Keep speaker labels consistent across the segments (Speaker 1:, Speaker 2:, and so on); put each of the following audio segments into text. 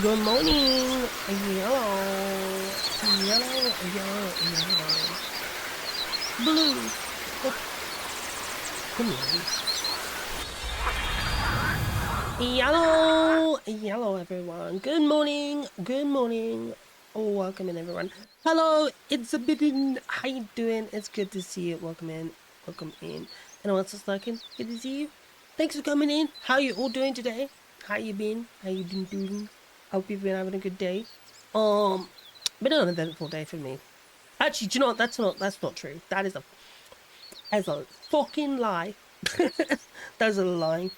Speaker 1: Good morning. Yellow. Yellow. Yellow. Yellow. Blue. Oh, good morning. Yellow. Yellow, everyone. Good morning. Good morning. Oh, welcome in, everyone. Hello, it's a bitten. How you doing? It's good to see you. Welcome in. Welcome in. Anyone else that's lurking? Good to see you. Thanks for coming in. How you all doing today? How you been? How you been doing? Hope you've been having a good day. Been an eventful day for me. Actually, do you know what? That's not true. That's a fucking lie. That's a lie.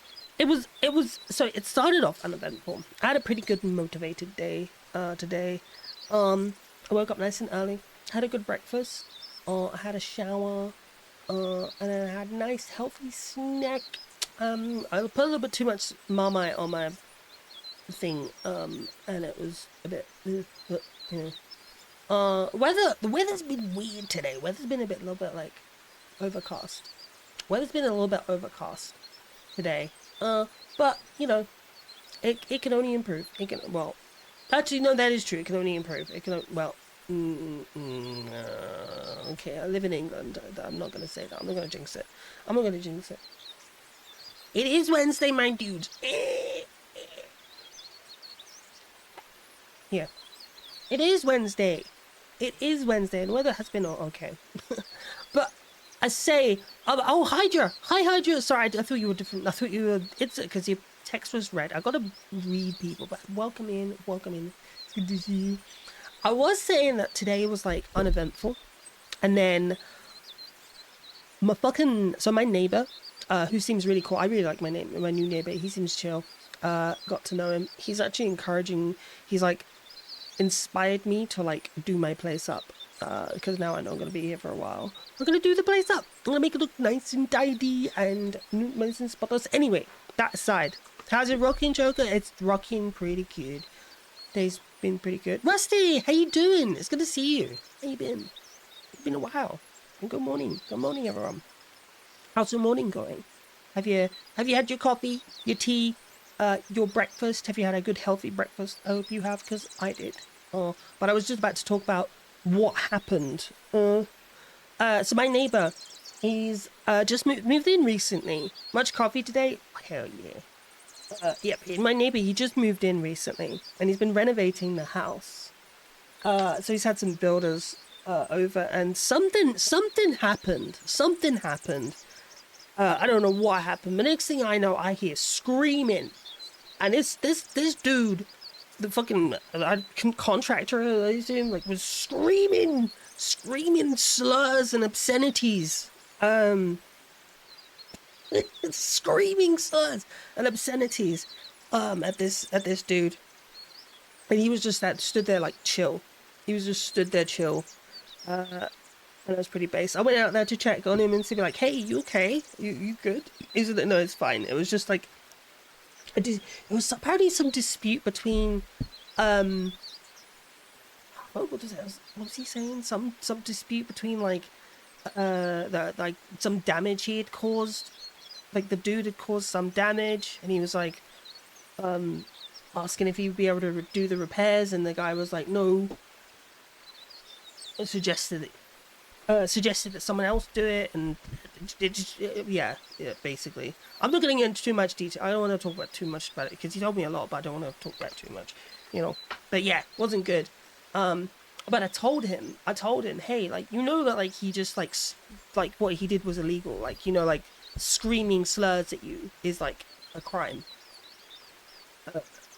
Speaker 1: So it started off uneventful. I had a pretty good and motivated day today. I woke up nice and early, had a good breakfast, I had a shower, and then I had a nice healthy snack. I put a little bit too much Marmite on my thing, and it was a bit, you know. The weather's been weird today. Weather's been a little bit like overcast. Weather's been a little bit overcast today. But you know, it can only improve. It can, well, actually no, that is true. It can only improve. It can, well, okay. I live in England. I'm not gonna say that. I'm not gonna jinx it. I'm not gonna jinx it. It is Wednesday, my dude. Yeah, it is Wednesday. It is Wednesday, and the weather has been okay. But I say, oh, Hydra. Hi, Hydra. Sorry, I thought you were different. I thought you were, it's because your text was red. I gotta read people, but welcome in. Welcome in. It's good to see you. I was saying that today was like uneventful, and then my neighbor, who seems really cool. I really like my new neighbor. He seems chill. Got to know him. He's actually encouraging. He's like inspired me to like do my place up, because now I know I'm gonna be here for a while. I'm gonna do the place up. I'm gonna make it look nice and tidy and nice and spotless. Anyway, that aside, how's it rocking, Joker? It's rocking pretty good. Day's been pretty good. Rusty, how you doing? It's good to see you. How you been? It's been a while. And good morning. Good morning, everyone. How's your morning going? Have you had your coffee, your tea, your breakfast? Have you had a good healthy breakfast? I hope you have, because I did. But I was just about to talk about what happened. So my neighbor, he's just moved in recently. Much coffee today? Hell yeah. Yep, my neighbor, he just moved in recently, and he's been renovating the house. So he's had some builders over, and something happened. Something happened. I don't know what happened. The next thing I know, I hear screaming, and it's this dude, the fucking contractor, like, was screaming slurs and obscenities. Screaming slurs and obscenities at this dude, and he was just stood there like chill. He was just stood there chill, and it was pretty base. I went out there to check on him and be like, hey, you okay? You good? Is it? No, it's fine. It was just like it was apparently some dispute between what was he saying? Some dispute between like like some damage he had caused. Like the dude had caused some damage, and he was like asking if he would be able to do the repairs, and the guy was like, no. Suggested that someone else do it, and yeah, basically. I'm not getting into too much detail. I don't want to talk about too much about it, because he told me a lot, but I don't want to talk about too much, you know. But yeah, wasn't good. But I told him, hey, like, you know that, like, he just, like what he did was illegal. Like, you know, like, screaming slurs at you is, like, a crime.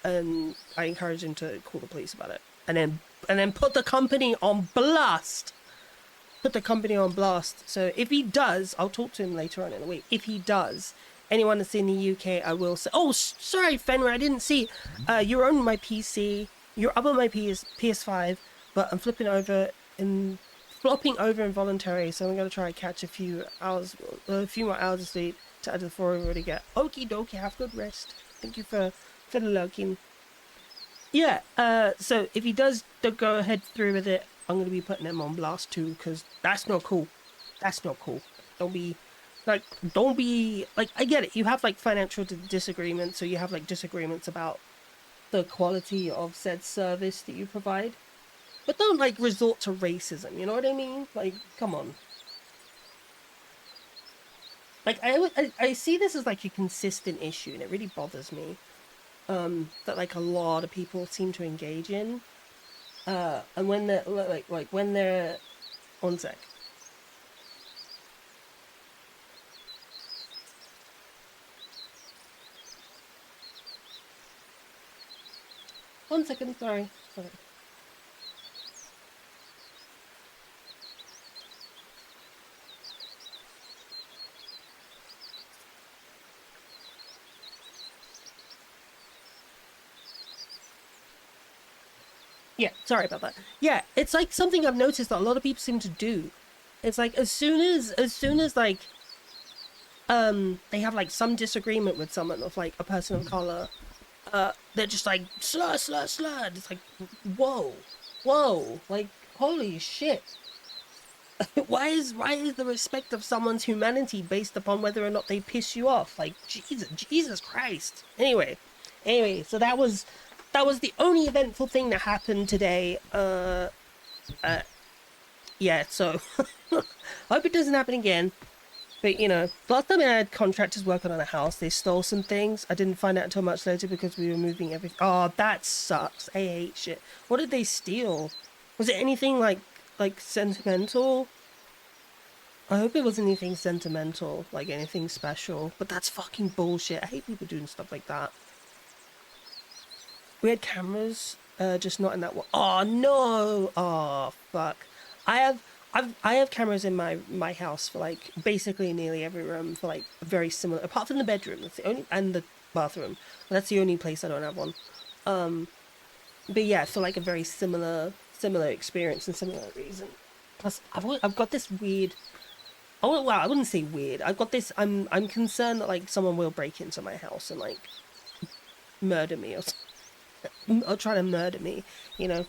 Speaker 1: And I encouraged him to call the police about it. And then put the company on blast. So if he does, I'll talk to him later on in the week. If he does, anyone that's in the UK, I will say, oh, sorry, Fenrir, I didn't see. You're on my PC. You're up on my PS5, but I'm flopping over involuntarily, so I'm going to try and catch a few more hours of sleep to add before we already get. Okie dokie, have good rest. Thank you for the lurking. Yeah, so if he does go ahead through with it, I'm going to be putting him on blast too, because that's not cool. Don't be like, I get it. You have like financial disagreements, so you have like disagreements about the quality of said service that you provide. But don't like resort to racism, you know what I mean? Like, come on. Like I see this as like a consistent issue, and it really bothers me. That like a lot of people seem to engage in. And when they're like when they're one sec. One second, sorry. Sorry. Yeah, sorry about that. Yeah, it's like something I've noticed that a lot of people seem to do. It's like as soon as like they have like some disagreement with someone of like a person of color, they're just like slur slur slur. It's like whoa, whoa, like holy shit. Why is the respect of someone's humanity based upon whether or not they piss you off? Like Jesus Christ. Anyway, so that was the only eventful thing that happened today. Yeah, so I hope it doesn't happen again. But you know, last time I had contractors working on a house, they stole some things. I didn't find out until much later because we were moving everything. Oh, that sucks. I hate shit. What did they steal? Was it anything like sentimental? I hope it wasn't anything sentimental, like anything special. But that's fucking bullshit. I hate people doing stuff like that. We had cameras, just not in that one. Oh no! Oh fuck! I have I have cameras in my house for like basically nearly every room for like very similar, apart from the bedroom. That's the only, and the bathroom. That's the only place I don't have one. But yeah, for like a very similar experience and similar reason. Plus, I've got this weird. Oh wow, I wouldn't say weird. I've got this. I'm concerned that like someone will break into my house and like murder me or try to murder me, you know.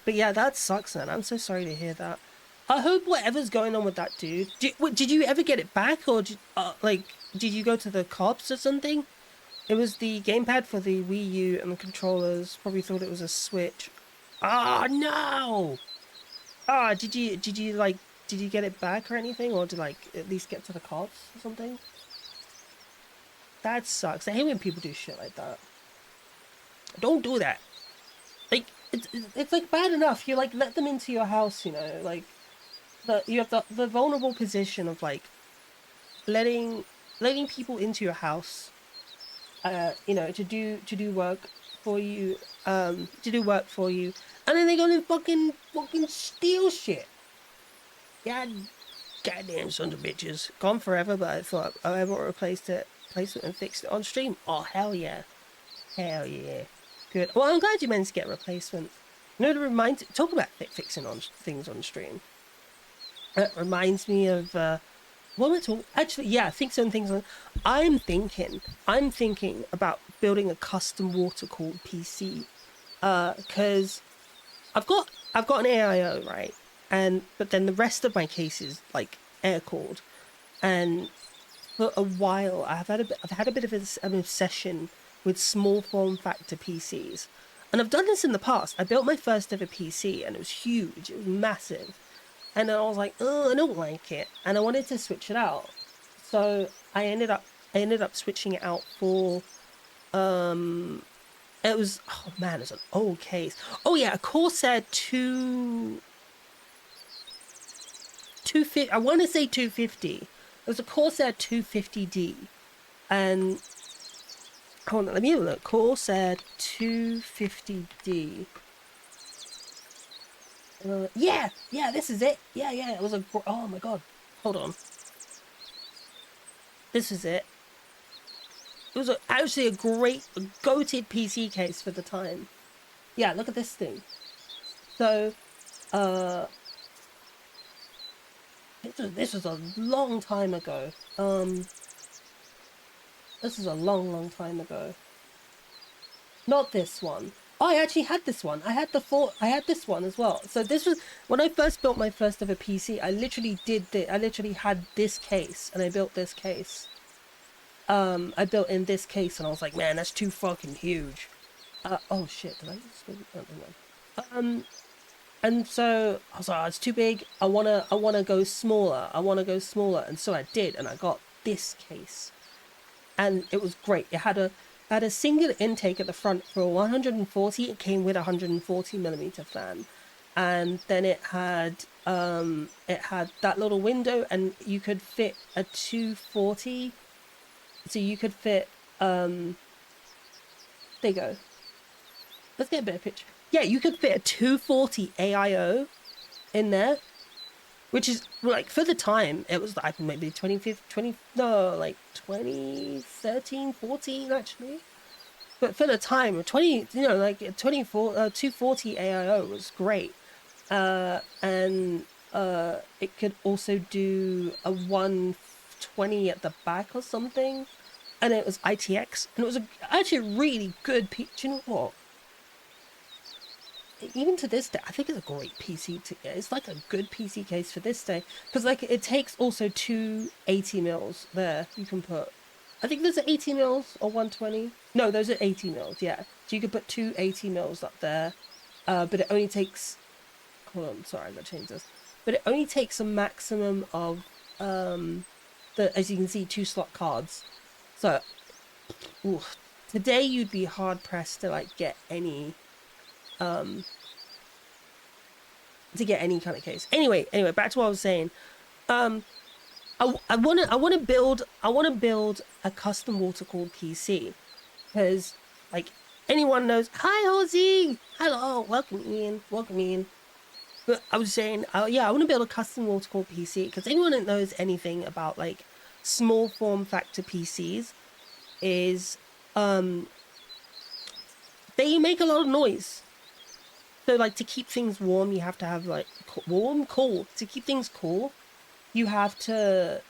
Speaker 1: But yeah, that sucks, man. I'm so sorry to hear that. I hope whatever's going on with that dude. Did you ever get it back, or did you go to the cops or something? It was the gamepad for the Wii U and the controllers. Probably thought it was a Switch. Ah, no! Ah, did you get it back or anything, or did like at least get to the cops or something? That sucks. I hate when people do shit like that. Don't do that. Like it's like bad enough you like let them into your house, you know, like you have the vulnerable position of like letting people into your house, you know, to do work for you, and then they go and fucking steal shit. Yeah, goddamn sons of bitches. Gone forever, but I thought I ever replaced it and fixed it on stream. Oh hell yeah. Hell yeah. Good. Well, I'm glad you managed to get a replacement. You know, to talk about fixing on things on stream. It reminds me of what am I talking? Actually, yeah, fixing things on. I'm thinking about building a custom water cooled PC. Because I've got an AIO, right, and but then the rest of my case is like air cooled, and for a while I've had a bit of an obsession with small form factor PCs. And I've done this in the past. I built my first ever PC and it was huge, it was massive. And then I was like, oh, I don't like it. And I wanted to switch it out. So I ended up switching it out for it was, oh man, it's an old case. Oh yeah, a Corsair 250, I want to say 250. It was a Corsair 250D. And hold on, let me have a look. Corsair 250D. Yeah, this is it. Yeah, it was oh my god. Hold on. This is it. It was actually a great, goated PC case for the time. Yeah, look at this thing. So, uh, this was a long time ago. This is a long time ago. Not this one. Oh, I actually had this one. I had this one as well. So this was when I first built my first ever PC. I literally I literally had this case, and I built this case. I built in this case, and I was like, man, that's too fucking huge. Oh shit, did I just... Oh, never mind. And so I was like, oh, it's too big. I wanna go smaller. I wanna go smaller. And so I did, and I got this case. And it was great. It had a single intake at the front for 140. It came with a 140 millimeter fan. And then it had that little window, and you could fit a 240. So you could fit there you go. Let's get a better picture. Yeah, you could fit a 240 AIO in there, which is like for the time it was like maybe 2015 no, like 2013 14 actually, but for the time 20, like 24 240 AIO was great. And it could also do a 120 at the back or something, and it was ITX, and it was actually a really good you know what, even to this day, I think it's a great PC to get. It's like a good PC case for this day, because like it takes also two 80 mils there. You can put, I think there's 80 mils or 120. No, those are 80 mils. Yeah, so you could put two 80 mils up there, but it only takes. Hold on, sorry, I got to change this. But it only takes a maximum of as you can see, 2 slot cards. So, ooh, today you'd be hard pressed to like get any um kind of case. Anyway, back to what I was saying. I want to build a custom water cooled PC, because like anyone knows. Hi, Ozzy. Hello, welcome Ian. Welcome Ian. But I was saying, yeah, I want to build a custom water cooled PC, because anyone that knows anything about like small form factor PCs is they make a lot of noise. So like to keep things warm, you have to have like cool. To keep things cool, you have to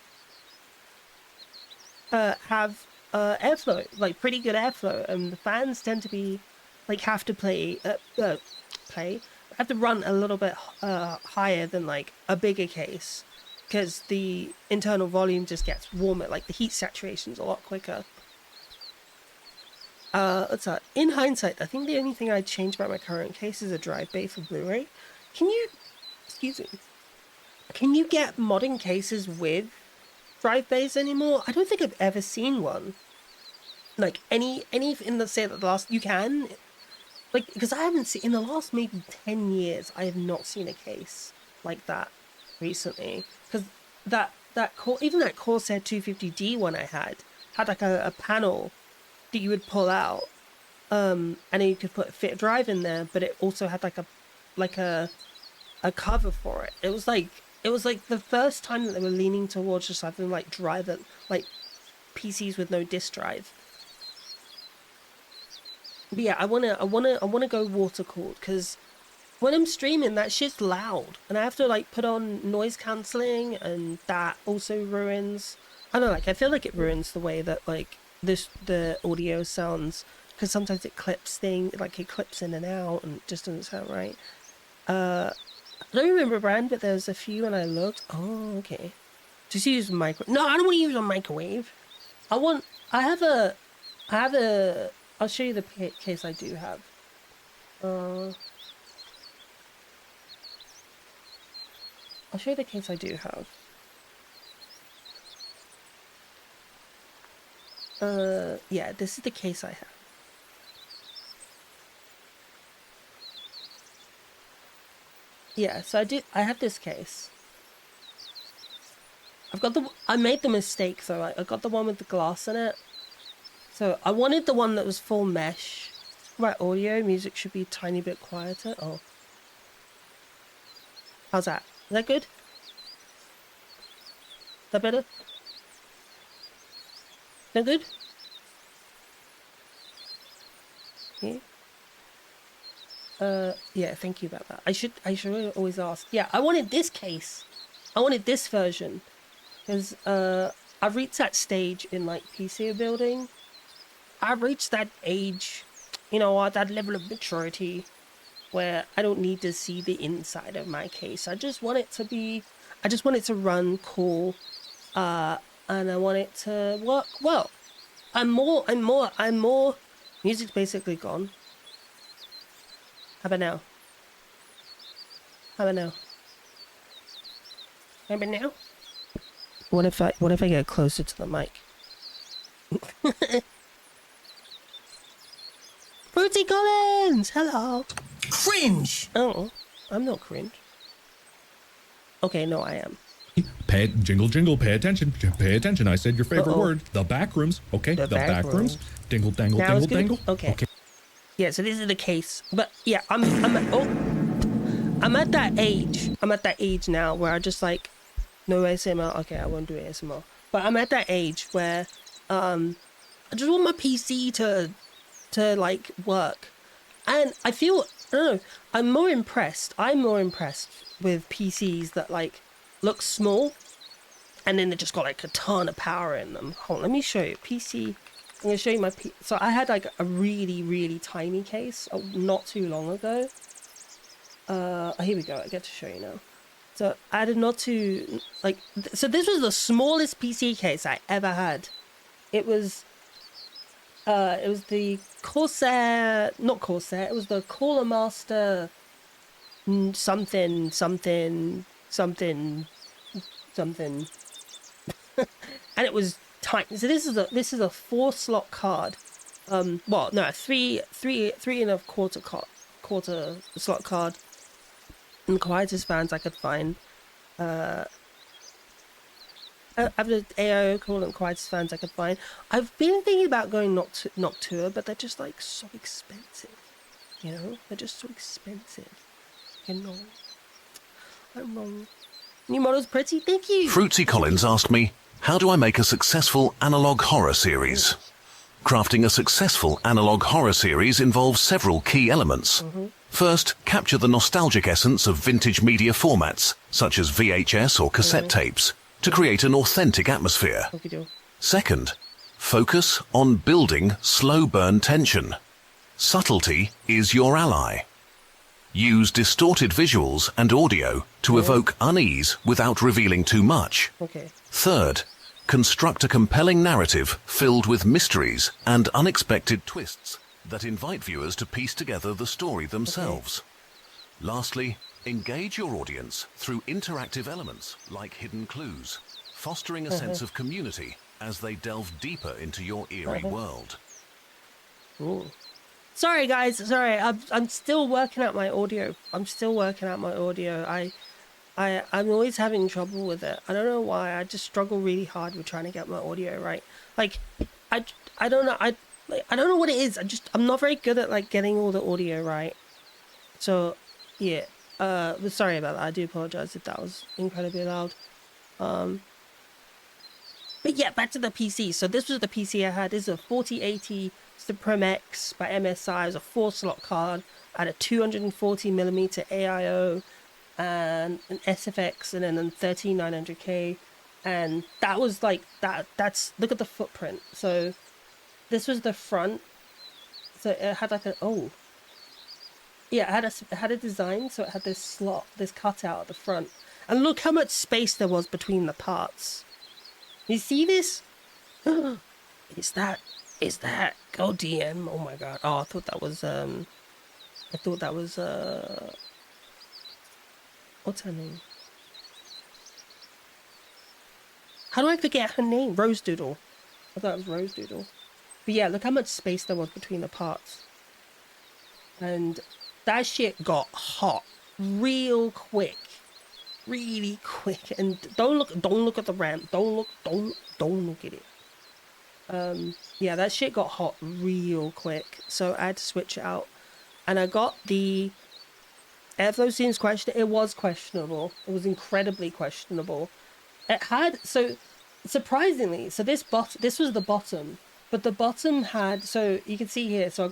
Speaker 1: have airflow, like pretty good airflow, and the fans tend to be like have to have to run a little bit higher than like a bigger case, because the internal volume just gets warmer, like the heat saturation's a lot quicker. What's that? In hindsight, I think the only thing I'd change about my current case is a drive bay for Blu-ray. Can you, excuse me, can you get modern cases with drive bays anymore? I don't think I've ever seen one. Like any in the say that the last you can, like, because I haven't seen in the last maybe 10 years. I have not seen a case like that recently. Because even that Corsair 250D one I had like a panel that you would pull out, and then you could fit a drive in there, but it also had like a cover for it. It was like the first time that they were leaning towards just having like like PCs with no disk drive. But yeah, I wanna go water cooled, because when I'm streaming, that shit's loud, and I have to like put on noise cancelling, and that also ruins. I don't know, like I feel like it ruins the way that like the audio sounds, because sometimes it clips in and out, and it just doesn't sound right. I don't remember a brand, but there's a few, and I looked. Oh, okay. Just use micro. No, I don't want to use a microwave. I want. I have a. I have a. I'll show you the case I do have. Uh, I'll show you the case I do have. Yeah, this is the case I have. Yeah, so I have this case. I made the mistake though. I got the one with the glass in it. So I wanted the one that was full mesh. Right, audio, music should be a tiny bit quieter. Oh, how's that? Is that good? Is that better? Is that good? Yeah. Yeah, thank you about that. I should always ask. Yeah, I wanted this case. I wanted this version, because I've reached that stage in like PC building. I've reached that age, that level of maturity where I don't need to see the inside of my case. I just want it to run cool, and I want it to work well. I'm more. Music's basically gone. How about now? How about now? How about now? What if I get closer to the mic? Fruity Collins! Hello!
Speaker 2: Cringe!
Speaker 1: Oh, I'm not cringe. Okay, no, I am.
Speaker 3: Jingle, jingle, pay attention, I said your favorite word, the back rooms, okay?
Speaker 1: The
Speaker 3: back rooms. Dingle, dangle,
Speaker 1: Now it's
Speaker 3: dangle,
Speaker 1: good?
Speaker 3: dangle.
Speaker 1: Okay. Yeah, so this is the case. But yeah, I'm at that age. I'm at that age now where I just like, no ASMR. Okay, I won't do ASMR. But I'm at that age where I just want my PC to like work. And I feel, I don't know, I'm more impressed with PCs that like look small and then they just got like a ton of power in them. Hold on, let me show you. PC, I'm going to show you my PC. So I had like a really, really tiny case not too long ago. Here we go. I get to show you now. So I did not to like, so this was the smallest PC case I ever had. It was the Corsair, not Corsair, it was the Caller Master something. And it was tiny. So this is a 4-slot card. Well, no, three and a quarter slot card. And the quietest fans I could find. After AIO call and quietest fans I could find. I've been thinking about going Noctua, but they're just like so expensive. You know, they're just so expensive. You know, I'm wrong. New model's pretty. Thank you.
Speaker 4: Fruitsy Collins asked me, how do I make a successful analog horror series? Crafting a successful analog horror series involves several key elements. First, capture the nostalgic essence of vintage media formats, such as VHS or cassette tapes, to create an authentic atmosphere. Second, focus on building slow burn tension. Subtlety is your ally. Use distorted visuals and audio to evoke unease without revealing too much. Third, construct a compelling narrative filled with mysteries and unexpected twists that invite viewers to piece together the story themselves. Lastly, engage your audience through interactive elements like hidden clues, fostering a sense of community as they delve deeper into your eerie world.
Speaker 1: Sorry guys, sorry, I'm still working out my audio. I'm always having trouble with it. I don't know why. I just struggle really hard with trying to get my audio right. Like, I don't know. I don't know what it is. I'm not very good at like getting all the audio right. So, yeah. Sorry about that. I do apologize if that was incredibly loud. But yeah, back to the PC. So this was the PC I had. This is a 4080 Supreme X by MSI. It was a 4-slot card. I had a 240mm AIO and an SFX and then a 13900K. And that was like, that's, look at the footprint. So this was the front. So it had like yeah, it had a design, so it had this slot, this cutout at the front. And look how much space there was between the parts. You see this? Is that go DM? Oh my god. Oh, I thought that was what's her name? How do I forget her name? Rose Doodle. I thought it was Rose Doodle. But yeah, look how much space there was between the parts. And that shit got hot real quick. Really quick. And don't look at the RAM. Don't look at it. Yeah, that shit got hot real quick. So I had to switch it out. And I got the airflow seems questionable. It was questionable. It was incredibly questionable. It had, so surprisingly, so this was the bottom, but the bottom had, so you can see here, so I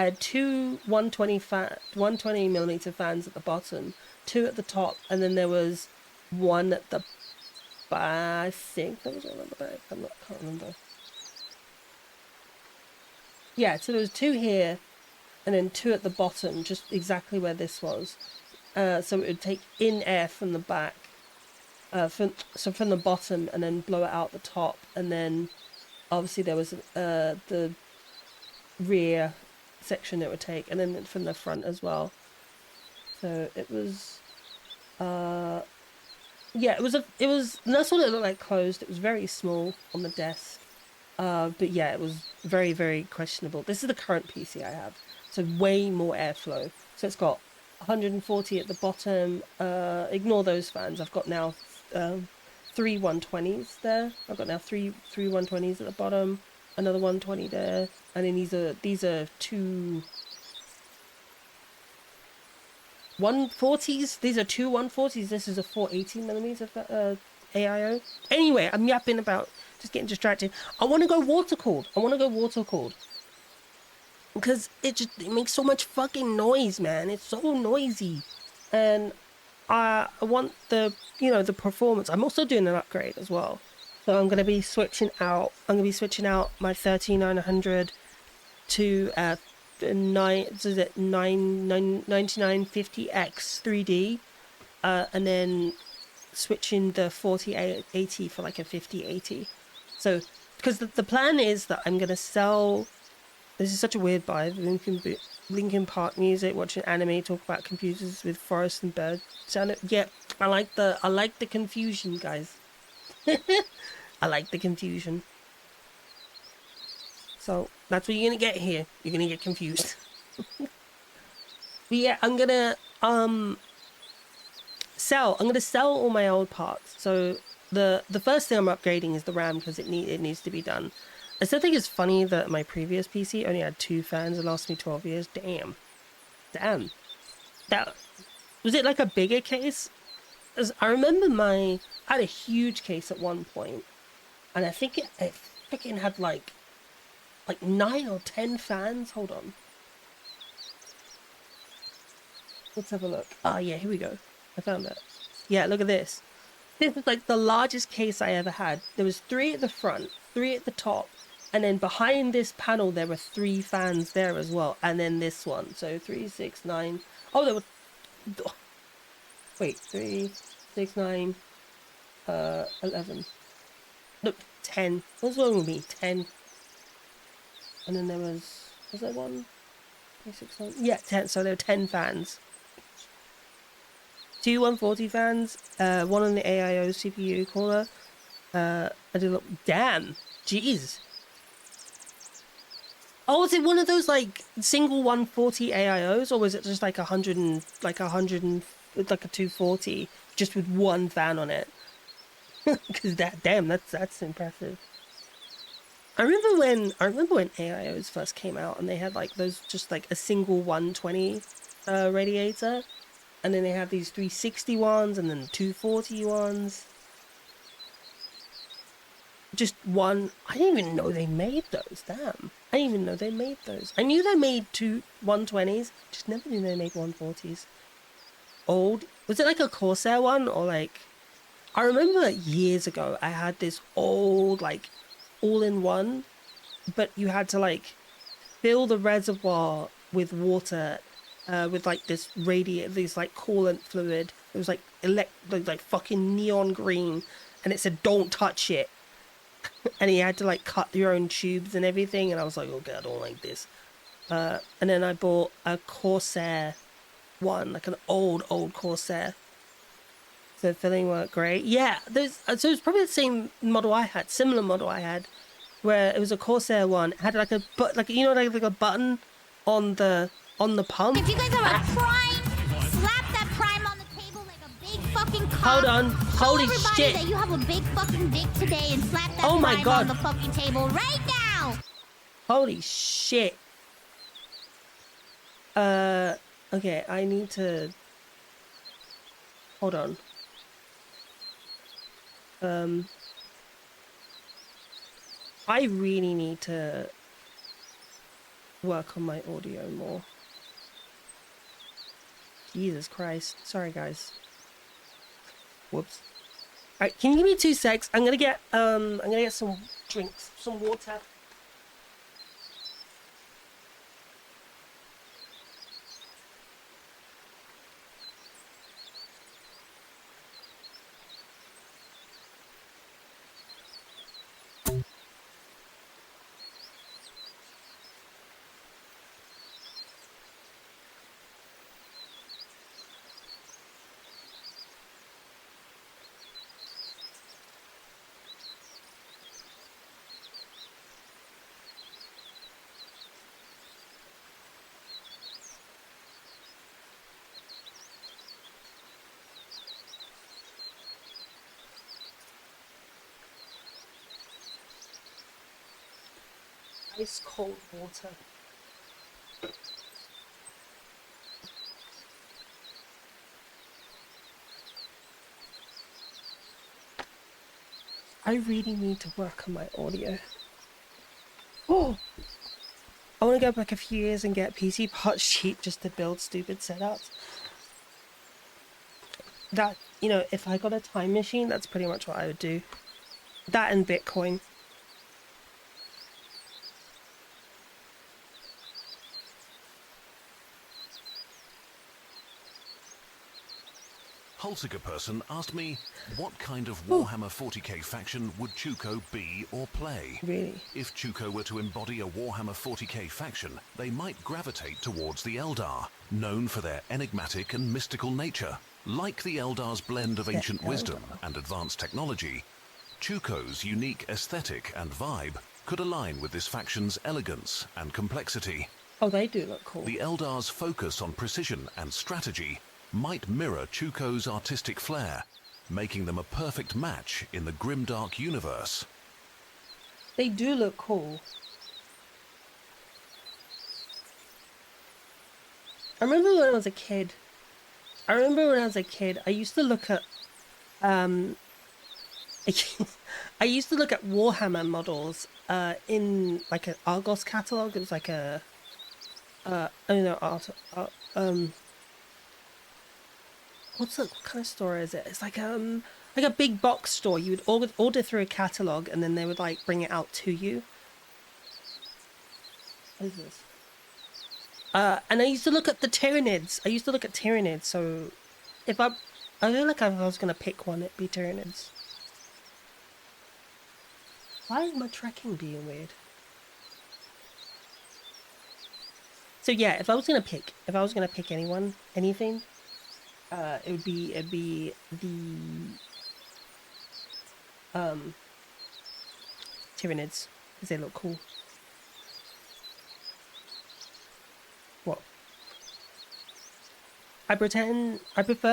Speaker 1: had two 120mm fans at the bottom, 2 at the top, and then there was 1 at the back. I think there was 1 at the back. Can't remember. Yeah, so there was 2 here, and then 2 at the bottom, just exactly where this was. So it would take in air from the back, from the bottom, and then blow it out the top, and then obviously there was the rear section it would take, and then from the front as well. So it was, yeah, it was, that's what it looked like closed. It was very small on the desk. But yeah, it was very, very questionable. This is the current PC I have. So way more airflow. So it's got 140 at the bottom. Ignore those fans. I've got now 3 120s there. I've got now three 120s at the bottom. Another 120 there. And then these are two 140s. These are two 140s. This is a 480mm AIO. Anyway, I'm yapping about, just getting distracted. I want to go water cooled. Because it makes so much fucking noise, man. It's so noisy. And I want the, the performance. I'm also doing an upgrade as well. So I'm going to be switching out my 13900 to 9950X 3D, and then switching the 4080 for like a 5080. So because the plan is that I'm going to sell, this is such a weird buy, Linkin Park music, watching anime, talk about computers with forest and bird sound. Yeah, I like the confusion, guys. I like the confusion. So that's what you're gonna get here. You're gonna get confused. But yeah, I'm gonna sell all my old parts. So the first thing I'm upgrading is the RAM, because it needs to be done. I still think it's funny that my previous PC only had 2 fans. It lasted me 12 years. Damn. That was it, like a bigger case? As I remember I had a huge case at one point, and I think it freaking had like 9 or 10 fans. Hold on. Let's have a look. Ah, yeah, here we go. I found it. Yeah, look at this. This is like the largest case I ever had. There was 3 at the front, 3 at the top, and then behind this panel there were 3 fans there as well, and then this one. So 3, 6, 9. Oh, there were. Wait, 3, 6, 9, 11. Look, 10. What's wrong with me? 10. And then there was there one? 3, 6, 9. Yeah, 10. So there were 10 fans. 2 140 fans, one on the AIO CPU corner. I did look. Damn, jeez. Oh, was it one of those like single 140 AIOs, or was it just like 100 and like a 240 just with one fan on it? Because that's impressive. I remember when AIOs first came out, and they had like those, just like a single 120 radiator, and then they had these 360 ones and then 240 ones. Just one. I didn't even know they made those. Damn. I didn't even know they made those. I knew they made 2 120s, just never knew they made 140s. Old. Was it like a Corsair one, or like, I remember years ago I had this old like all-in-one, but you had to like fill the reservoir with water, with like this like coolant fluid. It was like like fucking neon green, and it said don't touch it. And you had to like cut your own tubes and everything, and I was like, okay, I don't like this. And then I bought a Corsair one, like an old Corsair. So filling worked great. Yeah, so it's probably the same model I had, similar model I had, where it was a Corsair one. It had like a like a button on the pump.
Speaker 2: If you guys have a prime, slap that prime on the table like a big fucking cock.
Speaker 1: Hold on. Holy
Speaker 2: Show everybody
Speaker 1: shit.
Speaker 2: that you have a big fucking dick today, and slap that
Speaker 1: Oh my
Speaker 2: prime
Speaker 1: God.
Speaker 2: on the fucking table right now.
Speaker 1: Holy shit. Okay, I need to... Hold on. I really need to work on my audio more. Jesus Christ. Sorry, guys. Whoops. Alright, can you give me 2 secs? I'm gonna get some drinks, some water. Ice cold water. I really need to work on my audio. Oh! I want to go back a few years and get PC parts cheap just to build stupid setups. That, you know, if I got a time machine, that's pretty much what I would do. That and Bitcoin.
Speaker 4: Hulsiger person asked me, what kind of Warhammer 40k faction would Chuko be or play?
Speaker 1: Really?
Speaker 4: If Chuko were to embody a Warhammer 40k faction, they might gravitate towards the Eldar, known for their enigmatic and mystical nature. Like the Eldar's blend of ancient wisdom and advanced technology, Chuko's unique aesthetic and vibe could align with this faction's elegance and complexity.
Speaker 1: Oh, they do look cool.
Speaker 4: The Eldar's focus on precision and strategy might mirror Chuko's artistic flair, making them a perfect match in the grimdark universe.
Speaker 1: They do look cool. I remember when I was a kid, I used to look at, I used to look at Warhammer models, in like an Argos catalog. It was like a, I don't know, what kind of store is it? It's like a big box store. You would order through a catalog and then they would like bring it out to you. What is this? And I used to look at the Tyranids. So if I feel like if I was gonna pick one, it'd be Tyranids. Why is my tracking being weird? So yeah, if I was gonna pick anything, it'd be the Tyranids, because they look cool. What? I prefer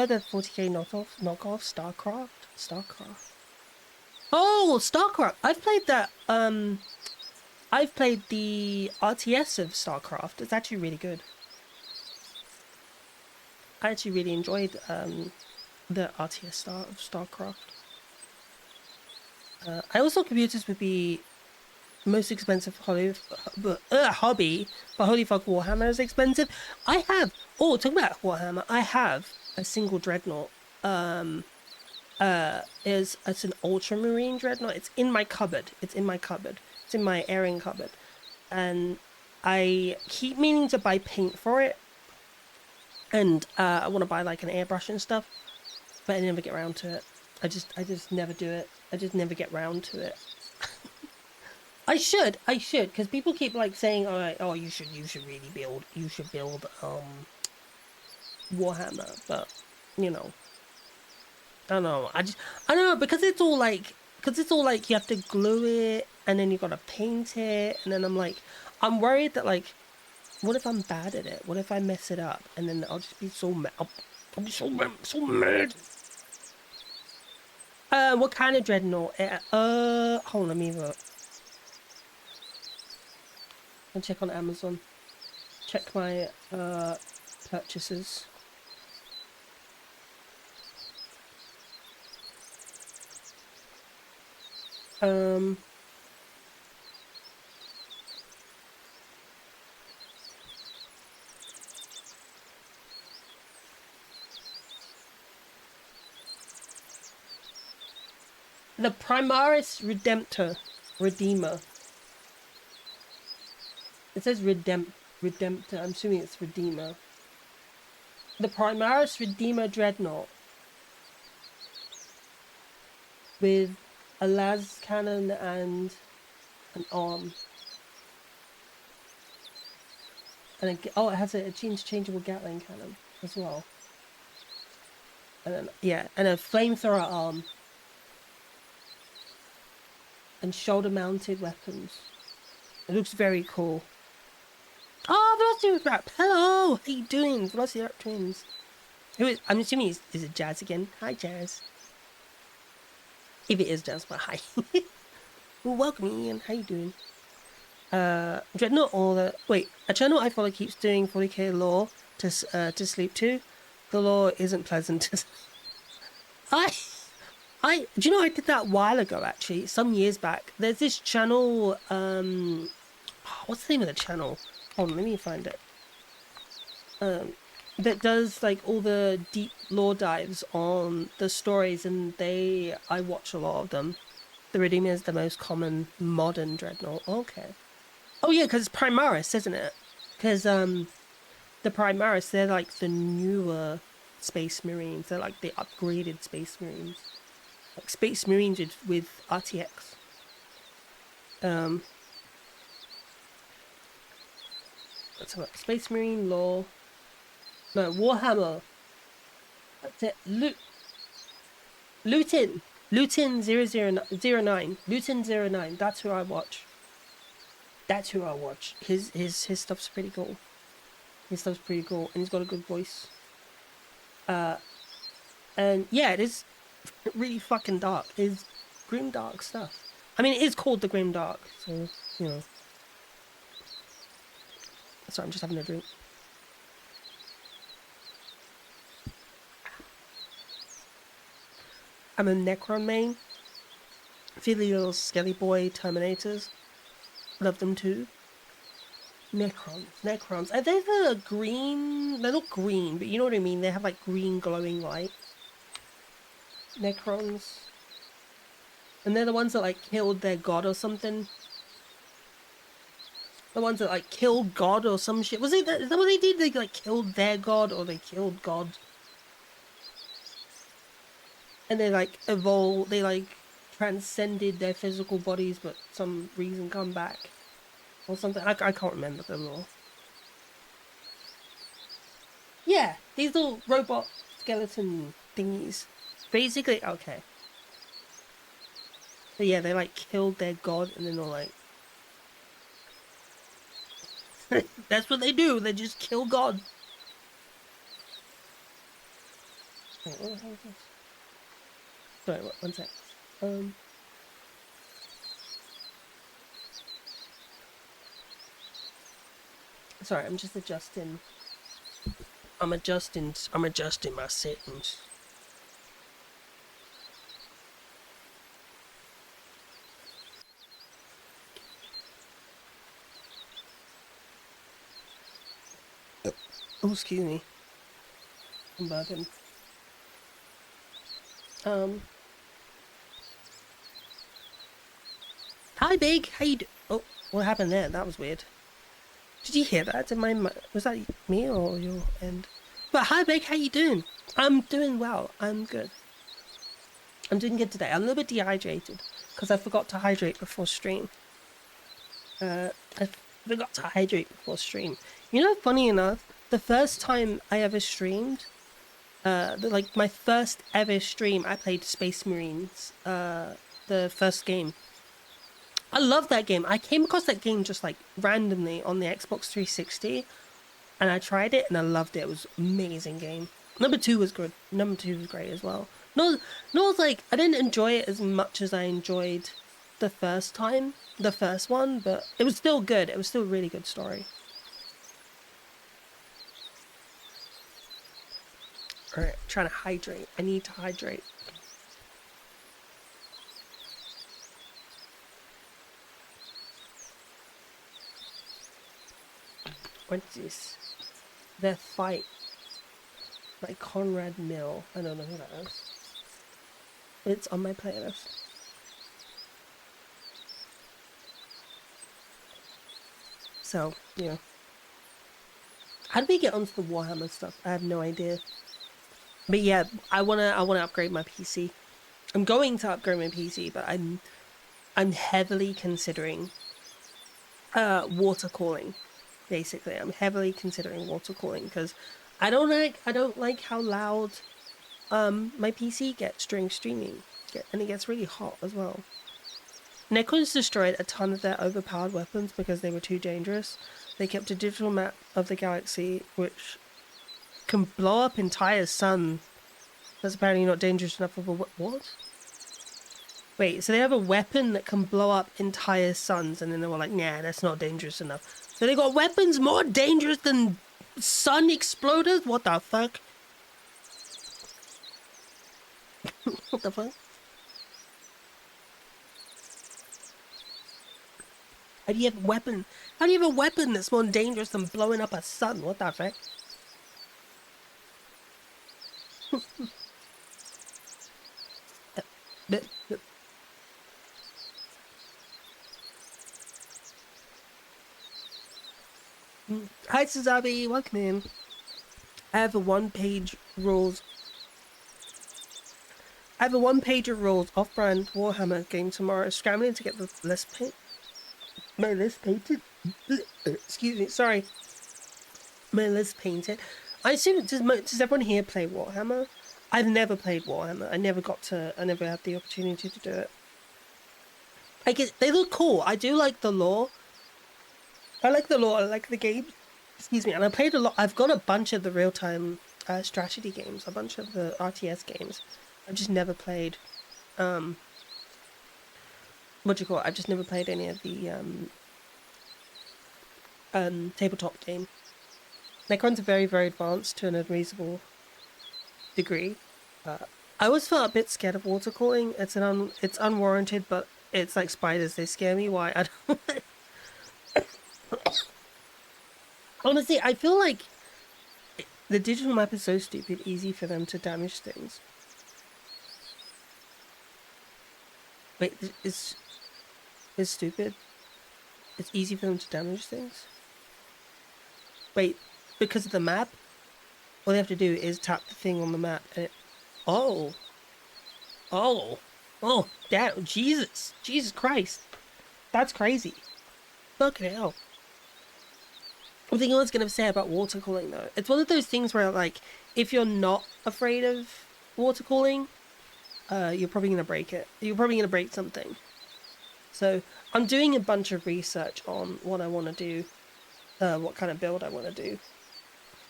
Speaker 1: the 40k knockoff StarCraft. Oh, StarCraft! I've played that. I've played the RTS of StarCraft. It's actually really good. I actually really enjoyed the RTS of StarCraft. I also thought computers would be most expensive hobby, but holy fuck, Warhammer is expensive. Talking about Warhammer, I have a single dreadnought. It's an ultramarine dreadnought. It's in my cupboard. It's in my airing cupboard, and I keep meaning to buy paint for it. And I want to buy like an airbrush and stuff, but I never get around to it. I just never do it. I just never get round to it. I should, because people keep like saying, oh, you should build Warhammer, but you know, I don't know. I don't know, because it's all like you have to glue it and then you gotta paint it, and then I'm worried that like, what if I'm bad at it? What if I mess it up? And then I'll just be so mad. I'll be so mad. What kind of dreadnought? Hold on, let me look. I'll check on Amazon. Check my purchases. The Primaris Redeemer. It says Redemptor. I'm assuming it's Redeemer. The Primaris Redeemer Dreadnought. With a las cannon and an arm. And it has a interchangeable Gatling cannon as well. And then, yeah, and a flamethrower arm. And shoulder-mounted weapons. It looks very cool. Oh, Velociraptor! Hello! How you doing, Velociraptor twins? I'm assuming is it Jazz again? Hi, Jazz. If it is Jazz, but hi. Well, welcome, Ian. How you doing? Dreadnought or the wait, a channel I follow keeps doing 40k lore to sleep to. The lore isn't pleasant. I do you know I did that a while ago actually, some years back. There's this channel, what's the name of the channel? Hold on, let me find it. That does like all the deep lore dives on the stories, and I watch a lot of them. The Redeemer is the most common modern dreadnought. Okay. Oh yeah, because it's Primaris, isn't it? Because the Primaris, they're like the newer Space Marines. They're like the upgraded Space Marines. Like Space Marines with RTX. Let's have a Space Marine lore. No, Warhammer. That's it. Lutin 009. Lutin 09. That's who I watch. That's who I watch. His stuff's pretty cool. His stuff's pretty cool, and he's got a good voice. And yeah, it is really fucking dark. It's grim dark stuff. I mean, it is called the grim dark, so you know. Sorry, I'm just having a drink. I'm a Necron main. Silly little skelly boy Terminators. Love them too. Necrons. Are they the green? They're not green, but you know what I mean. They have like green glowing light. Necrons. And they're the ones that like killed their god or something. The ones that like killed God or some shit. Is that what they did? They like killed their god, or they killed God. And they like evolved, they like transcended their physical bodies, but some reason come back. Or something. I can't remember them all. Yeah, these little robot skeleton thingies. Basically, okay. But yeah, they like killed their god, and then they're like... That's what they do, they just kill God. Wait, what the hell is this? Sorry, one sec. Sorry, I'm just adjusting. I'm adjusting my settings. Oh, excuse me. I'm burping. Hi, Big. How you Oh, what happened there? That was weird. Did you hear that? Was that me or your end? But hi, Big. How you doing? I'm doing well. I'm good. I'm doing good today. I'm a little bit dehydrated because I forgot to hydrate before stream. I forgot to hydrate before stream. You know, funny enough, the first time I ever streamed, like my first ever stream, I played Space Marines, the first game. I love that game. I came across that game just like randomly on the Xbox 360, and I tried it and I loved it. It was an amazing game. Number 2 was good. Number 2 was great as well. No, it's like I didn't enjoy it as much as I enjoyed the first time, the first one, but it was still good. It was still a really good story. Alright, trying to hydrate. I need to hydrate. What's this? Their Fight. By Conrad Mill. I don't know who that is. It's on my playlist. So, yeah. How did we get onto the Warhammer stuff? I have no idea. But yeah, I wanna upgrade my PC. I'm going to upgrade my PC, but I'm heavily considering water cooling. Basically, I'm heavily considering water cooling because I don't like how loud my PC gets during streaming, and it gets really hot as well. Necrons destroyed a ton of their overpowered weapons because they were too dangerous. They kept a digital map of the galaxy which can blow up entire sun. That's apparently not dangerous enough of a what? Wait, so they have a weapon that can blow up entire suns, and then they were like, nah, that's not dangerous enough. So they got weapons more dangerous than sun exploders? What the fuck? What the fuck? How do you have a weapon? How do you have a weapon that's more dangerous than blowing up a sun? What the fuck? Hi Suzabi, welcome in. I have a one-page rules. I have a one-pager rules off-brand Warhammer game tomorrow. Scrambling to get the list paint. My list painted. Excuse me, sorry. My list painted. I assume does everyone here play Warhammer? I've never played Warhammer. I never had the opportunity to do it. I guess they look cool. I do like the lore. I like the lore. I like the game. Excuse me. And I played a lot. I've got a bunch of the real-time strategy games. A bunch of the RTS games. I've just never played. What do you call it? I've just never played any of the tabletop game. Necrons are very, very advanced to an unreasonable degree. I always felt a bit scared of water cooling. It's unwarranted, but it's like spiders. They scare me. Why? I don't. Honestly, I feel like the digital map is so stupid. Easy for them to damage things. Wait, it's stupid. It's easy for them to damage things. Wait, because of the map? All they have to do is tap the thing on the map and it... Oh, damn, Jesus Christ. That's crazy. Fucking hell. I think I was going to say about water cooling though. It's one of those things where like, if you're not afraid of water cooling, you're probably going to break it. You're probably going to break something. So I'm doing a bunch of research on what I want to do, what kind of build I want to do.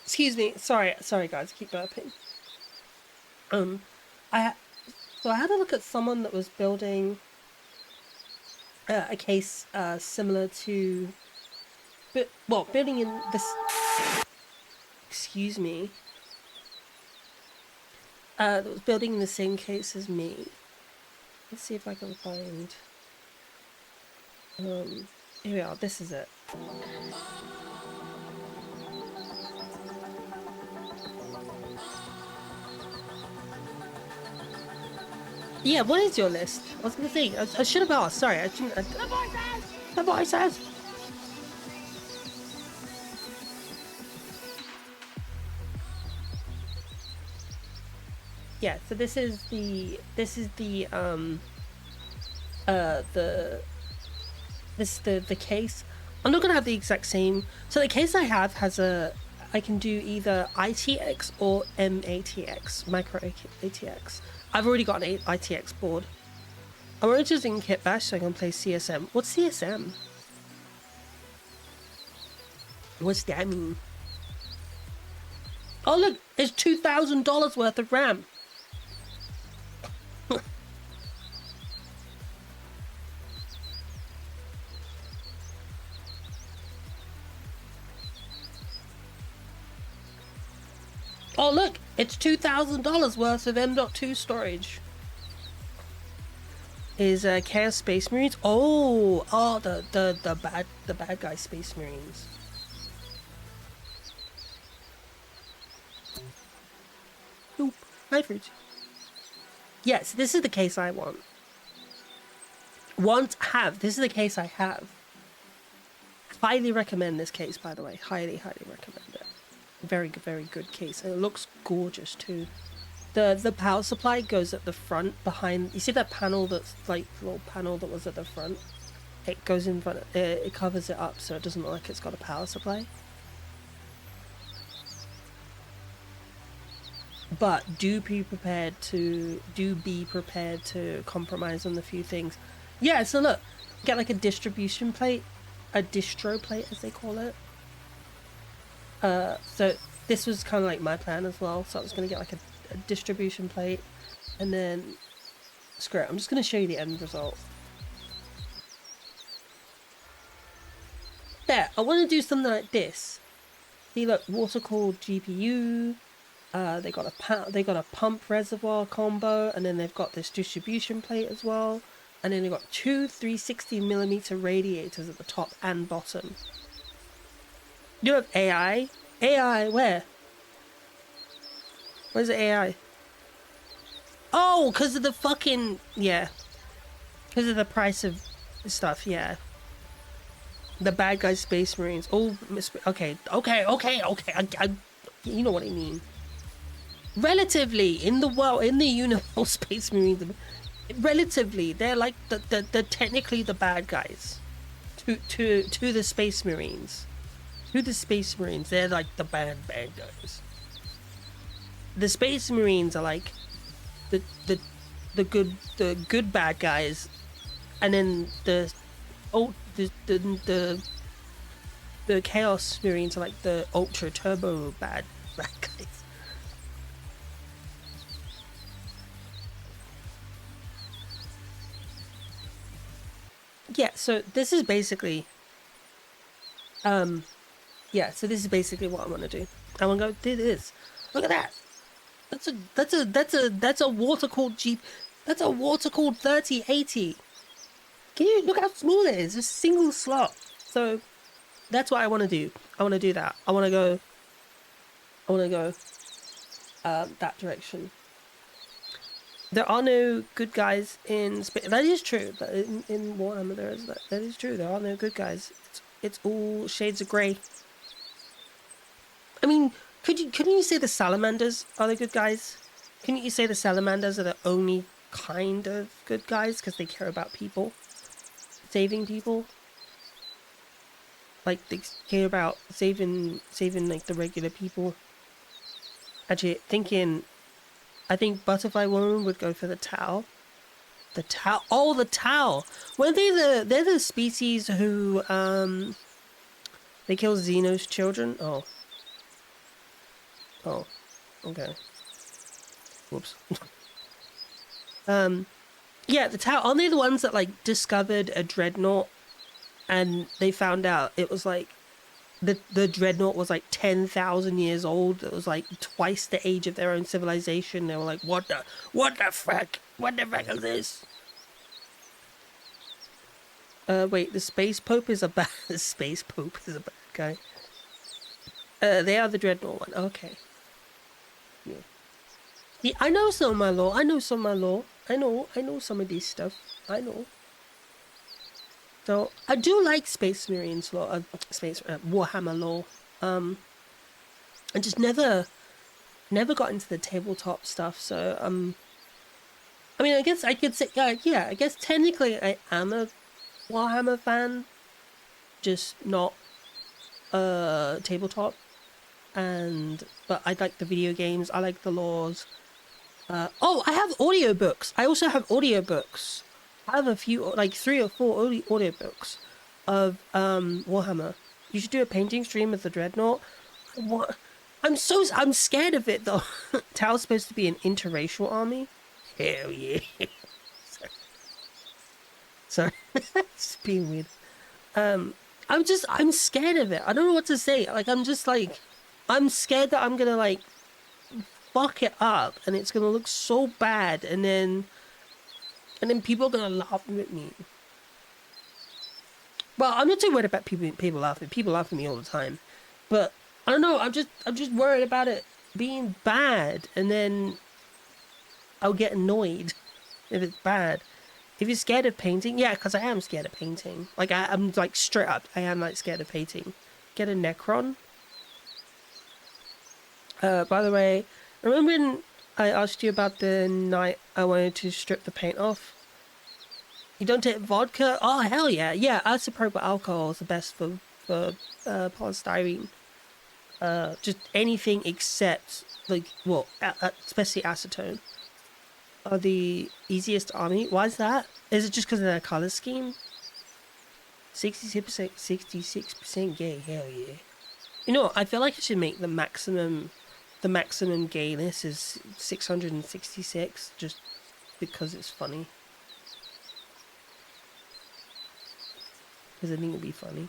Speaker 1: Excuse me, sorry guys, I keep burping. So I had a look at someone that was building a case similar to, building in this. Excuse me. That was building in the same case as me. Let's see if I can find. Here we are. This is it. Yeah, what is your list? I was gonna say, I should have asked. Sorry, I shouldn't. The voices. Yeah. So this is the case. I'm not gonna have the exact same. So the case I have has I can do either ITX or MATX, micro ATX. I've already got an ITX board. I'm already using Kit Bash so I can play CSM. What's CSM? What's that mean? Oh look, it's $2,000 worth of RAM. Oh look, it's $2,000 worth of M.2 storage. Is Chaos Space Marines? Oh, the bad guy Space Marines. Oop, hi fruit. Yes, this is the case I want. This is the case I have. Highly recommend this case, by the way. Highly recommend it. Very good case, and it looks gorgeous too. The power supply goes at the front behind. You see that panel that's like the little panel that was at the front? It goes in front. It covers it up so it doesn't look like it's got a power supply. But do be prepared to compromise on a few things. Yeah, so look, get like a distribution plate, a distro plate as they call it. So this was kind of like my plan as well. So I was going to get like a distribution plate and then Screw it. I'm just going to show you the end result. There. I want to do something like this. See, look, water-cooled GPU. They got a pump reservoir combo, and then they've got this distribution plate as well, and then they've got two 360mm radiators at the top and bottom. You have AI. AI where? Where's the AI? Oh, because of the fucking because of the price of stuff. Yeah. The bad guy Space Marines. Oh, okay. You know what I mean. Relatively, in the world, in the universe, Space Marines, relatively, they're like they're technically the bad guys. To the Space Marines. To the Space Marines, they're like the bad guys. The Space Marines are like the good bad guys, and then the Chaos Marines are like the ultra turbo bad guys. Yeah, so this is basically so this is basically what I want to do. I want to go do this. Look at that. That's a water cooled Jeep. That's a water cooled 3080. Can you look how small it is? It's a single slot. So that's what I want to do. I want to do that. I want to go that direction. There are no good guys in space. That is true. But in Warhammer, there is that. That is true. There are no good guys. It's all shades of grey. I mean, couldn't you say the salamanders are the good guys? Couldn't you say the salamanders are the only kind of good guys because they care about people, saving people? Like they care about saving like the regular people. Actually, I think Butterfly Woman would go for the Tau. The Tau. Oh, the Tau. Weren't they they're the species who they kill Xenos children? Oh. Oh. Okay. Whoops. Yeah, the Tau. Aren't they the ones that like discovered a dreadnought, and they found out it was like the dreadnought was like 10,000 years old. It was like twice the age of their own civilization. They were like, what the frick? What the frick is this? Wait, the Space Pope is a bad guy. They are the dreadnought one. Okay. Yeah, I know some of my lore. I know some of this stuff. I know. So I do like Space Marines lore, Warhammer lore. I just never got into the tabletop stuff. So I mean, I guess I could say yeah. I guess technically I am a Warhammer fan, just not tabletop. But I like the video games. I like the lores. Oh, I have audiobooks. I also have audiobooks. I have a few, like 3 or 4 audiobooks of Warhammer. You should do a painting stream of the Dreadnought. What? I'm scared of it though. Tau's supposed to be an interracial army. Hell yeah. Sorry. It's being weird. I'm scared of it. I don't know what to say. Like I'm scared that I'm gonna like fuck it up and it's gonna look so bad, and then people are gonna laugh at me. Well, I'm not too worried about people laughing. People laugh at me all the time, but I don't know. I'm just worried about it being bad, and then I'll get annoyed if it's bad. If you're scared of painting, yeah, because I am scared of painting. Like I'm like straight up, I am like scared of painting. Get a Necron. By the way, remember when I asked you about the night I wanted to strip the paint off? You don't take vodka? Oh, hell yeah. Yeah, isopropyl alcohol is the best for polystyrene. Just anything except, like, well, especially acetone are the easiest army. Why is that? Is it just because of their color scheme? 66% gay, hell yeah. You know, I feel like I should make the maximum gayness is 666. Just because it's funny. Because I think it'd be funny.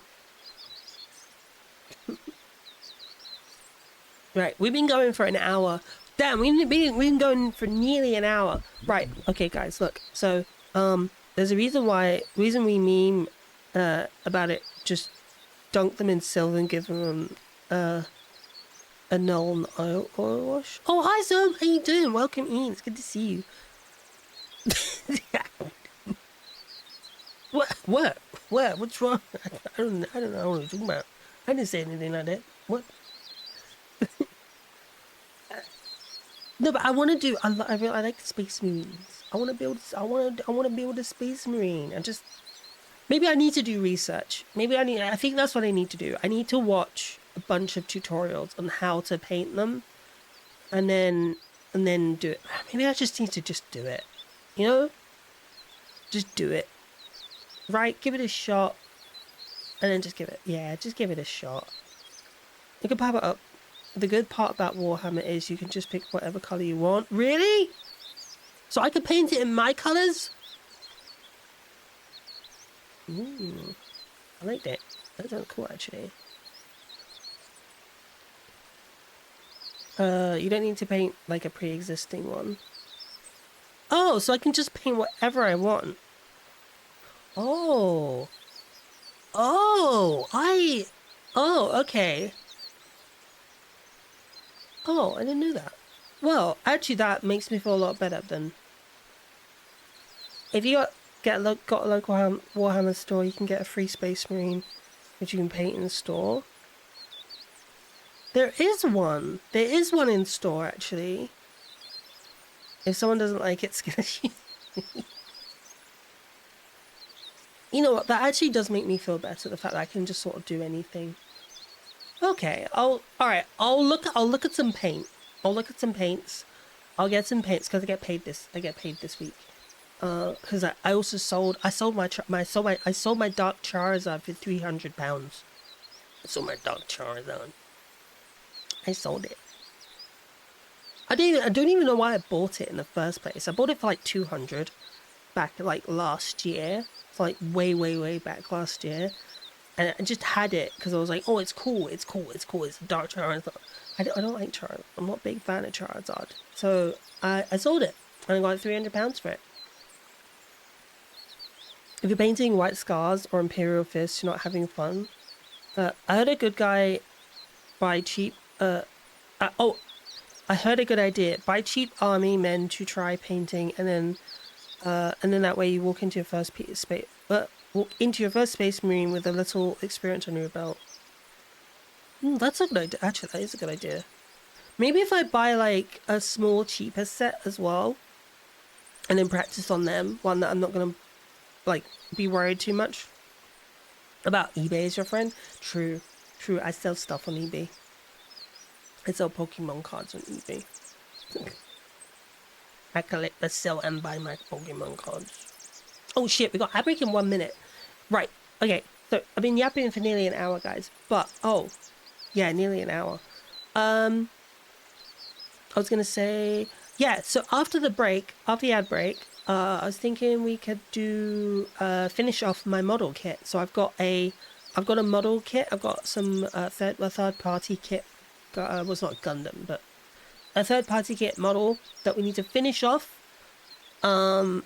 Speaker 1: Right, we've been going for an hour. Damn, we've been going for nearly an hour. Right, okay, guys, look. So, there's a reason we meme about it. Just dunk them in silver and give them a null oil wash. Oh, hi, Zoom. How you doing? Welcome in. It's good to see you. What? What's wrong? I don't know what you're talking about. I didn't say anything like that. What? No, but I want to do. I like the Space Marines. I want to build. I want to build a Space Marine. Maybe I need to do research. I think that's what I need to do. I need to watch a bunch of tutorials on how to paint them, and then do it. Maybe I just need to just do it. You know, just do it. Right? Give it a shot, and then just give it. Yeah, just give it a shot. You can pop it up. The good part about Warhammer is you can just pick whatever color you want. Really? So I could paint it in my colors? Ooh, I like that. That sounds cool, actually. You don't need to paint like a pre-existing one. Oh, so I can just paint whatever I want. Oh. Oh, okay. Oh, I didn't know that. Well, actually, that makes me feel a lot better then. If you got a local Warhammer store, you can get a free Space Marine, which you can paint in the store. There is one. There is one in store, actually. If someone doesn't like it, it's gonna... You know what? That actually does make me feel better. The fact that I can just sort of do anything. Okay, all right. I'll look at some paint. I'll look at some paints. I'll get some paints because I get paid this week. Because I also sold my Dark Charizard for £300. I sold my Dark Charizard. I sold it. I don't even know why I bought it in the first place. I bought it for like 200 back like last year. It's like way back last year. And I just had it because I was like, oh, it's cool. It's a Dark Charizard. I don't like Charizard. I'm not a big fan of Charizard. So I sold it. And I got £300 for it. If you're painting White Scars or Imperial Fists, you're not having fun. I heard a good guy buy cheap... I heard a good idea. Buy cheap army men to try painting, and then that way you walk into your first Space Marine with a little experience on your belt. That's a good idea. Actually, that is a good idea. Maybe if I buy like a small, cheaper set as well, and then practice on them, one that I'm not gonna like be worried too much about. eBay is your friend. True. I sell stuff on eBay. I sell Pokemon cards on eBay. I collect, sell, and buy my Pokemon cards. Oh shit, we got ad break in 1 minute. Right, okay. So, I've been yapping for nearly an hour, guys. But, oh. Yeah, nearly an hour. I was gonna say... Yeah, so after the ad break, I was thinking we could do... finish off my model kit. So I've got a model kit. I've got some third-party kit. Well, it's not Gundam, but a third-party kit model that we need to finish off. And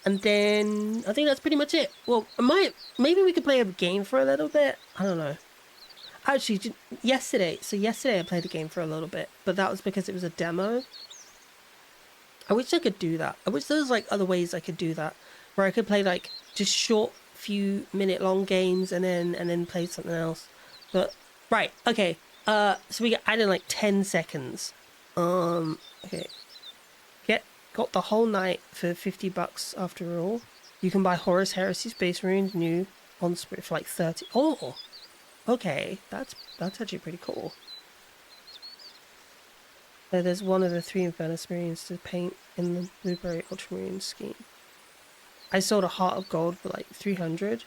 Speaker 1: then I think that's pretty much it. Well, maybe we could play a game for a little bit. I don't know. Actually, yesterday I played a game for a little bit, but that was because it was a demo. I wish I could do that. I wish there was like other ways I could do that, where I could play like just short, few minute long games and then play something else. But right, okay. So we got added like 10 seconds. Okay. Got the whole night for $50 after all. You can buy Horus Heresy Space Marines new on Spirit for like 30. Oh, okay. That's actually pretty cool. There's one of the 3 Infernus Marines to paint in the Blueberry Ultramarine scheme. I sold a Heart of Gold for like 300.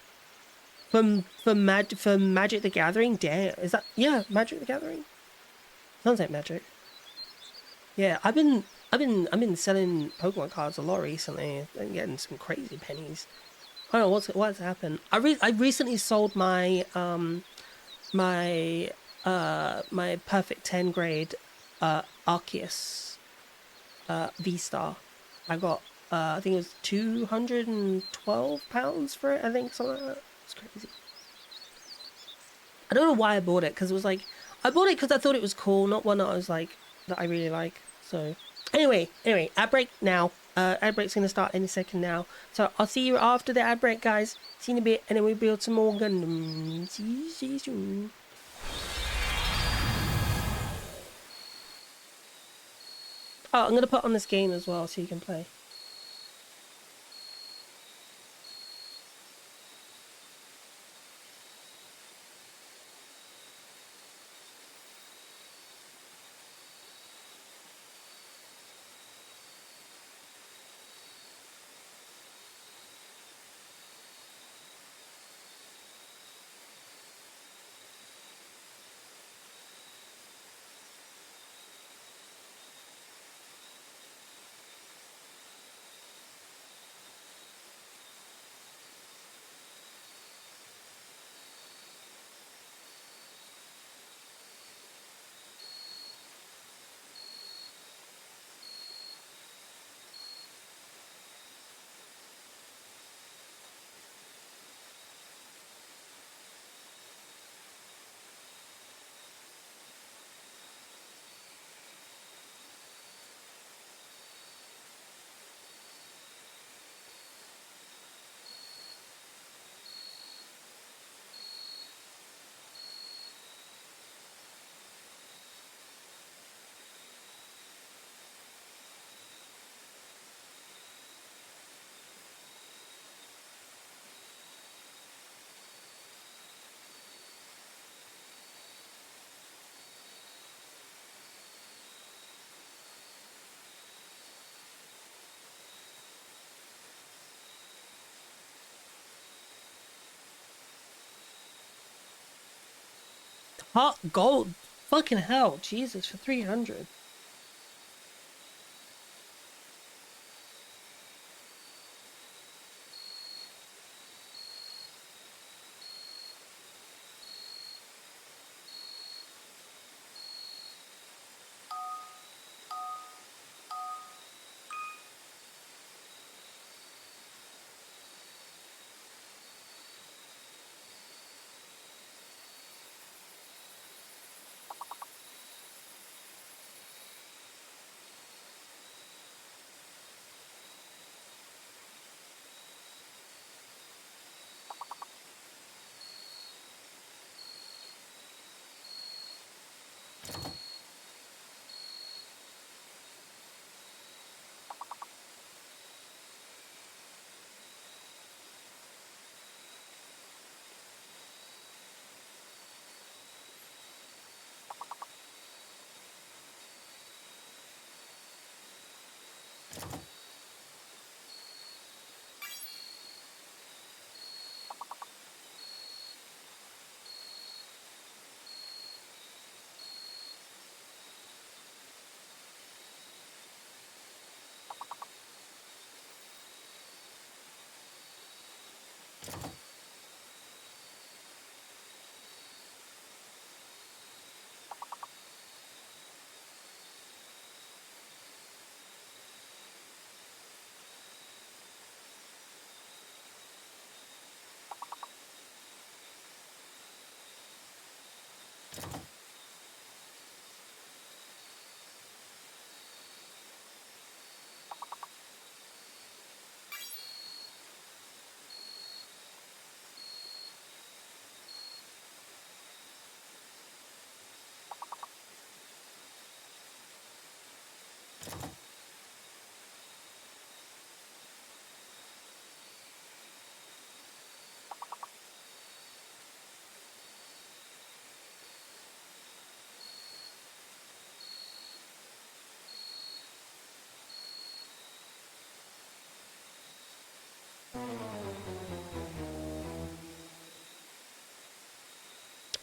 Speaker 1: For Magic the Gathering? Damn. Is that... Yeah, Magic the Gathering? Sounds like Magic. Yeah, I've been I've been selling Pokemon cards a lot recently and getting some crazy pennies. I don't know what's happened. I recently sold my my my perfect 10 grade Arceus V-Star. I got I think it was £212 for it, I think, something like that. It's crazy. I don't know why I bought it, because it was like I bought it because I thought it was cool, not one that I was like that I really like. So anyway, ad break now. Ad break's gonna start any second now. So I'll see you after the ad break, guys. See you in a bit, and then we build some more Gundams. See you soon. Oh, I'm gonna put on this game as well so you can play. Hot gold. Fucking hell. Jesus, for 300.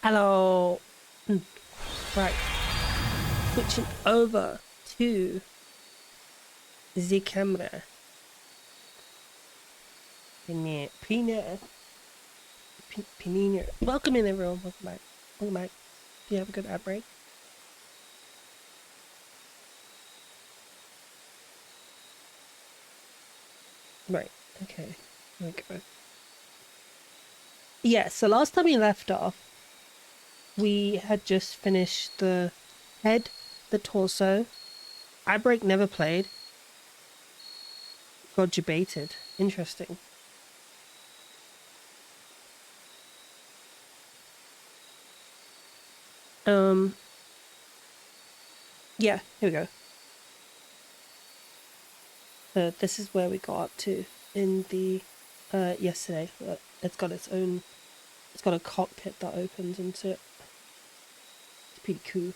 Speaker 1: Hello. Right. Switching over to the camera. Pina. Welcome in, everyone. Welcome back. Welcome back. Do you have a good ad break? Right. Okay. There we go. Yeah, so last time we left off, we had just finished the head, the torso. Ad break never played. Got debated. Interesting. Yeah, here we go. So this is where we got up to in the yesterday. It's got its own. It's got a cockpit that opens into it. It's pretty cool.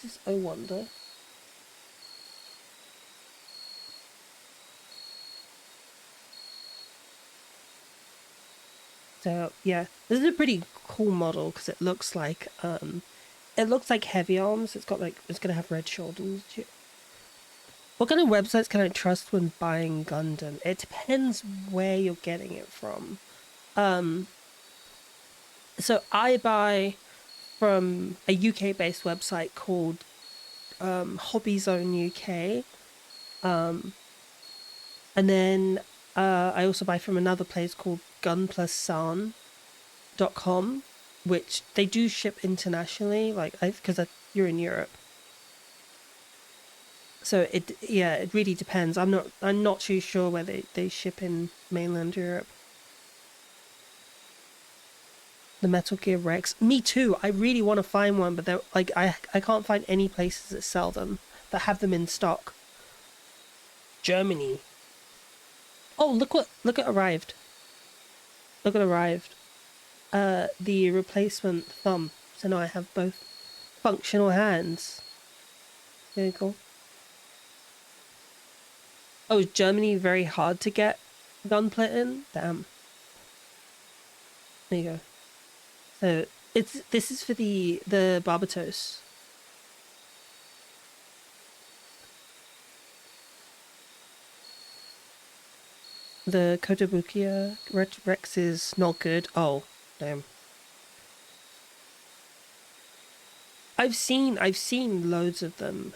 Speaker 1: This is I wonder. So yeah, this is a pretty cool model because it looks like heavy arms. It's gonna have red shoulders. What kind of websites can I trust when buying Gundam? It depends where you're getting it from. So I buy from a UK-based website called Hobby Zone UK, and then I also buy from another place called gunplusan.com, which they do ship internationally, like because you're in Europe. So it really depends. I'm not too sure where they ship in mainland Europe. The Metal Gear Rex. Me too. I really want to find one, but they're like I can't find any places that sell them, that have them in stock. Germany. Oh, look what arrived. Look what arrived. The replacement thumb. So now I have both functional hands. Very cool. Oh, is Germany very hard to get gunpla in? Damn. There you go. So this is for the Barbatos. The Kotobukiya Rex is not good. Oh, damn. I've seen loads of them,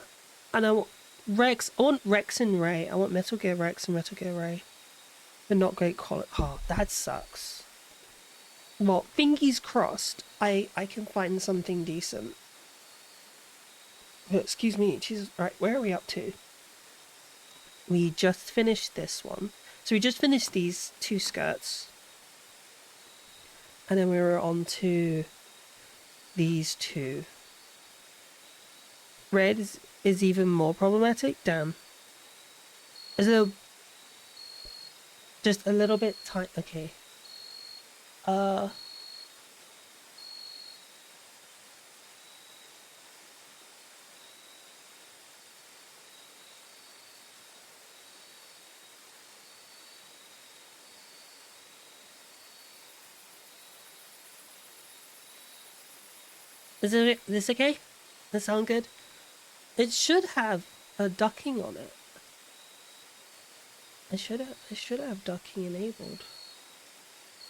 Speaker 1: and I want Rex. I want Rex and Ray. I want Metal Gear Rex and Metal Gear Ray, but not great quality. Oh, that sucks. Well, fingers crossed. I can find something decent. But, excuse me. Jesus. Right, where are we up to? We just finished this one. So we just finished these two skirts. And then we were on to these two. Red is even more problematic. Damn. Is it just a little bit tight? Okay. Is this okay? Does that sound good? It should have a ducking on it. I should have ducking enabled.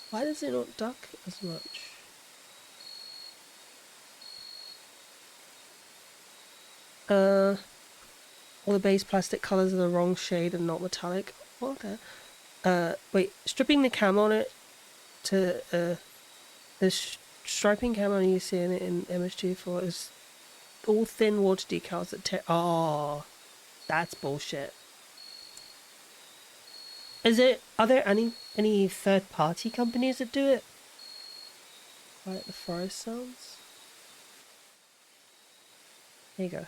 Speaker 1: Why does it not duck as much? All the base plastic colors are the wrong shade and not metallic. What the? Wait, stripping the cam on it to the striping cam you see in it in MSG4 is all thin water decals that oh, that's bullshit. Are there any third party companies that do it? Quiet the forest sounds. There you go.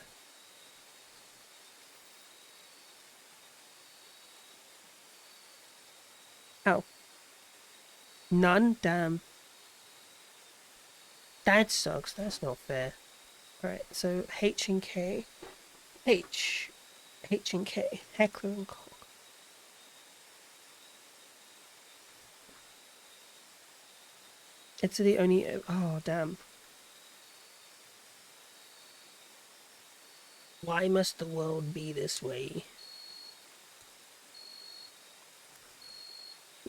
Speaker 1: Oh. None? Damn. That sucks. That's not fair. Alright, so H and K. H and K. Heckler and Koch. It's the only... Oh, damn. Why must the world be this way?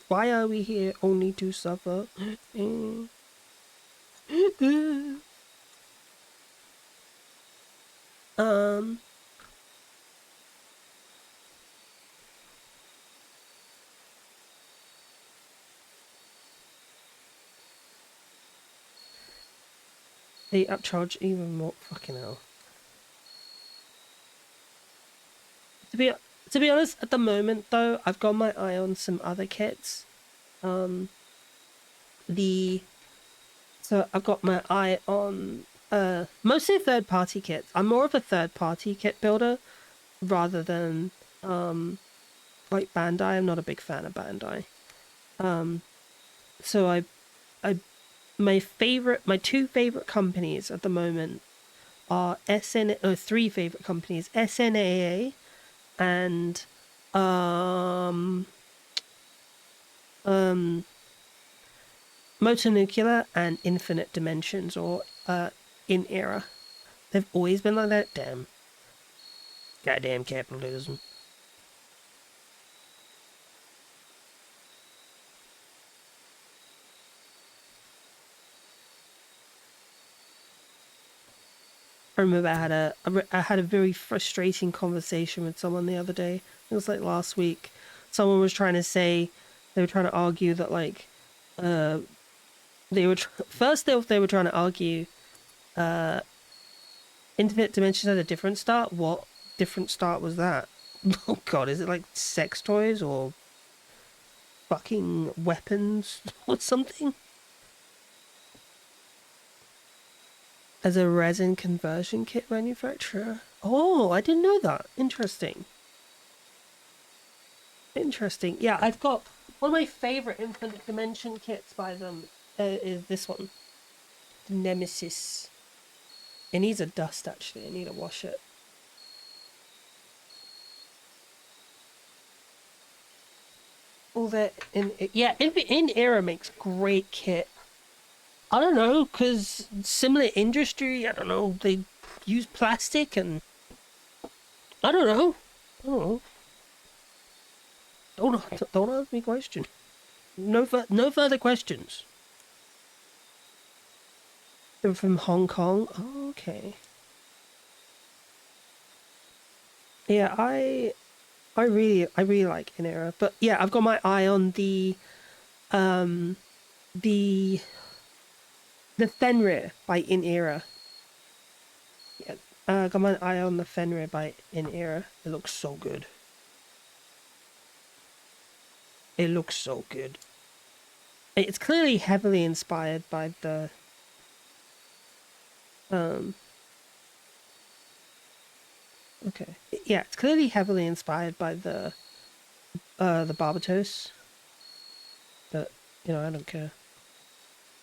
Speaker 1: Why are we here only to suffer? um, they upcharge even more. Fucking hell. To be honest, at the moment though, I've got my eye on some other kits. So I've got my eye on mostly third party kits. I'm more of a third party kit builder rather than like Bandai. I'm not a big fan of Bandai. So my two favorite companies at the moment are three favorite companies: SNAA and Motonuclear and Infinite Dimensions, or In Era. They've always been like that. Damn. Goddamn capitalism. I remember I had a very frustrating conversation with someone the other day. It was like last week. Someone was trying to say, they were trying to argue that like they were they were trying to argue Infinite Dimensions had a different start. What different start was that? Oh god, is it like sex toys or fucking weapons or something? As a resin conversion kit manufacturer? Oh, I didn't know that. Interesting. Interesting. Yeah, I've got one of my favorite Infinite Dimension kits by them is this one, the Nemesis. It needs a dust actually. I need to wash it. All that in Era makes great kit. I don't know, cause similar industry. I don't know. They use plastic and I don't know. I don't know. Don't ask me questions. No further questions. They're from Hong Kong. Oh, okay. Yeah, I really like Inera, but yeah, I've got my eye on the the Fenrir by Inera. Yeah, got my eye on the Fenrir by Inera. It looks so good. It looks so good. It's clearly heavily inspired by the okay. Yeah, it's clearly heavily inspired by the Barbatos. But you know, I don't care.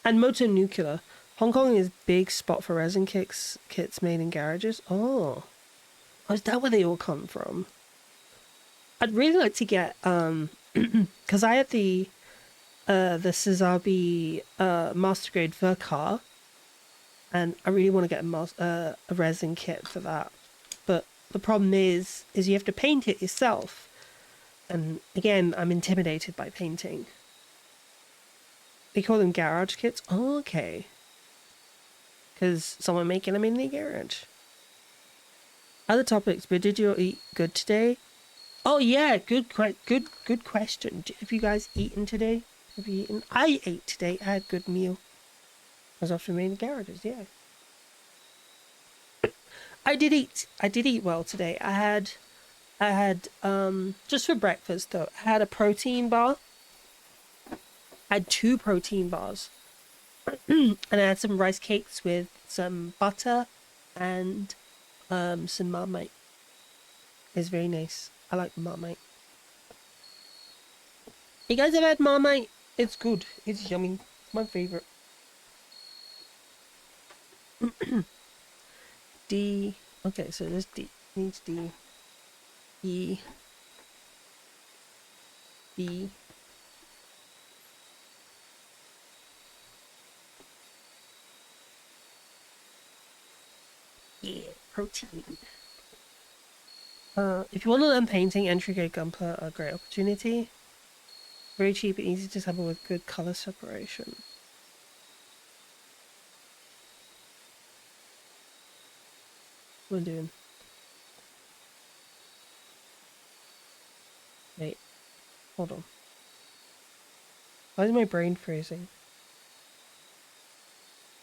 Speaker 1: And Moto Nuclear. Hong Kong is big spot for resin kits made in garages. Oh, is that where they all come from? I'd really like to get because I had the Suzabi master grade for car, and I really want to get a resin kit for that. But the problem is you have to paint it yourself, and again, I'm intimidated by painting. They call them garage kits. Oh, okay. Because someone making them in the garage. Other topics, but did you eat good today? Oh yeah, good question. Have you guys eaten today? Have you eaten? I ate today. I had a good meal. I was often made in the garages, yeah. I did eat well today. I had just for breakfast though, I had a protein bar. I had 2 protein bars. And I had some rice cakes with some butter and some Marmite. It's very nice. I like Marmite. You guys have had Marmite? It's good. It's yummy. It's my favorite. D. Okay, so this D needs D. E. B. Yeah, protein. If you want to learn painting, entry grade gunpla are a great opportunity. Very cheap and easy to assemble with good color separation. What am I doing? Wait, hold on. Why is my brain freezing?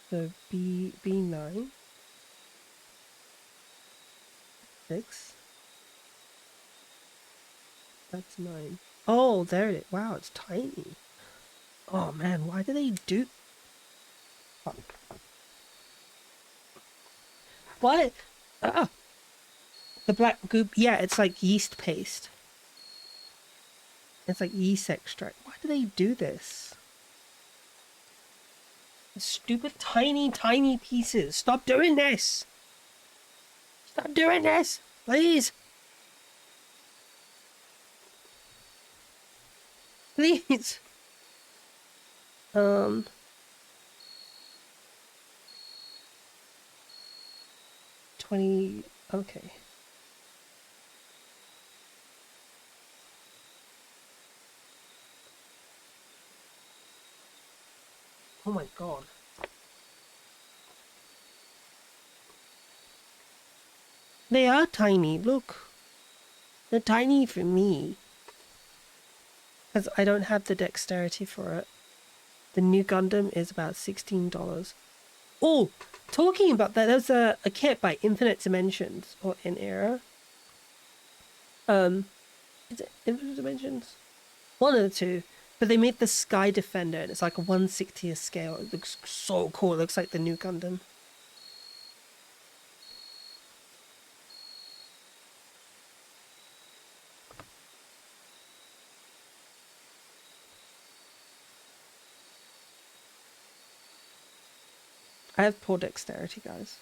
Speaker 1: So B9 6. That's 9. Oh, there it is. Wow, it's tiny. Oh man, why do they do? Oh. What? Ah, the black goop. Yeah, it's like yeast paste. It's like yeast extract. Why do they do this? Stupid tiny, tiny pieces. Stop doing this. Stop doing this, please. Please. 20. Okay. Oh my god. They are tiny, look. They're tiny for me. Because I don't have the dexterity for it. The new Gundam is about $16. Oh, talking about that, there's a kit by Infinite Dimensions, or in Era. Is it Infinite Dimensions? One of the two. But they made the Sky Defender, and it's like a 1/60th scale. It looks so cool. It looks like the new Gundam. I have poor dexterity, guys.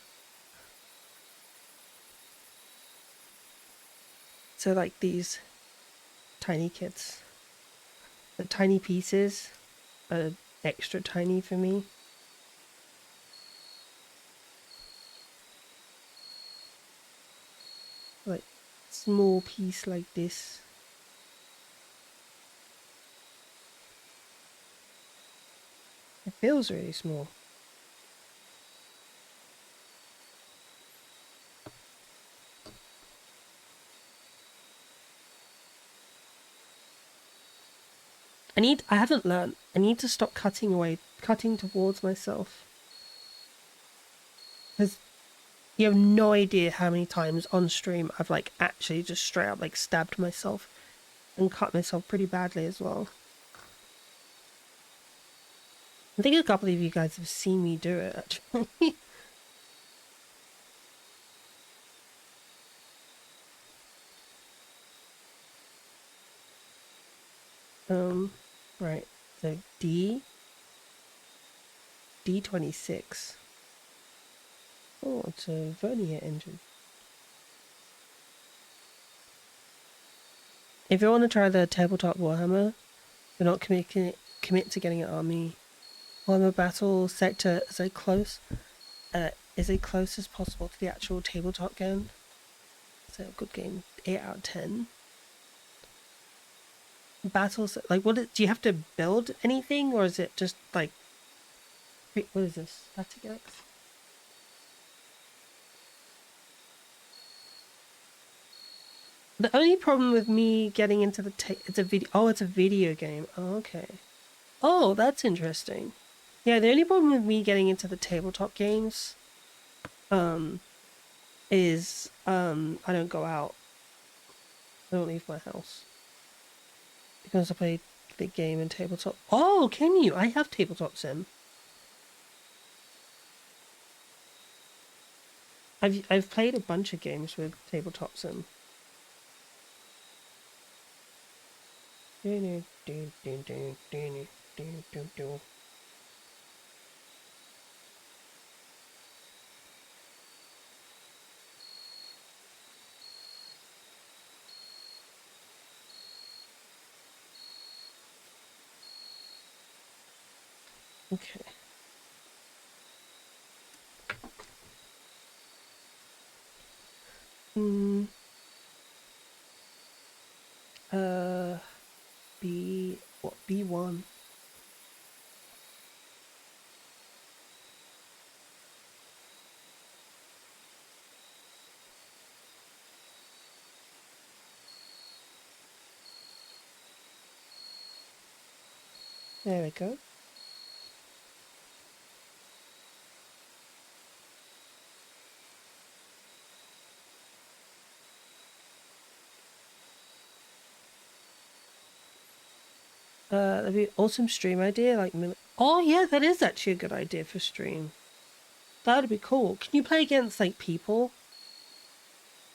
Speaker 1: So like these tiny kits, the tiny pieces are extra tiny for me. Like small piece like this. It feels really small. I haven't learned. I need to stop cutting towards myself. Because you have no idea how many times on stream I've like actually just straight up like stabbed myself and cut myself pretty badly as well. I think a couple of you guys have seen me do it actually. Right. So D26. Oh, it's a vernier engine. If you want to try the tabletop Warhammer, you're not commit to getting an army. Warhammer Battle Sector is as close as possible to the actual tabletop game. So a good game. 8 out of 10. Battles like do you have to build anything, or is it just like what is this? Static X? The only problem with me getting into the it's a video game. Oh, okay. Oh, that's interesting. Yeah, the only problem with me getting into the tabletop games is I don't go out. I don't leave my house. Because I play the game and tabletop. Oh, can you? I have tabletop sim. I've played a bunch of games with tabletop sim. Okay. B1. There we go. That'd be an awesome stream idea, like oh yeah, that is actually a good idea for stream. That'd be cool. Can you play against like people?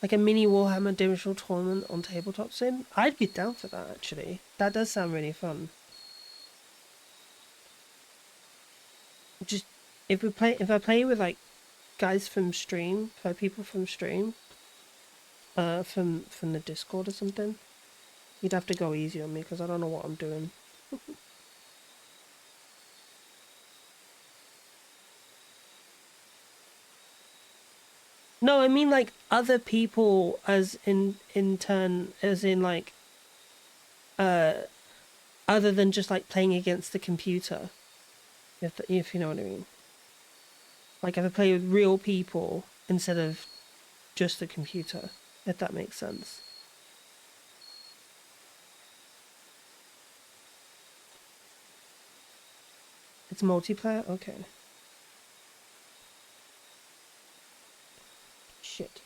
Speaker 1: Like a mini Warhammer Dimensional tournament on tabletop sim? I'd be down for that actually. That does sound really fun. Just if I play with like guys from stream, people from stream, from the Discord or something, you'd have to go easy on me because I don't know what I'm doing. No, I mean like other people as in turn, as in like other than just like playing against the computer, if you know what I mean. Like if I play with real people instead of just the computer, if that makes sense. It's multiplayer? Okay. Shit.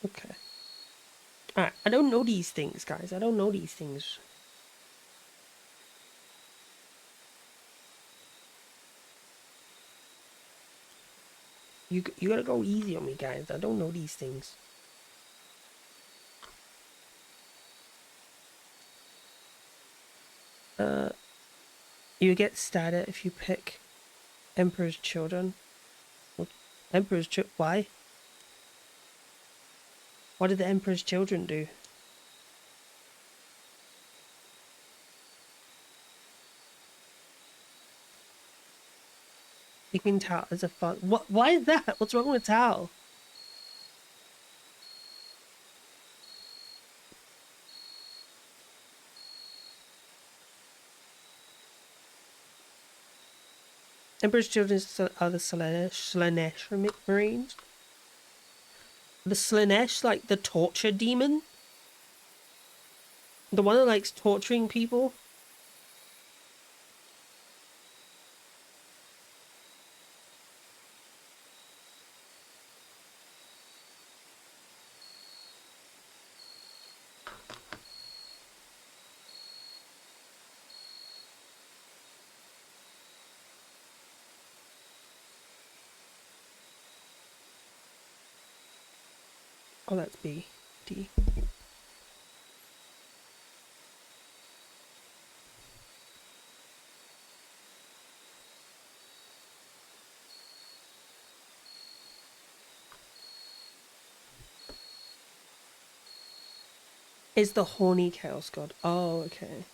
Speaker 1: Okay. Alright, I don't know these things, guys. I don't know these things. You gotta go easy on me, guys. I don't know these things. You get status if you pick Emperor's Children. Emperor's why? What did the Emperor's Children do? Picking Tao is a fun. What? Why is that? What's wrong with Tao? Emperor's Children are the Slanesh Marines. The Slanesh, like the torture demon? The one that likes torturing people? Oh, that's B. D. Is the horny chaos god. Oh, okay.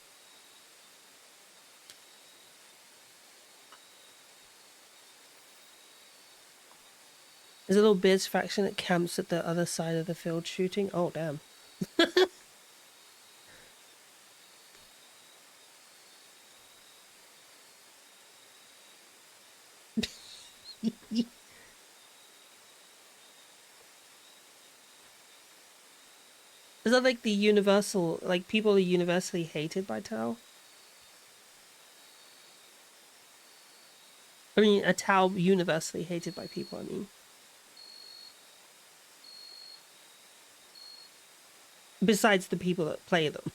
Speaker 1: There's a little Beard's faction that camps at the other side of the field shooting. Oh, damn. Is that like the universal, like people are universally hated by Tao? I mean, a Tao universally hated by people, I mean. Besides the people that play them.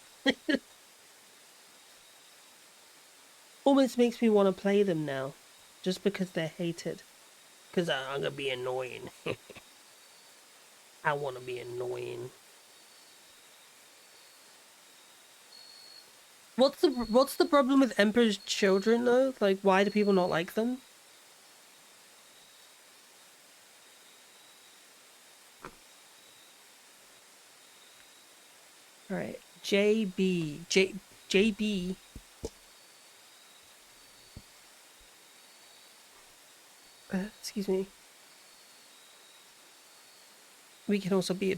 Speaker 1: Almost makes me want to play them now. Just because they're hated. Because I'm gonna be annoying. I want to be annoying. What's the problem with Emperor's Children though? Like, why do people not like them? All right, JB. excuse me. We can also be a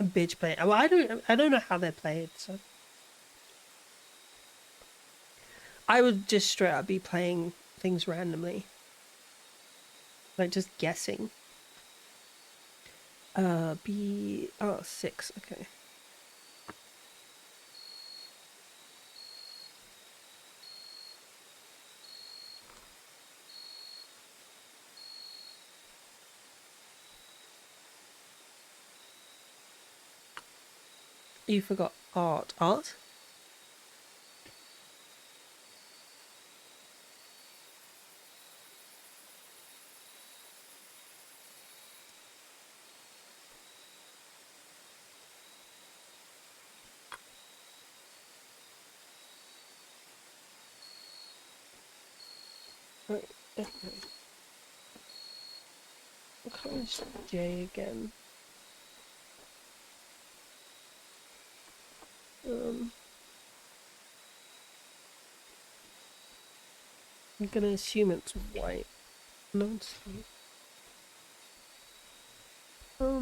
Speaker 1: bitch player. Well, I don't know how they're played, so I would just straight up be playing things randomly, like just guessing. Oh, 6. Okay. You forgot art. Art? Right. Okay. What color is J again? I'm gonna assume it's white. No, it's not.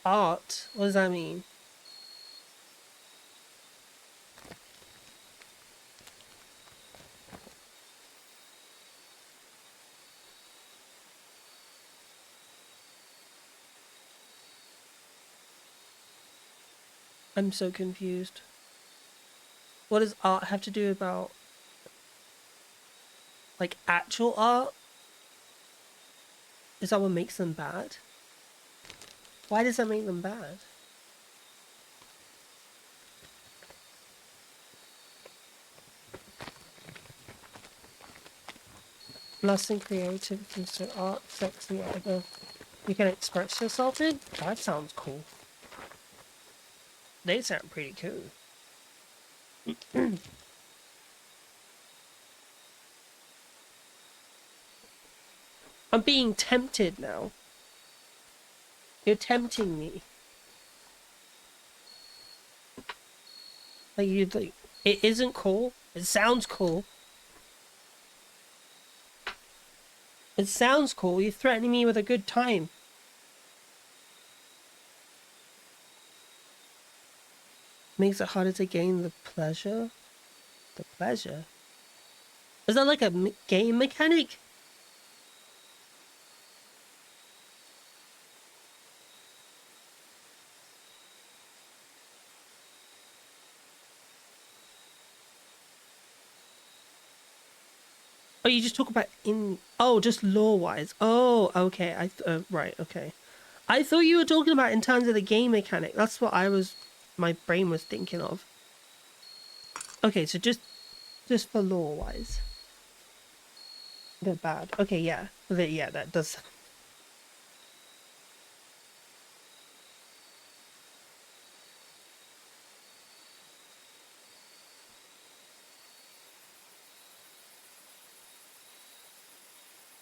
Speaker 1: Art? What does that mean? I'm so confused. What does art have to do about, like, actual art? Is that what makes them bad? Why does that make them bad? Lust and creativity, so art, sex, and whatever you can express yourself in? That sounds cool. They sound pretty cool. I'm being tempted now. You're tempting me. Like, you like, it isn't cool. It sounds cool. It sounds cool. You're threatening me with a good time. Makes it harder to gain the pleasure. The pleasure? Is that like a game mechanic? Oh, you just talk about in... Oh, just lore-wise. Oh, okay. Right, okay. I thought you were talking about in terms of the game mechanic. That's what my brain was thinking of. Okay, so just for lore-wise. They're bad. Okay, yeah. Yeah, that does...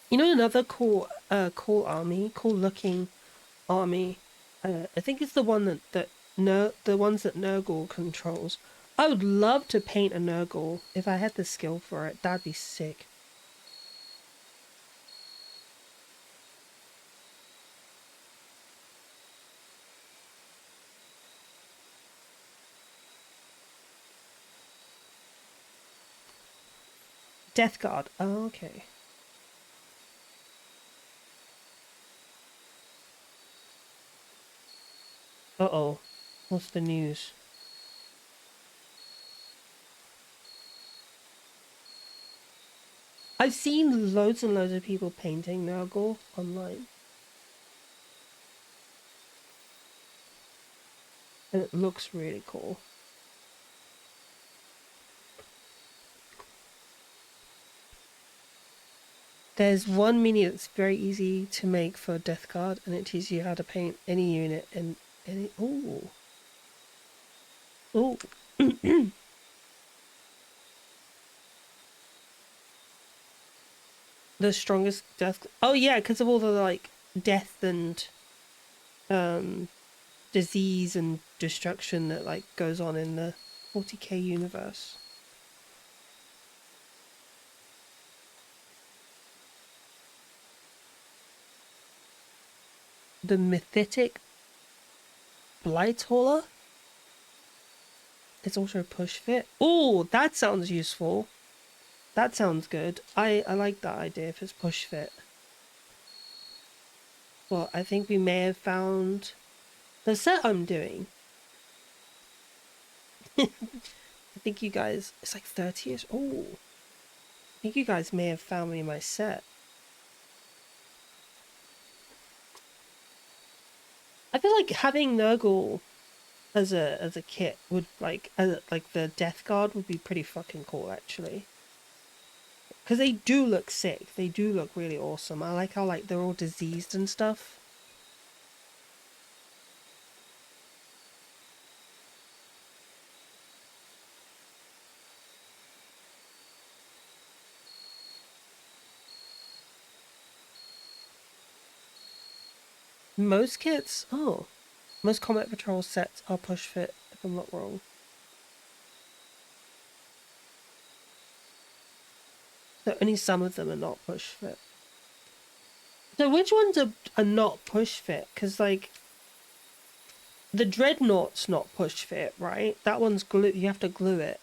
Speaker 1: You know another cool looking army? I think it's the one the ones that Nurgle controls. I would love to paint a Nurgle if I had the skill for it. That'd be sick. Death Guard. Oh, okay. Uh-oh. What's the news? I've seen loads and loads of people painting Nurgle online. And it looks really cool. There's one mini that's very easy to make for Death Guard, and it teaches you how to paint any unit and any... Ooh. Ooh. The strongest death... Oh yeah, because of all the, like, death and disease and destruction that like goes on in the 40k universe. The mythic Blighthauler. It's also push fit. Oh, that sounds useful. That sounds good. I like that idea if it's push fit. Well, I think we may have found the set I'm doing. I think you guys, it's like 30 years. Oh, I think you guys may have found me my set. I feel like having Nurgle as a kit would like the Death Guard would be pretty fucking cool actually. Because they do look sick. They do look really awesome. I like how like they're all diseased and stuff. Most kits, most Combat Patrol sets are push fit, if I'm not wrong. So only some of them are not push fit. So which ones are not push fit? Because like the Dreadnought's not push fit, right? That one's glue. You have to glue it.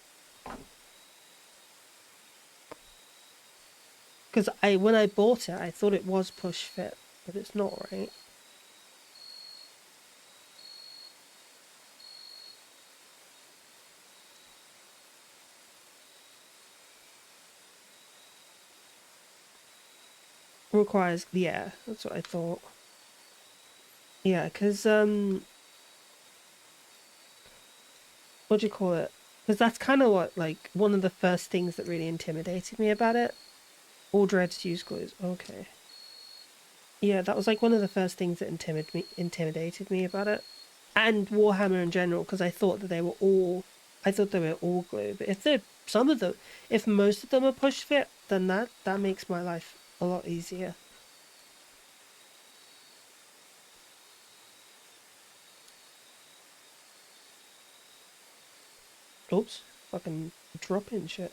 Speaker 1: Because when I bought it, I thought it was push fit, but it's not, right? Requires, yeah, that's what I thought. Yeah, because what do you call it? Because that's kind of what, like, one of the first things that really intimidated me about it. All dreads use glues. Okay. Yeah, that was like one of the first things that intimidated me about it. And Warhammer in general, because I thought that they were all glue. But if if most of them are push fit, then that makes my life a lot easier. Oops, fucking dropping shit.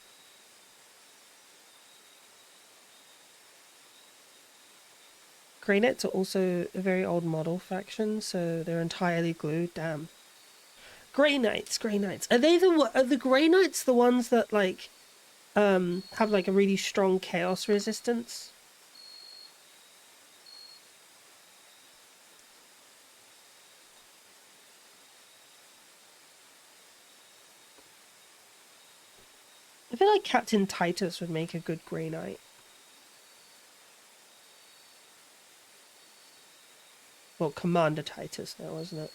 Speaker 1: Grey Knights are also a very old model faction, so they're entirely glued. Damn. Grey Knights. Are the Grey Knights the ones that like have like a really strong chaos resistance? I feel like Captain Titus would make a good Grey Knight. Well, Commander Titus now, isn't it?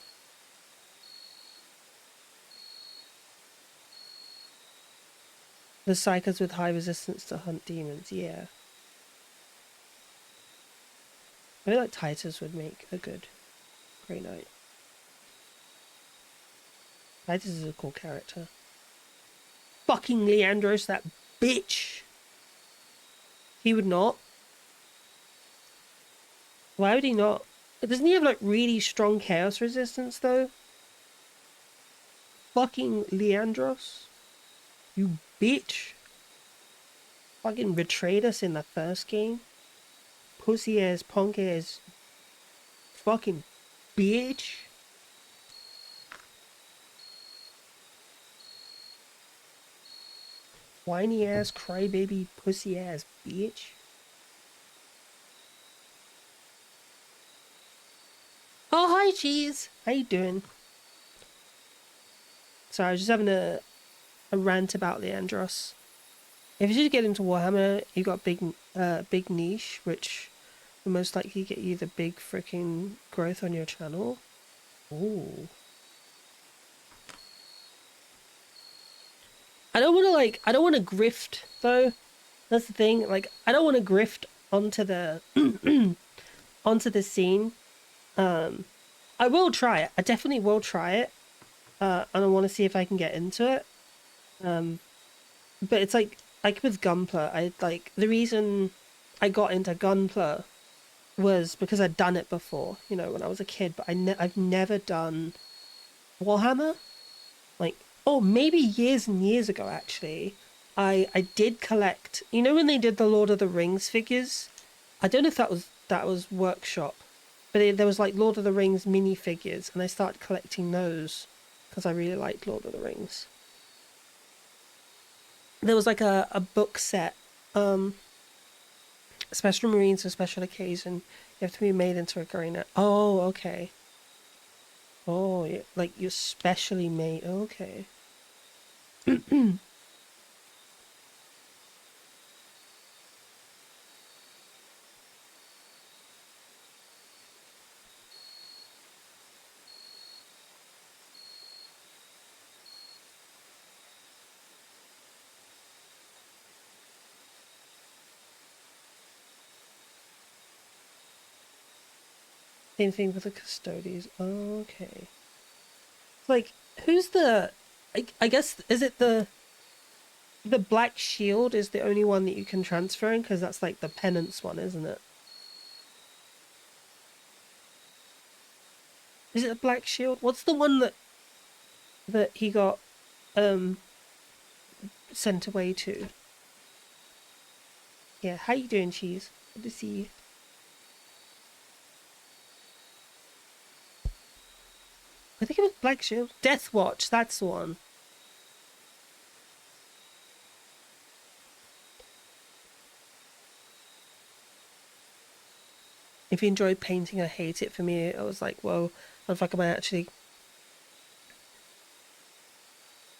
Speaker 1: The Psychers with high resistance to hunt demons, yeah. I feel like Titus would make a good Grey Knight. Titus is a cool character. Fucking Leandros, that bitch! He would not. Why would he not? Doesn't he have like really strong chaos resistance though? Fucking Leandros. You bitch. Fucking betrayed us in the first game. Pussy ass, punk ass. Fucking bitch. Whiny ass, crybaby, pussy ass bitch. Oh, hi, Cheese. How you doing? Sorry, I was just having a rant about Leandros. If you just get into Warhammer, you got big niche, which will most likely get you the big freaking growth on your channel. Ooh. I don't want to grift though. That's the thing. Like, I don't want to grift onto the onto the scene. I will try it. I definitely will try it. And I want to see if I can get into it. But it's like with Gunpla, the reason I got into Gunpla was because I'd done it before, you know, when I was a kid, but I've never done Warhammer. Like, oh, maybe years and years ago, actually, I did collect, you know, when they did the Lord of the Rings figures? I don't know if that was Workshop, but there was like Lord of the Rings minifigures, and I started collecting those because I really liked Lord of the Rings. There was like a book set, Special Marines for Special Occasion. You have to be made into a Garena. Oh, okay. Oh, yeah, like you're specially made. Okay. Same thing with the custodians. Okay. Like, who's the... I guess, is it the Black Shield is the only one that you can transfer in? Because that's like the penance one, isn't it? Is it the Black Shield? What's the one that he got sent away to? Yeah, how you doing, Cheese? Good to see you. I think it was Black Shield. Death Watch, that's the one. If you enjoy painting, I hate it. For me, I was like, well, how the fuck am I actually...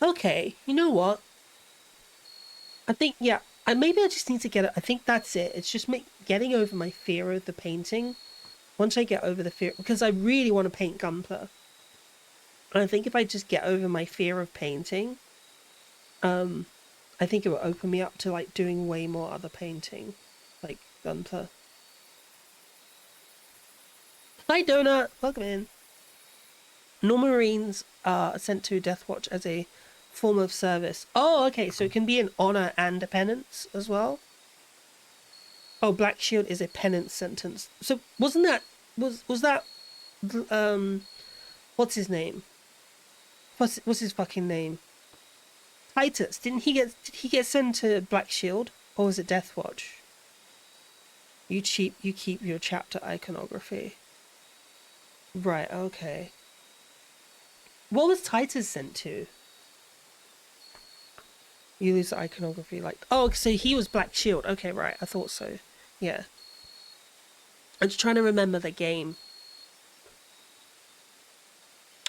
Speaker 1: Okay, you know what? I think, yeah, maybe I just need to get it. I think that's it. It's just getting over my fear of the painting. Once I get over the fear... Because I really want to paint Gunpla. And I think if I just get over my fear of painting, I think it will open me up to, like, doing way more other painting. Like, Gunpla. Hi, Donut! Welcome in. Normal Marines are sent to Death Watch as a form of service. Oh, okay, so it can be an honor and a penance as well. Oh, Black Shield is a penance sentence. So wasn't that was that what's his name? What's his fucking name? Titus. Did he get sent to Black Shield, or was it Death Watch? You keep your chapter iconography. Right, okay. What was Titus sent to? You lose the iconography, like... Oh, so he was Black Shield. Okay, right, I thought so. Yeah. I'm just trying to remember the game.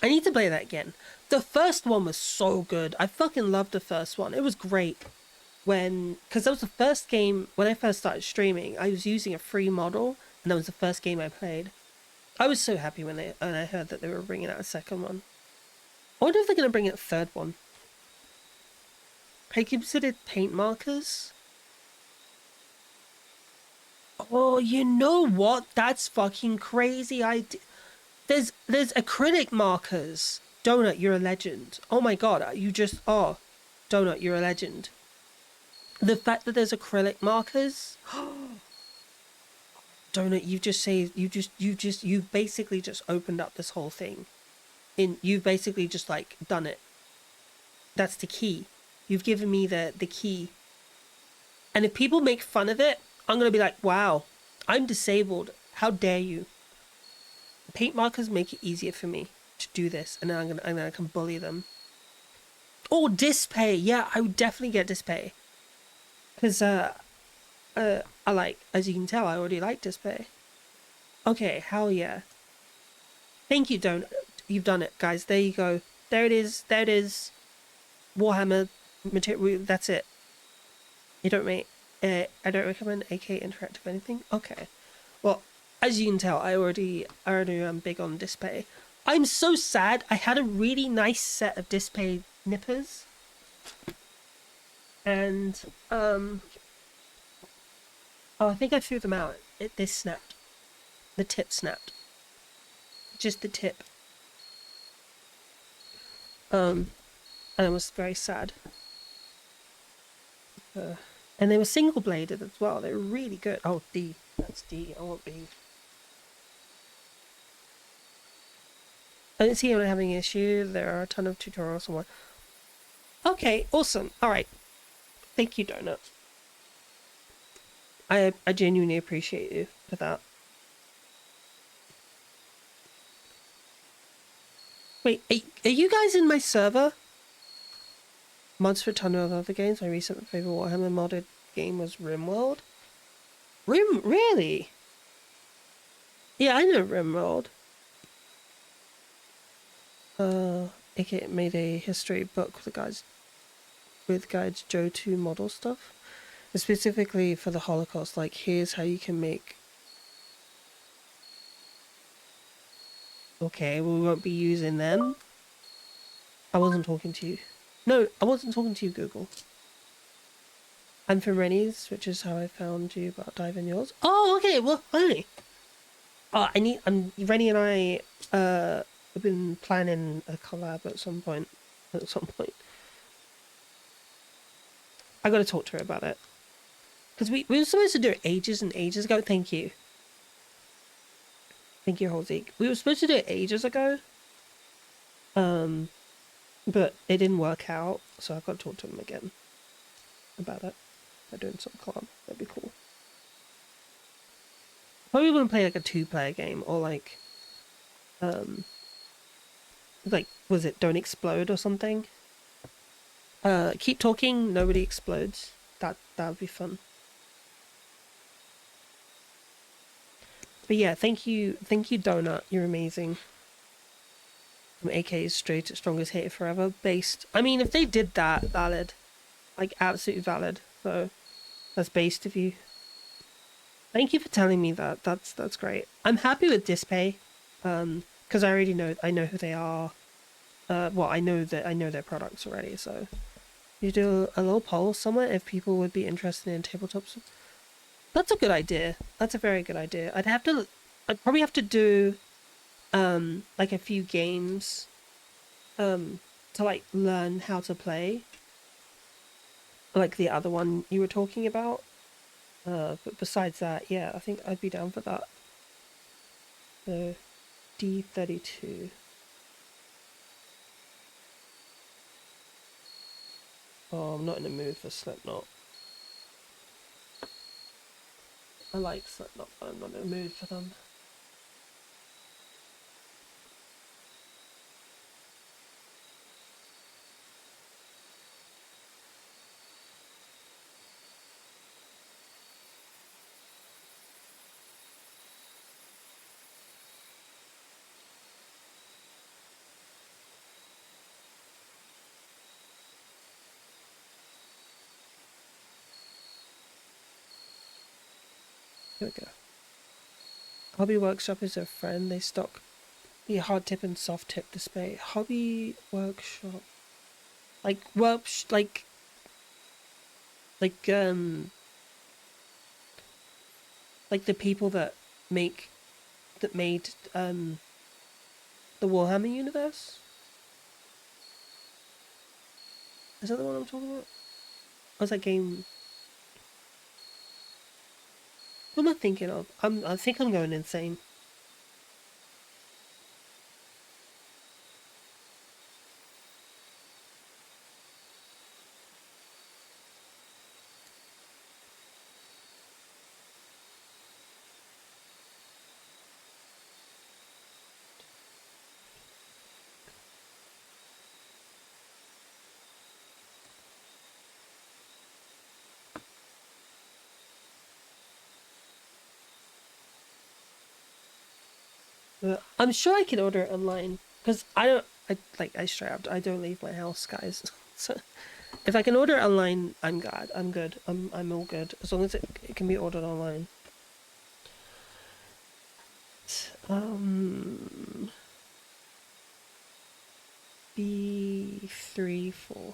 Speaker 1: I need to play that again. The first one was so good. I fucking loved the first one. It was great. Because that was the first game, when I first started streaming, I was using a free model, and that was the first game I played. I was so happy when I heard that they were bringing out a second one. I wonder if they're going to bring out a third one. Have you considered paint markers? Oh, you know what? That's fucking crazy. There's acrylic markers. Donut, you're a legend. Oh my god, Donut, you're a legend. The fact that there's acrylic markers... Donut, you've basically just opened up this whole thing. You've basically just, like, done it. That's the key. You've given me the key. And if people make fun of it, I'm gonna be like, wow, I'm disabled. How dare you? Paint markers make it easier for me to do this, and then I can bully them. Oh, Dispay. Yeah, I would definitely get Dispay. Because, I like, as you can tell, I already like Dispay. Okay, hell yeah. Thank you, Donut. You've done it, guys. There you go. There it is. There it is. Warhammer material. That's it. I don't recommend AK Interactive anything. Okay. Well, as you can tell, I already am big on Dispay. I'm so sad. I had a really nice set of Dispay nippers. And, oh, I think I threw them out. They snapped. The tip snapped. Just the tip. And I was very sad. And they were single-bladed as well. They were really good. Oh, D. That's D. I want B. I don't see anyone having an issue. There are a ton of tutorials somewhere. Okay, awesome. All right. Thank you, Donut. I genuinely appreciate you for that. Wait, are you guys in my server? Mods for a ton of other games. My recent favorite Warhammer modded game was RimWorld. Really? Yeah, I know RimWorld. It made a history book with guides Joe to model stuff. And specifically for the Holocaust, like here's how you can make. Okay, we won't be using them. I wasn't talking to you. No, I wasn't talking to you, Google. I'm from Rennie's, which is how I found you, but I'll dive in yours. Oh, okay, well, hi. Oh, Rennie and I, have been planning a collab at some point. I gotta talk to her about it. Because we were supposed to do it ages and ages ago. Thank you. Thank you, Holzik. We were supposed to do it ages ago. But it didn't work out, so I've got to talk to him again about it. They're doing some collab. That'd be cool. Probably want to play like a 2-player game, or like was it Don't Explode or something? Keep talking, nobody explodes. That would be fun. But yeah, thank you, Donut. You're amazing. From AK's strongest hater forever. Based. I mean, if they did that, valid. Like, absolutely valid. So, that's based of you. Thank you for telling me that. That's great. I'm happy with Dispay. Because I already know, who they are. Well, I know their products already, so. You do a little poll somewhere if people would be interested in tabletops. That's a good idea. That's a very good idea. I'd probably have to do like a few games to like learn how to play, like the other one you were talking about, but besides that, yeah, I think I'd be down for that. So D32. Oh, I'm not in the mood for Slipknot. I like Slipknot, but I'm not in the mood for them. Here we go. Hobby Workshop is a friend. They stock the hard tip and soft tip display. Hobby Workshop, like like the people that made the Warhammer universe. Is that the one I'm talking about? What's that game? What am I thinking of? I think I'm going insane. I'm sure I can order it online because I straight up, I don't leave my house, guys. So if I can order it online, I'm good. I'm all good as long as it can be ordered online. B34.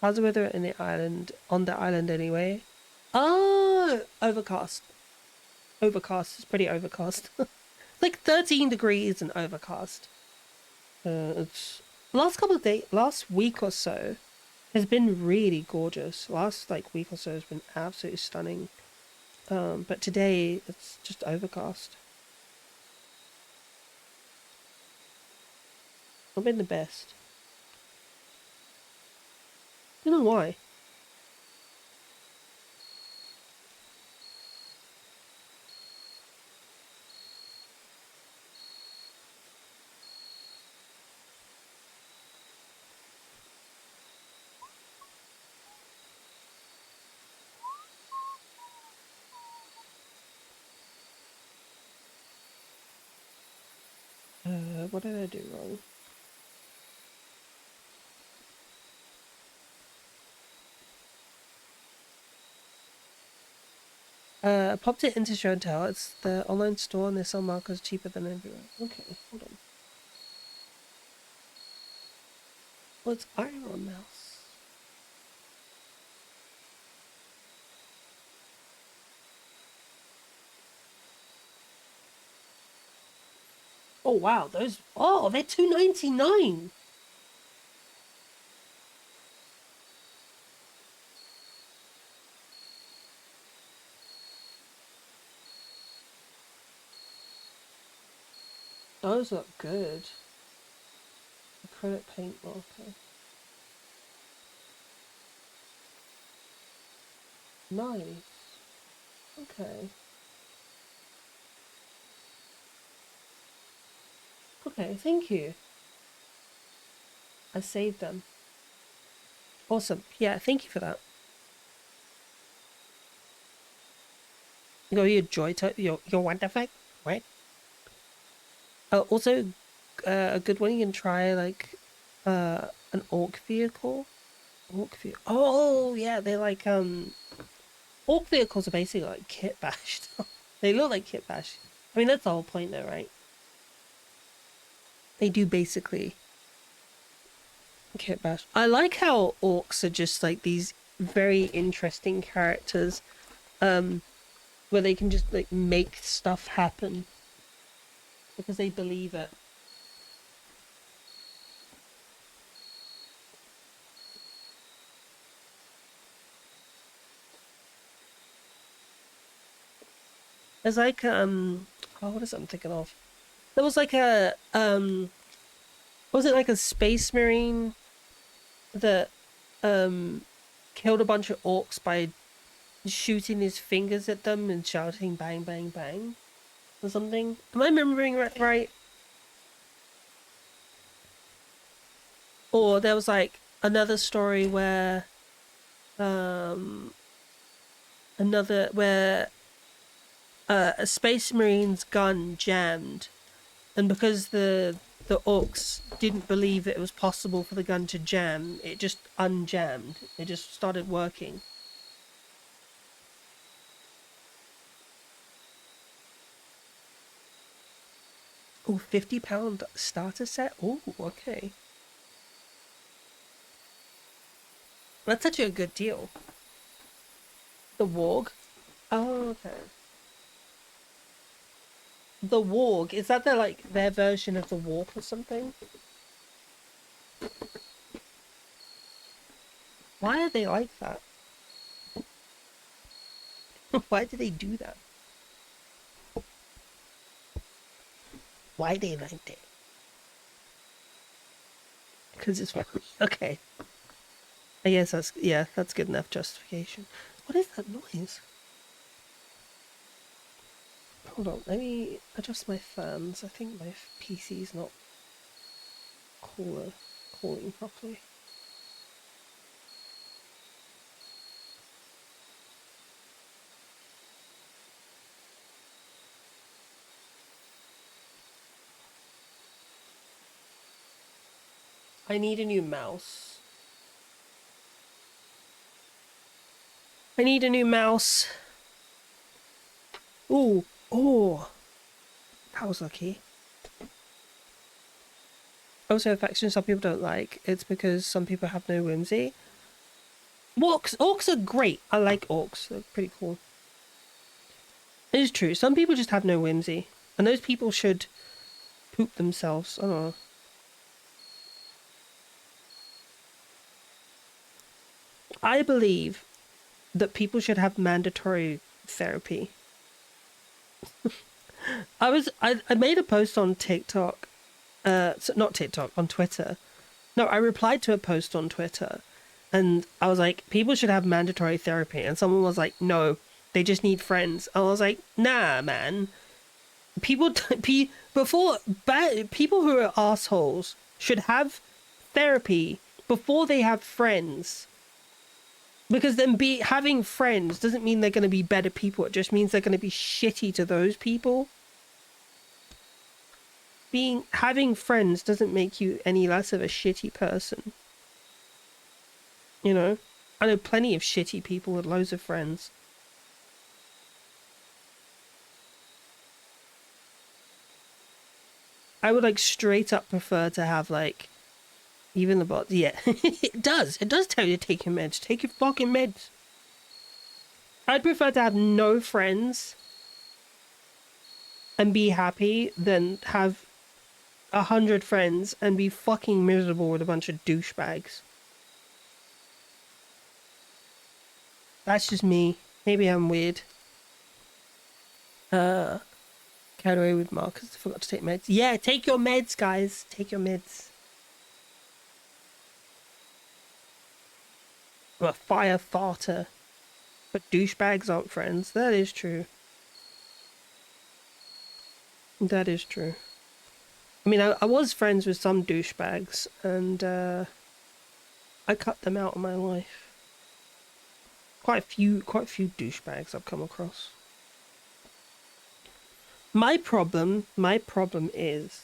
Speaker 1: How's the weather in the island? On the island anyway. Oh, overcast. Overcast. It's pretty overcast. like 13 degrees and overcast. It's last week or so has been really gorgeous. Last like week or so has been absolutely stunning. But today it's just overcast. Not been the best. Don't know why. What did I do wrong? I popped it into show and tell. It's the online store and they sell markers cheaper than everywhere. Okay, hold on. Well, it's Iron Mouse. Oh wow, those. Oh, they're $2.99. Those look good. Acrylic paint marker. Nice. Okay. Okay, thank you. I saved them. Awesome. Yeah, thank you for that. You got your joy to your wonderful. Right? Also, a good one you can try like an orc vehicle. Orc vehicle. Oh yeah, they're like orc vehicles are basically like kit bashed. They look like kit bash. I mean that's the whole point though, right? They do basically kit bash. I like how orcs are just like these very interesting characters, where they can just like make stuff happen because they believe it. There's like oh, what is it I'm thinking of? There was like a was it like a space marine that killed a bunch of orcs by shooting his fingers at them and shouting bang bang bang or something? Am I remembering right? Or there was like another story where another where a space marine's gun jammed, and because the orcs didn't believe that it was possible for the gun to jam, it just unjammed. It just started working. Oh, £50 starter set? Oh, okay. That's actually a good deal. The warg? Oh, okay. The warg, is that their version of the warp or something? Why are they like that? Why do they do that? Why they like it? Because it's funny. Okay. I guess that's good enough justification. What is that noise? Hold on, let me adjust my fans. I think my PC's not calling properly. I need a new mouse. I need a new mouse. Ooh, oh, that was lucky. Also, a faction some people don't like. It's because some people have no whimsy. Orcs are great. I like orcs. They're pretty cool. It is true. Some people just have no whimsy. And those people should poop themselves. I don't know. I believe that people should have mandatory therapy. I made a post on TikTok, not TikTok, on Twitter. No, I replied to a post on Twitter, and I was like, people should have mandatory therapy, and someone was like, no, they just need friends. I was like, nah, man. People who are assholes should have therapy before they have friends. Because then having friends doesn't mean they're going to be better people. It just means they're going to be shitty to those people. Having friends doesn't make you any less of a shitty person. You know? I know plenty of shitty people with loads of friends. I would like straight up prefer to have like even the bots. Yeah, it does tell you to take your meds. Take your fucking meds. I'd prefer to have no friends and be happy than have 100 friends and be fucking miserable with a bunch of douchebags. That's just me. Maybe I'm weird. Carried away with Marcus. I forgot to take meds. Yeah, take your meds, guys. Take your meds. I'm a fire farter. But douchebags aren't friends. That is true. That is true. I mean, I was friends with some douchebags, and I cut them out of my life. Quite a few douchebags I've come across. My problem is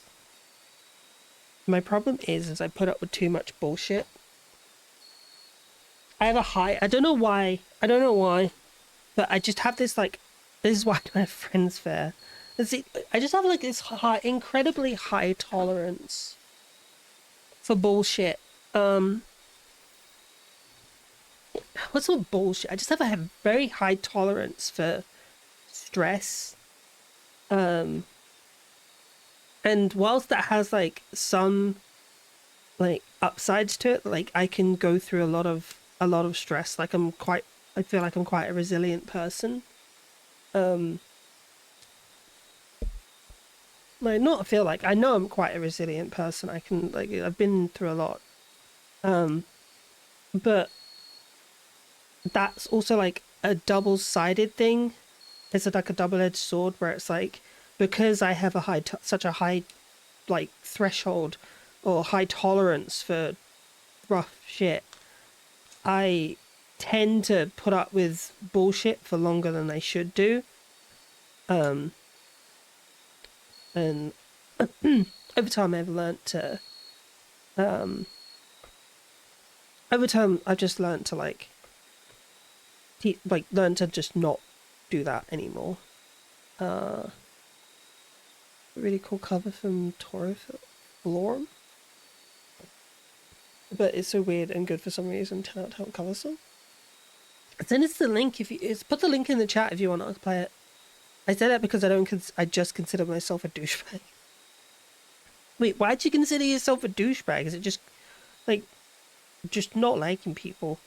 Speaker 1: I put up with too much bullshit. I have a I don't know why, but I just have this like, this is why I don't have friends fair. I just have like this incredibly high tolerance for bullshit. What's with bullshit? I just have a very high tolerance for stress. And whilst that has like some like upsides to it, like I can go through a lot of stress. Like I feel like I'm quite a resilient person. Like not feel like, I know I'm quite a resilient person. I can like, I've been through a lot. But that's also like a double-sided thing. It's like a double-edged sword where it's like, because I have such a high like threshold or high tolerance for rough shit, I tend to put up with bullshit for longer than I should do. And over time I've learnt to I've just learnt to like learn to just not do that anymore. Really cool cover from Toro Florm. But it's so weird and good for some reason. 10 out of 10 cover song. Send us the link if you put the link in the chat if you want to play it. I say that because I just consider myself a douchebag. Wait, why'd you consider yourself a douchebag? Is it just like just not liking people?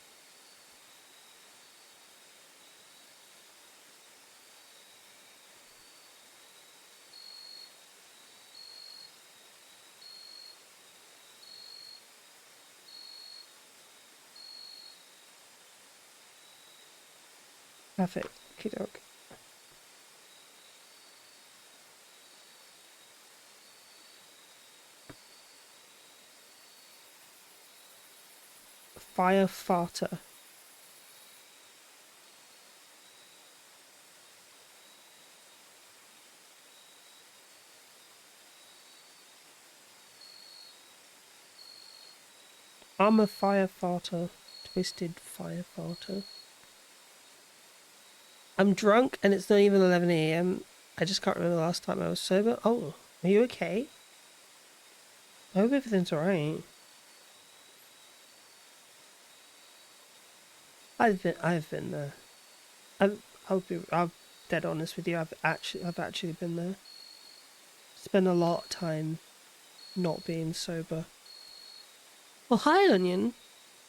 Speaker 1: Perfect. Okey doke. Fire farter. I'm a fire farter. Twisted fire farter. I'm drunk and it's not even 11 AM. I just can't remember the last time I was sober. Oh, are you okay? I hope everything's alright. I've been there. I'll be dead honest with you. I've actually been there. spend a lot of time not being sober. Well, hi, Onion.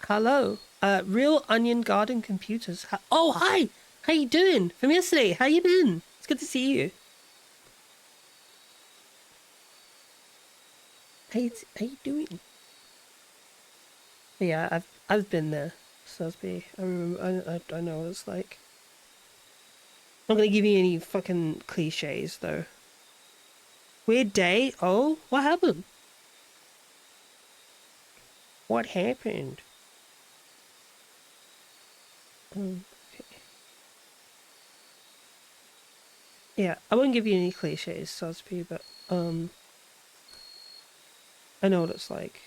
Speaker 1: Hello. Real Onion Garden Computers. Oh, hi. How you doing? From yesterday. How you been? It's good to see you. How you doing? But yeah, I've been there, Sosby. I remember. I know what it's like. I'm not gonna give you any fucking cliches though. Weird day. Oh, what happened? What happened? Okay. Yeah, I won't give you any cliches, Sosby, but I know what it's like.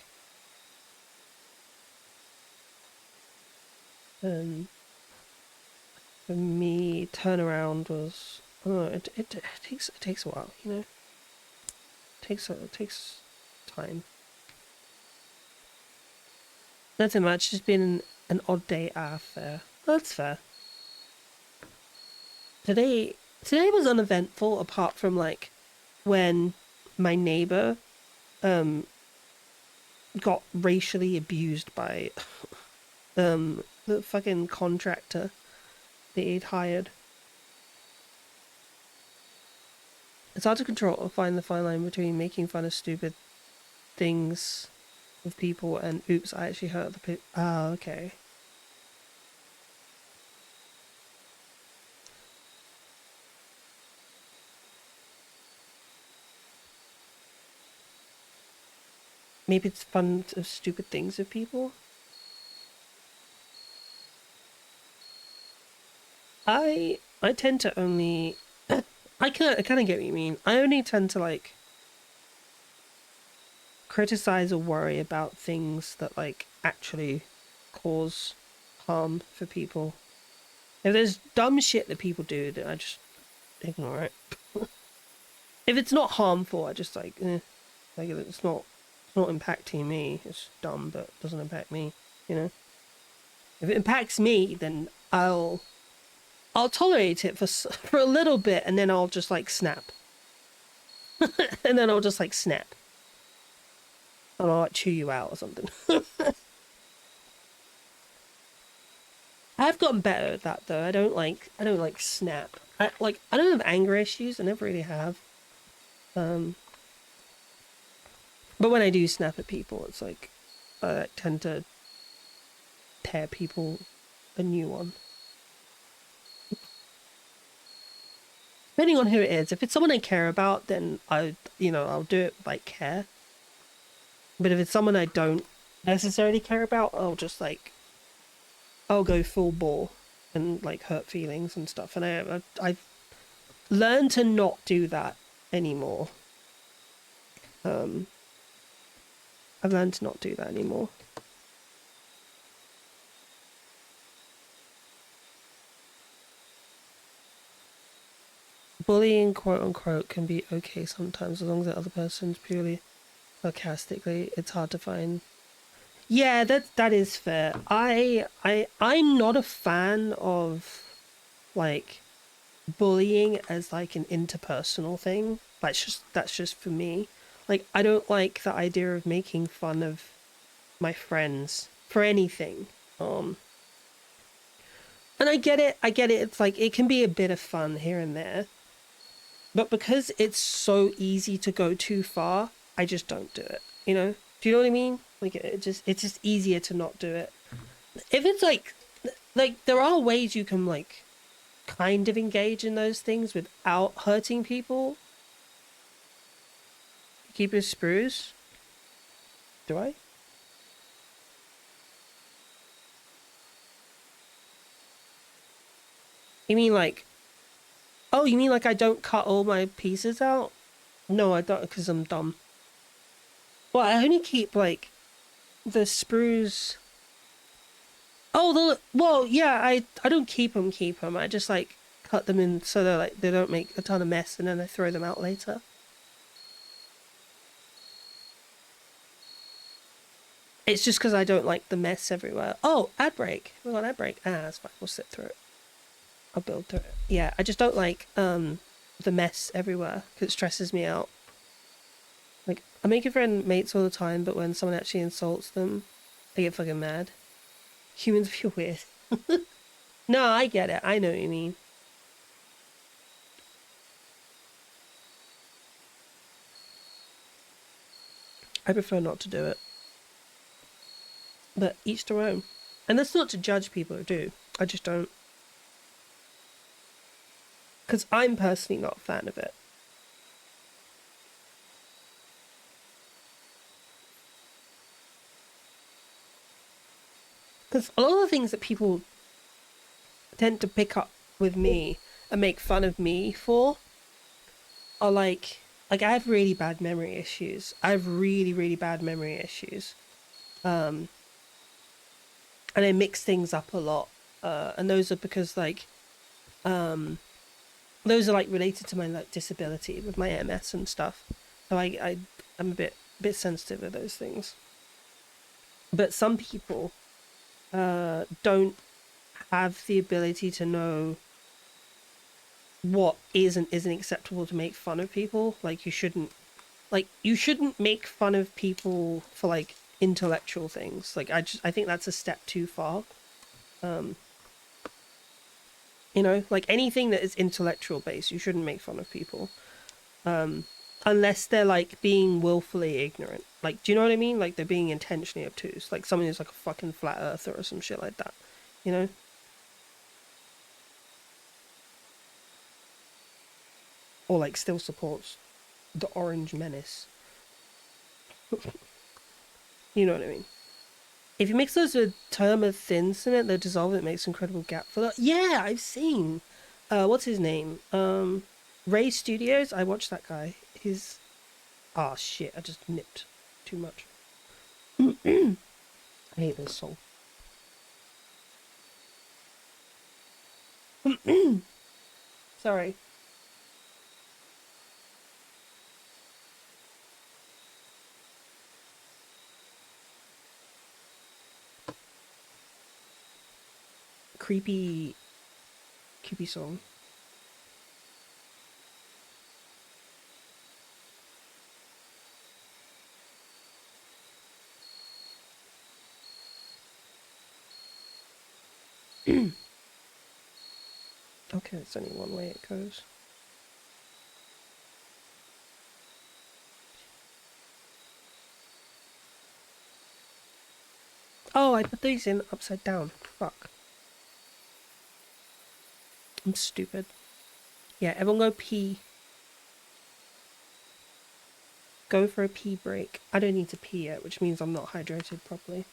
Speaker 1: For me, turnaround was it takes a while, you know. It takes time. Nothing much. Just been an odd day affair. That's fair. Today was uneventful apart from like when my neighbor got racially abused by the fucking contractor that he'd hired. It's hard to control or find the fine line between making fun of stupid things with people and oops, I actually hurt the people. Ah, okay. Maybe it's fun of stupid things with people. I tend to only I kind of get what you mean. I only tend to like criticize or worry about things that like actually cause harm for people. If there's dumb shit that people do, then I just ignore it. If it's not harmful, I just like it's not impacting me. It's dumb, but it doesn't impact me. You know. If it impacts me, then I'll tolerate it for a little bit, and then I'll just like snap. And then I'll just like snap. And I'll like chew you out or something. I've gotten better at that though. I don't like snap. I don't have anger issues. I never really have. But when I do snap at people, it's like I tend to tear people a new one. Depending on who it is. If it's someone I care about, then I'll do it with like care. But if it's someone I don't necessarily care about, I'll go full bore and like hurt feelings and stuff. And I've learned to not do that anymore. I've learned to not do that anymore. Bullying, quote unquote, can be okay sometimes as long as the other person's purely sarcastically. It's hard to find. Yeah, that is fair. I'm not a fan of like bullying as like an interpersonal thing. That's just for me. Like I don't like the idea of making fun of my friends for anything. And I get it. It's like it can be a bit of fun here and there. But because it's so easy to go too far, I just don't do it. You know? Do you know what I mean? Like it's just easier to not do it. If it's like there are ways you can like kind of engage in those things without hurting people. Keep it spruce. Do I? You mean like... Oh, you mean like I don't cut all my pieces out? No, I don't, because I'm dumb. Well, I only keep, like, the sprues... Oh, well, yeah, I don't keep them. I just, like, cut them in so they don't make a ton of mess, and then I throw them out later. It's just because I don't like the mess everywhere. Oh, ad break. We got an ad break. Ah, that's fine. We'll sit through it. I'll build through it. Yeah, I just don't like the mess everywhere because it stresses me out. Like, I make a friend mates all the time, but when someone actually insults them, I get fucking mad. Humans feel weird. No, I get it. I know what you mean. I prefer not to do it. But each their own. And that's not to judge people who do. I just don't. Because I'm personally not a fan of it. Because a lot of the things that people tend to pick up with me and make fun of me for are like I have really bad memory issues. I have really, really bad memory issues. And I mix things up a lot. And those are because those are like related to my like disability with my MS and stuff. So I'm a bit sensitive to those things. But some people don't have the ability to know what is and isn't acceptable to make fun of people. Like you shouldn't make fun of people for like intellectual things. Like I think that's a step too far. You know, like anything that is intellectual based, you shouldn't make fun of people. Unless they're like being willfully ignorant. Like, do you know what I mean? Like they're being intentionally obtuse. Like someone who's like a fucking flat earther or some shit like that. You know? Or like still supports the Orange Menace. You know what I mean? If you mix those with Thermothin in it, they dissolve it, makes incredible gap filler. Yeah, I've seen. What's his name? Ray Studios. I watched that guy. His. Ah, shit! I just nipped too much. I hate this song. Sorry. Creepy song. Okay, it's only one way it goes. Oh, I put these in upside down. Fuck. I'm stupid. Yeah, everyone go pee. Go for a pee break. I don't need to pee yet, which means I'm not hydrated properly.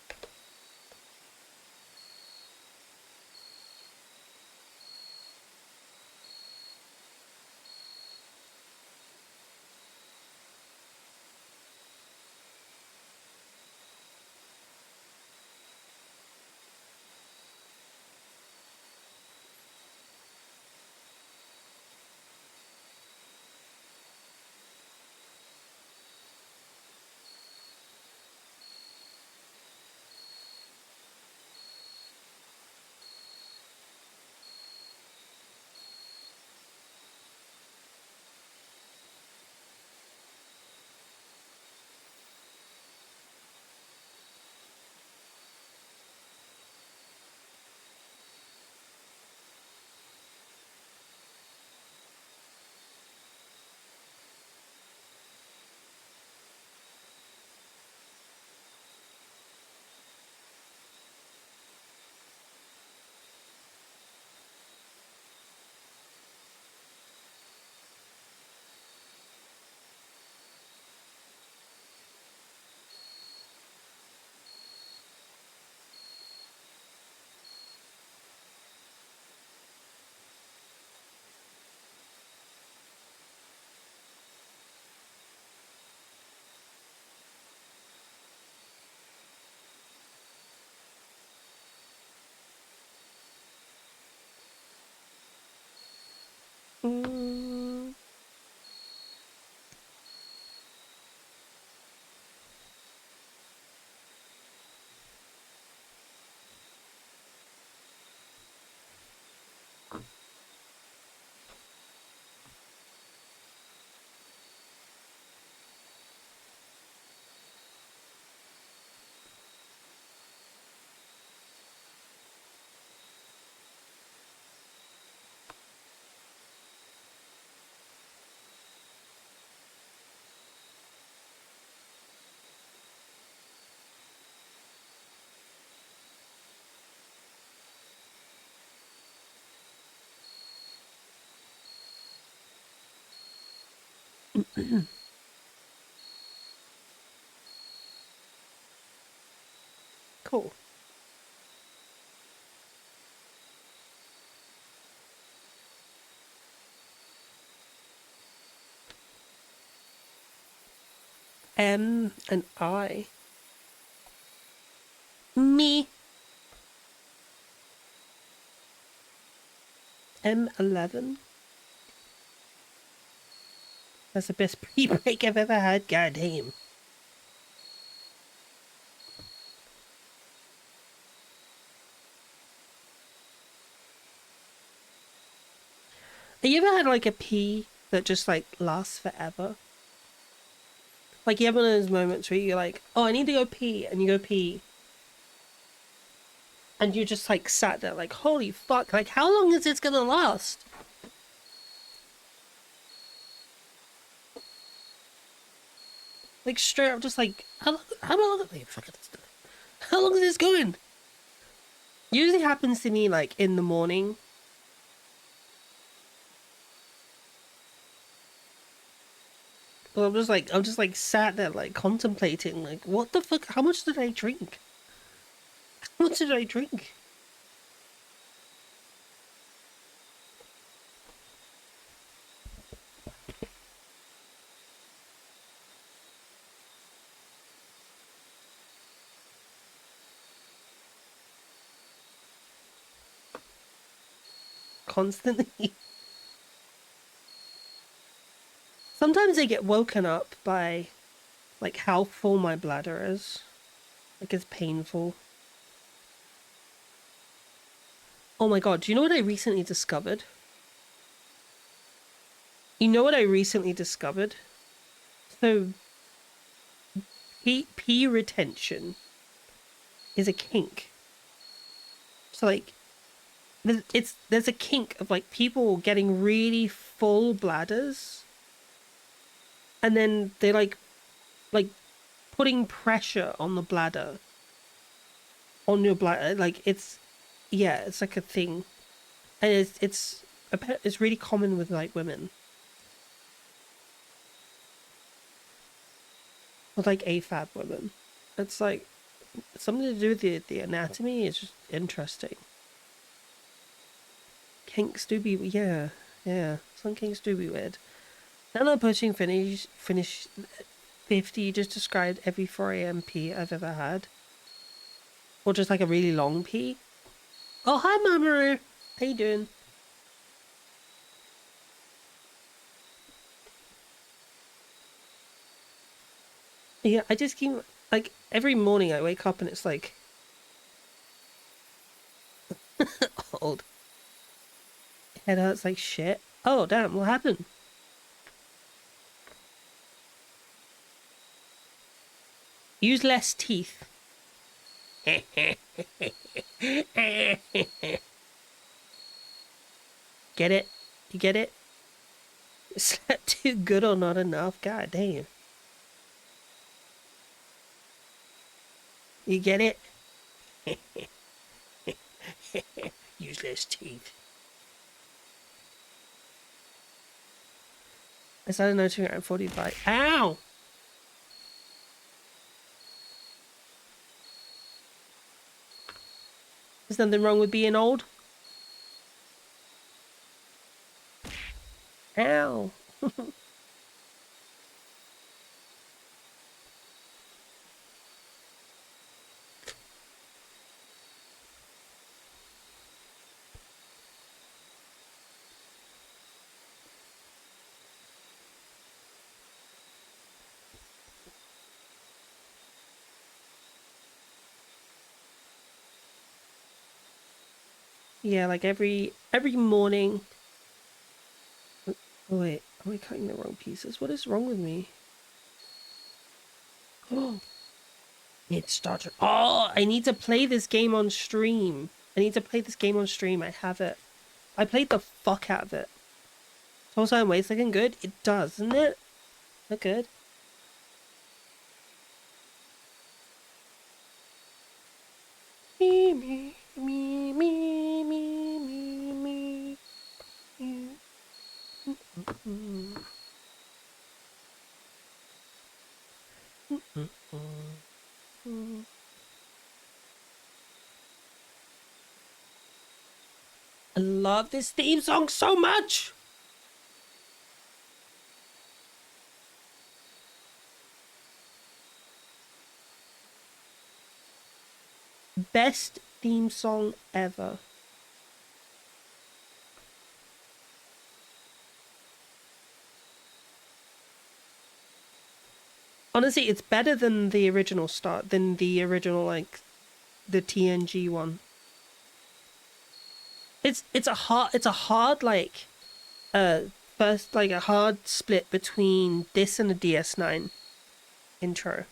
Speaker 1: Mm. Cool. M and I. Me. M11. That's the best pre-break I've ever had. God damn. Have you ever had like a pee that just like lasts forever? Like you have one of those moments where you're like, oh, I need to go pee, and you go pee. And you just like sat there like, holy fuck, like how long is this gonna last? Like straight up just like, how long, wait, fuck it, how long is this going? Usually happens to me like in the morning. Well, I'm just like sat there like contemplating like, what the fuck, how much did I drink? How much did I drink? Constantly. Sometimes I get woken up by like how full my bladder is. Like it's painful. Oh my god, do you know what I recently discovered? You know what I recently discovered? So pee retention is a kink. So like there's a kink of like people getting really full bladders and then they like putting pressure on the bladder, on your bladder, like it's, yeah, it's like a thing, and it's really common with like women, with like AFAB women. It's like something to do with the anatomy. Is just interesting. Kinks do be, yeah, some kinks do be weird. Now pushing finish 50 just described every 4 a.m. pee I've ever had. Or just like a really long pee. Oh, hi, Mamoru. How you doing? Yeah, I just keep, like, every morning I wake up and it's like... old. Head hurts like shit. Oh, damn, what happened? Use less teeth. Get it? You get it? Is that too good or not enough? God damn. You get it? Use less teeth. I started noticing around 45. Ow! There's nothing wrong with being old. Ow! Yeah, like every morning. Oh wait, am I cutting the wrong pieces? What is wrong with me? Oh, it started. Oh, I need to play this game on stream. I need to play this game on stream. I have it. I played the fuck out of it. Also, I'm wait a second. Good. It does, doesn't it? Look good. Me, me, me, me, me, me, me. Mm, mm, mm. I love this theme song so much. Best theme song ever. Honestly, it's better than the original like the TNG one. It's a hard like first like a hard split between this and the DS9 intro.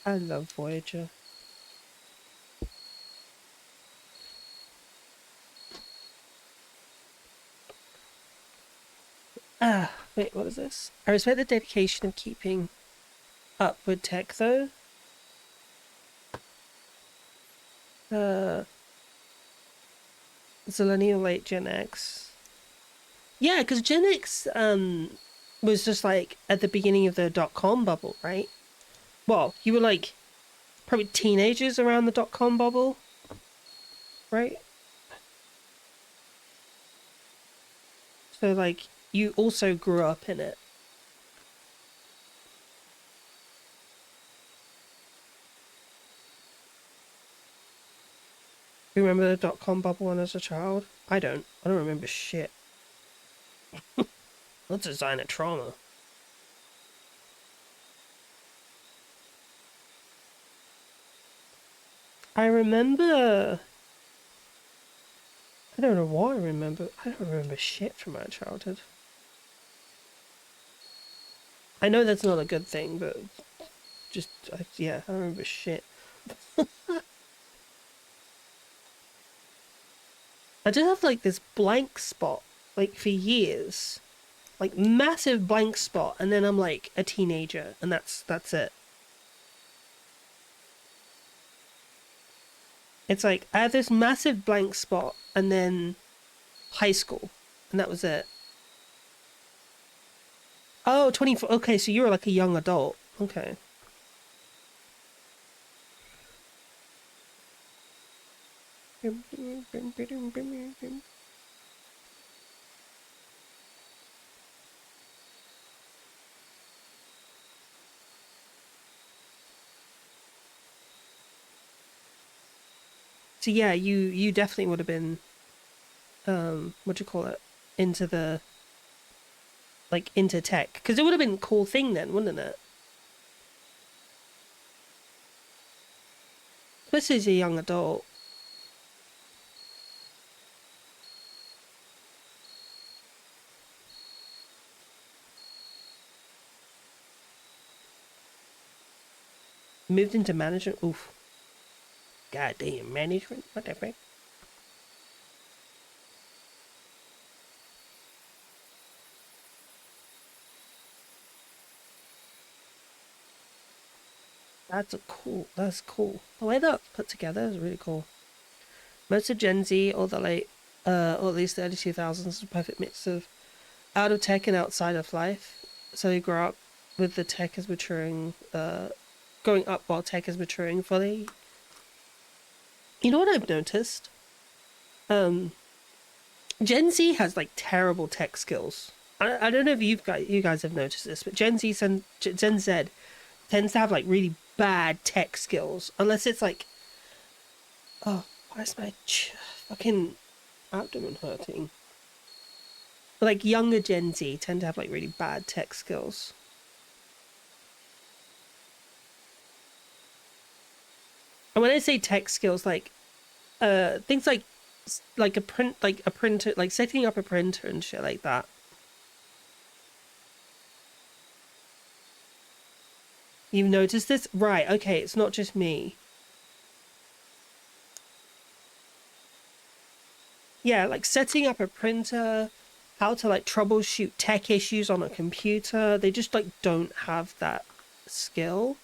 Speaker 1: I love Voyager. Ah, wait, what is this? I respect the dedication of keeping up with tech, though. Zillennial late Gen X. Yeah, because Gen X was just like at the beginning of the .com bubble, right? Well, you were like probably teenagers around the .com bubble, right? So like you also grew up in it. Remember the .com bubble when as a child? I don't remember shit. Let's design a trauma. I remember. I don't know why I remember. I don't remember shit from my childhood. I know that's not a good thing, but just yeah, I don't remember shit. I just have like this blank spot, like for years, like massive blank spot, and then I'm like a teenager, and that's it. It's like I had this massive blank spot, and then high school, and that was it. Oh, 24. Okay, so you were like a young adult. Okay. So yeah, you definitely would have been what do you call it? Into the like into tech, because it would have been a cool thing then, wouldn't it? Especially as a young adult. Moved into management. Oof. Goddamn management. What the frick? That's cool. The way that's put together is really cool. Most of Gen Z or the late, or at least the early 2000s is a perfect mix of out of tech and outside of life. So they grow up with the tech as maturing, growing up while tech is maturing fully. You know what I've noticed? Gen Z has like terrible tech skills. I don't know if you guys have noticed this, but Gen Z tends to have like really bad tech skills, unless it's like, oh, why is my fucking abdomen hurting? But like younger Gen Z tend to have like really bad tech skills. And when I say tech skills, like things like a printer, like setting up a printer and shit like that. You've noticed this? Right, okay, it's not just me. Yeah, like setting up a printer, how to like troubleshoot tech issues on a computer. They just like don't have that skill.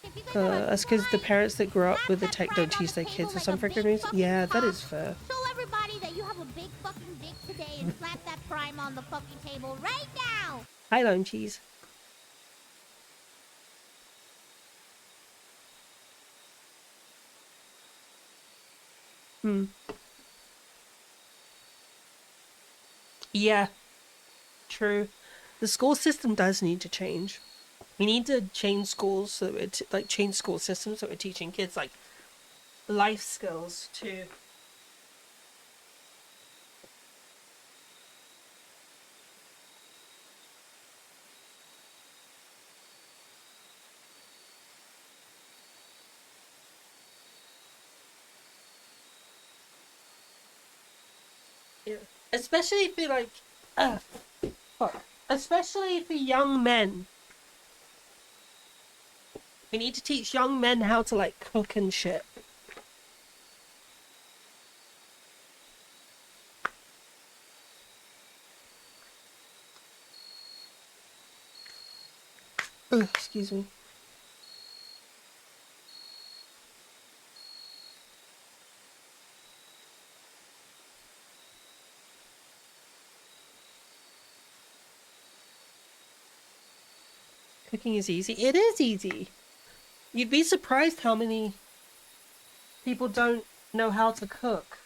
Speaker 2: If you guys are
Speaker 1: That's because the parents that grow up
Speaker 2: slap
Speaker 1: with the
Speaker 2: that
Speaker 1: tech
Speaker 2: prime
Speaker 1: don't
Speaker 2: on
Speaker 1: teach
Speaker 2: the
Speaker 1: their
Speaker 2: table
Speaker 1: kids for
Speaker 2: like
Speaker 1: some
Speaker 2: a
Speaker 1: freaking
Speaker 2: big
Speaker 1: reason.
Speaker 2: fucking
Speaker 1: Yeah, that
Speaker 2: cock.
Speaker 1: is fair.
Speaker 2: Show everybody that you have a big fucking dick today and slap that prime on the fucking table right now.
Speaker 1: Hi, lime cheese. Yeah, true. The school system does need to change. We need to change schools so that we're like change school systems so we're teaching kids like life skills too. Yeah. Especially for like, fuck. Especially for young men. We need to teach young men how to like cook and shit. Ugh, excuse me. Cooking is easy. It is easy. You'd be surprised how many people don't know how to cook.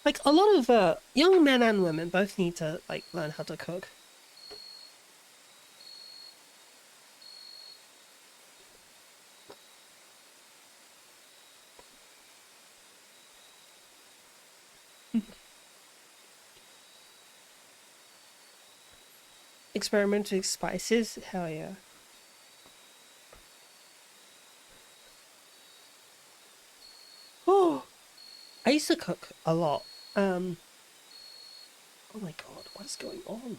Speaker 1: Like a lot of young men and women both need to like learn how to cook. Experimenting with spices, hell yeah. Oh, I used to cook a lot. Oh my god, what is going on?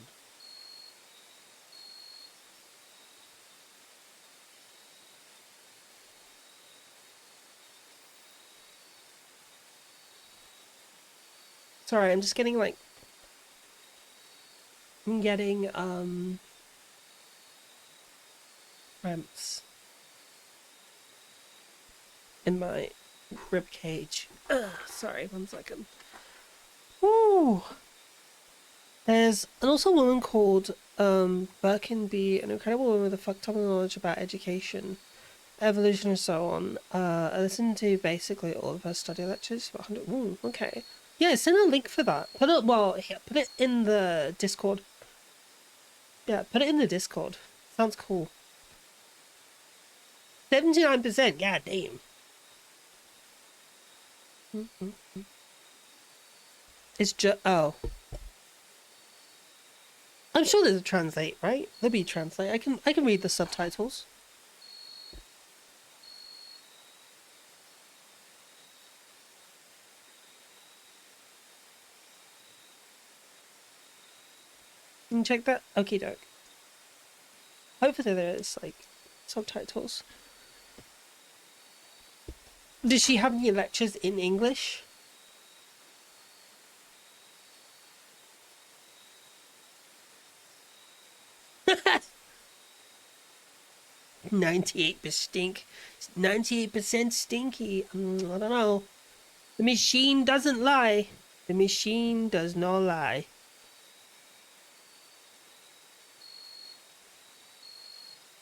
Speaker 1: Sorry, I'm just getting like I'm getting cramps in my rib cage. Ugh, sorry, 1 second. Ooh. There's also a woman called Birkin B, an incredible woman with a fuck ton of knowledge about education, evolution, and so on. I listened to basically all of her study lectures. 100. Ooh, okay. Yeah, send a link for that. Put it. Well, here, put it in the Discord. Yeah, put it in the Discord. Sounds cool. 79%. God damn. It's just. Oh. I'm sure there's a translate, right? There'll be translate. I can read the subtitles. You can check that. Okie doke. Hopefully there is like subtitles. Does she have any lectures in English? %98 98% stinky. I don't know. The machine doesn't lie. The machine does not lie.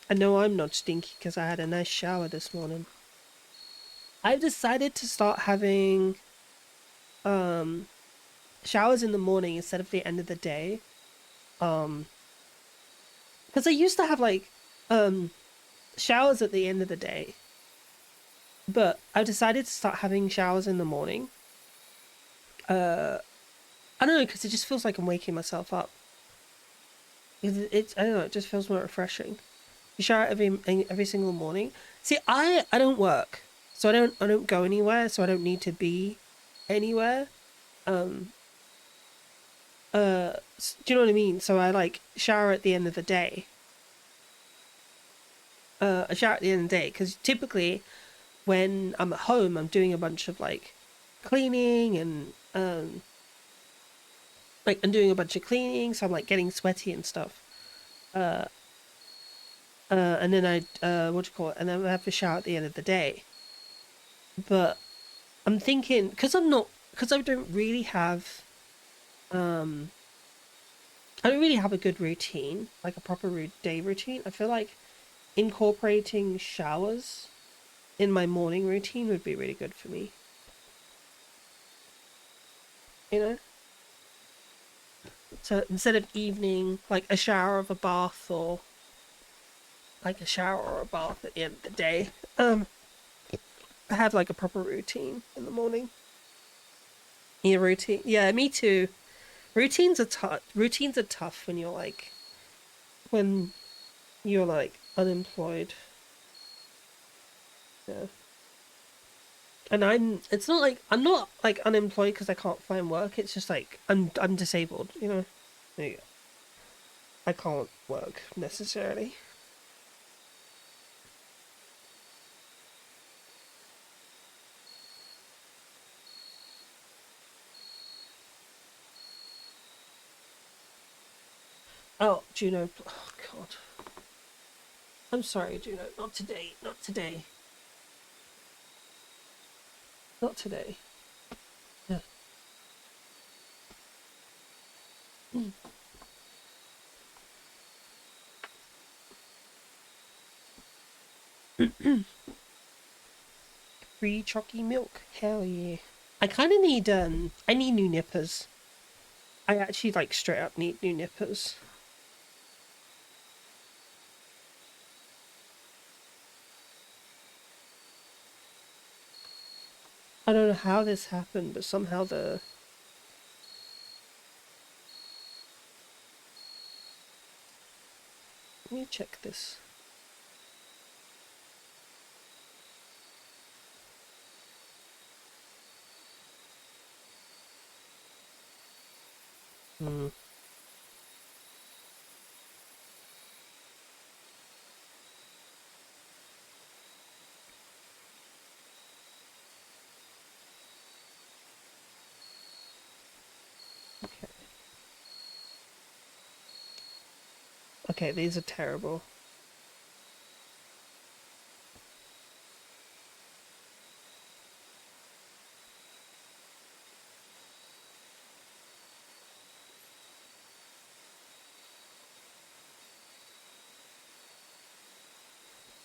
Speaker 1: I know I'm not stinky because I had a nice shower this morning. I've decided to start having showers in the morning instead of the end of the day. Because I used to have like showers at the end of the day. But I've decided to start having showers in the morning. I don't know, because it just feels like I'm waking myself up. It's I don't know, it just feels more refreshing. You shower every single morning. See, I don't work, so I don't go anywhere, so I don't need to be anywhere. Do you know what I mean? So I like shower at the end of the day. I shower at the end of the day because typically when I'm at home, I'm doing a bunch of like cleaning and like I'm doing a bunch of cleaning, so I'm like getting sweaty and stuff. And then what do you call it? And then I have to shower at the end of the day. But I'm thinking because I don't really have I don't really have a good routine, like a proper day routine. I feel like incorporating showers in my morning routine would be really good for me. You know? So instead of evening, like a shower of a bath or like a shower or a bath at the end of the day, I have like a proper routine in the morning. Yeah, routine. Yeah, me too. Routines are tough. Routines are tough when you're like unemployed. Yeah. And it's not like I'm not like unemployed because I can't find work. It's just like I'm disabled, you know. There you go. I can't work necessarily. Oh, Juno. Oh God. I'm sorry, Juno. Not today. Not today. Not today. Yeah. Free chalky milk. Hell yeah. I kind of need I need new nippers. I actually like straight up need new nippers. I don't know how this happened, but somehow let me check this. Hmm. Okay. Okay, these are terrible.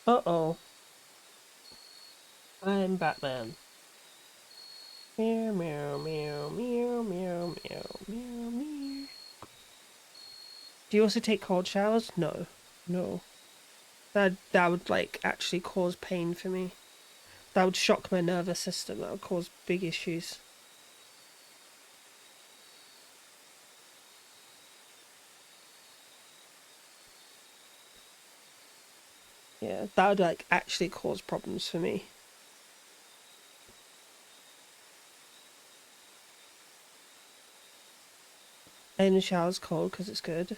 Speaker 1: Uh-oh. I'm Batman. Meow, meow, meow, meow, meow, meow, meow, meow. Do you also take cold showers? No. No. That would like actually cause pain for me. That would shock my nervous system. That would cause big issues. Yeah, that would like actually cause problems for me. And the shower's cold because it's good.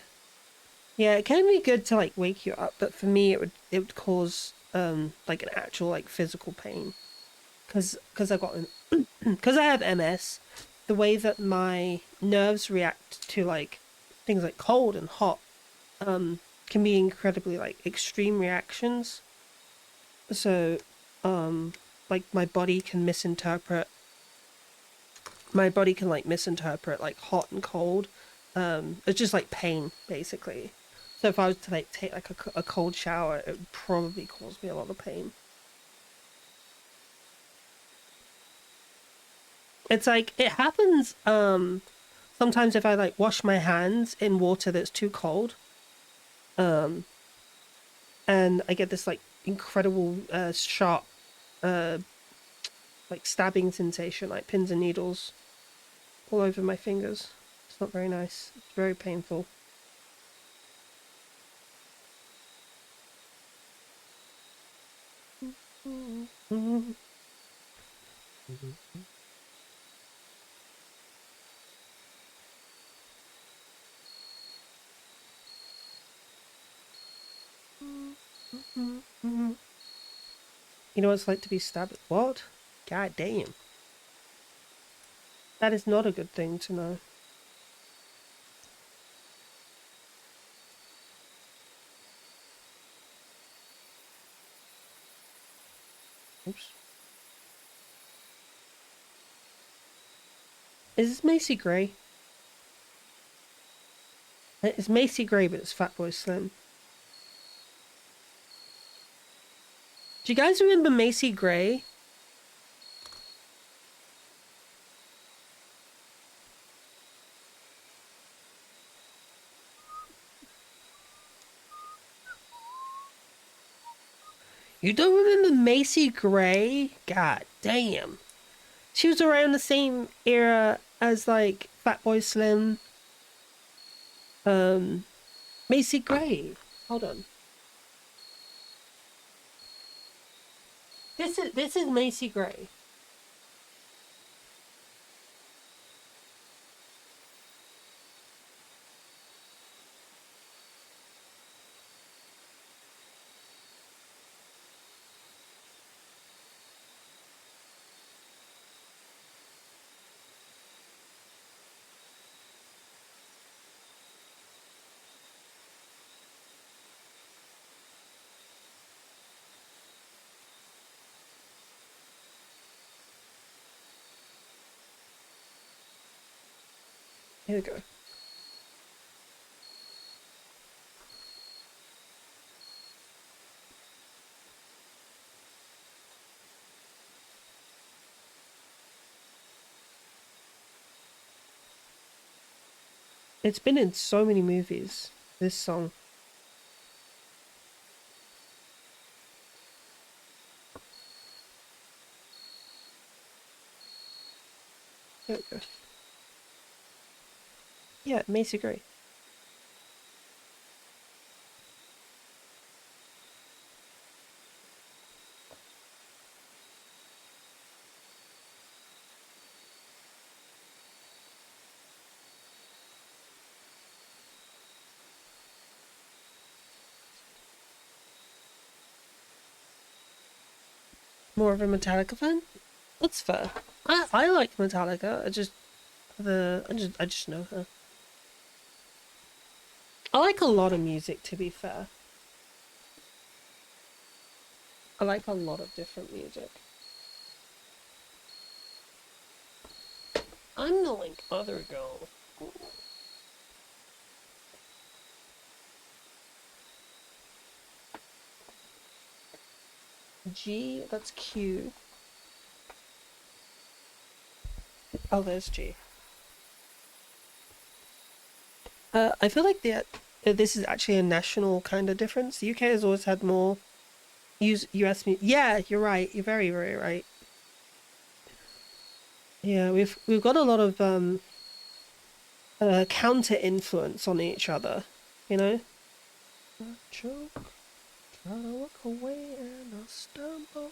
Speaker 1: Yeah, it can be good to like wake you up, but for me it would cause like an actual like physical pain because I got because I have MS. The way that my nerves react to like things like cold and hot can be incredibly like extreme reactions. So like my body can like misinterpret like hot and cold. It's just like pain basically. So if I was to like take like a cold shower, it would probably cause me a lot of pain. It's like it happens sometimes if I like wash my hands in water that's too cold, um and I get this like incredible sharp uh like stabbing sensation, like pins and needles all over my fingers. It's not very nice. It's very painful. You know what it's like to be stabbed? What? God damn. That is not a good thing to know. Oops. Is this Macy Gray? It's Macy Gray, but it's Fatboy Slim. Do you guys remember Macy Gray? You don't remember Macy Gray? God damn. She was around the same era as like Fatboy Slim. Macy Gray. Hold on. This is Macy Gray. Here we go. It's been in so many movies, this song. Here we go. Yeah, Macy Gray. More of a Metallica fan? That's fair. I like Metallica. I just know her. I like a lot of music, to be fair. I like a lot of different music. I'm the like other girl. G, that's Q. Oh, there's G. I feel like this is actually a national kind of difference. The UK has always had more US music. Yeah, you're right. You're very, very right. Yeah, we've got a lot of counter influence on each other, you know? I choke, try to walk away and I stumble.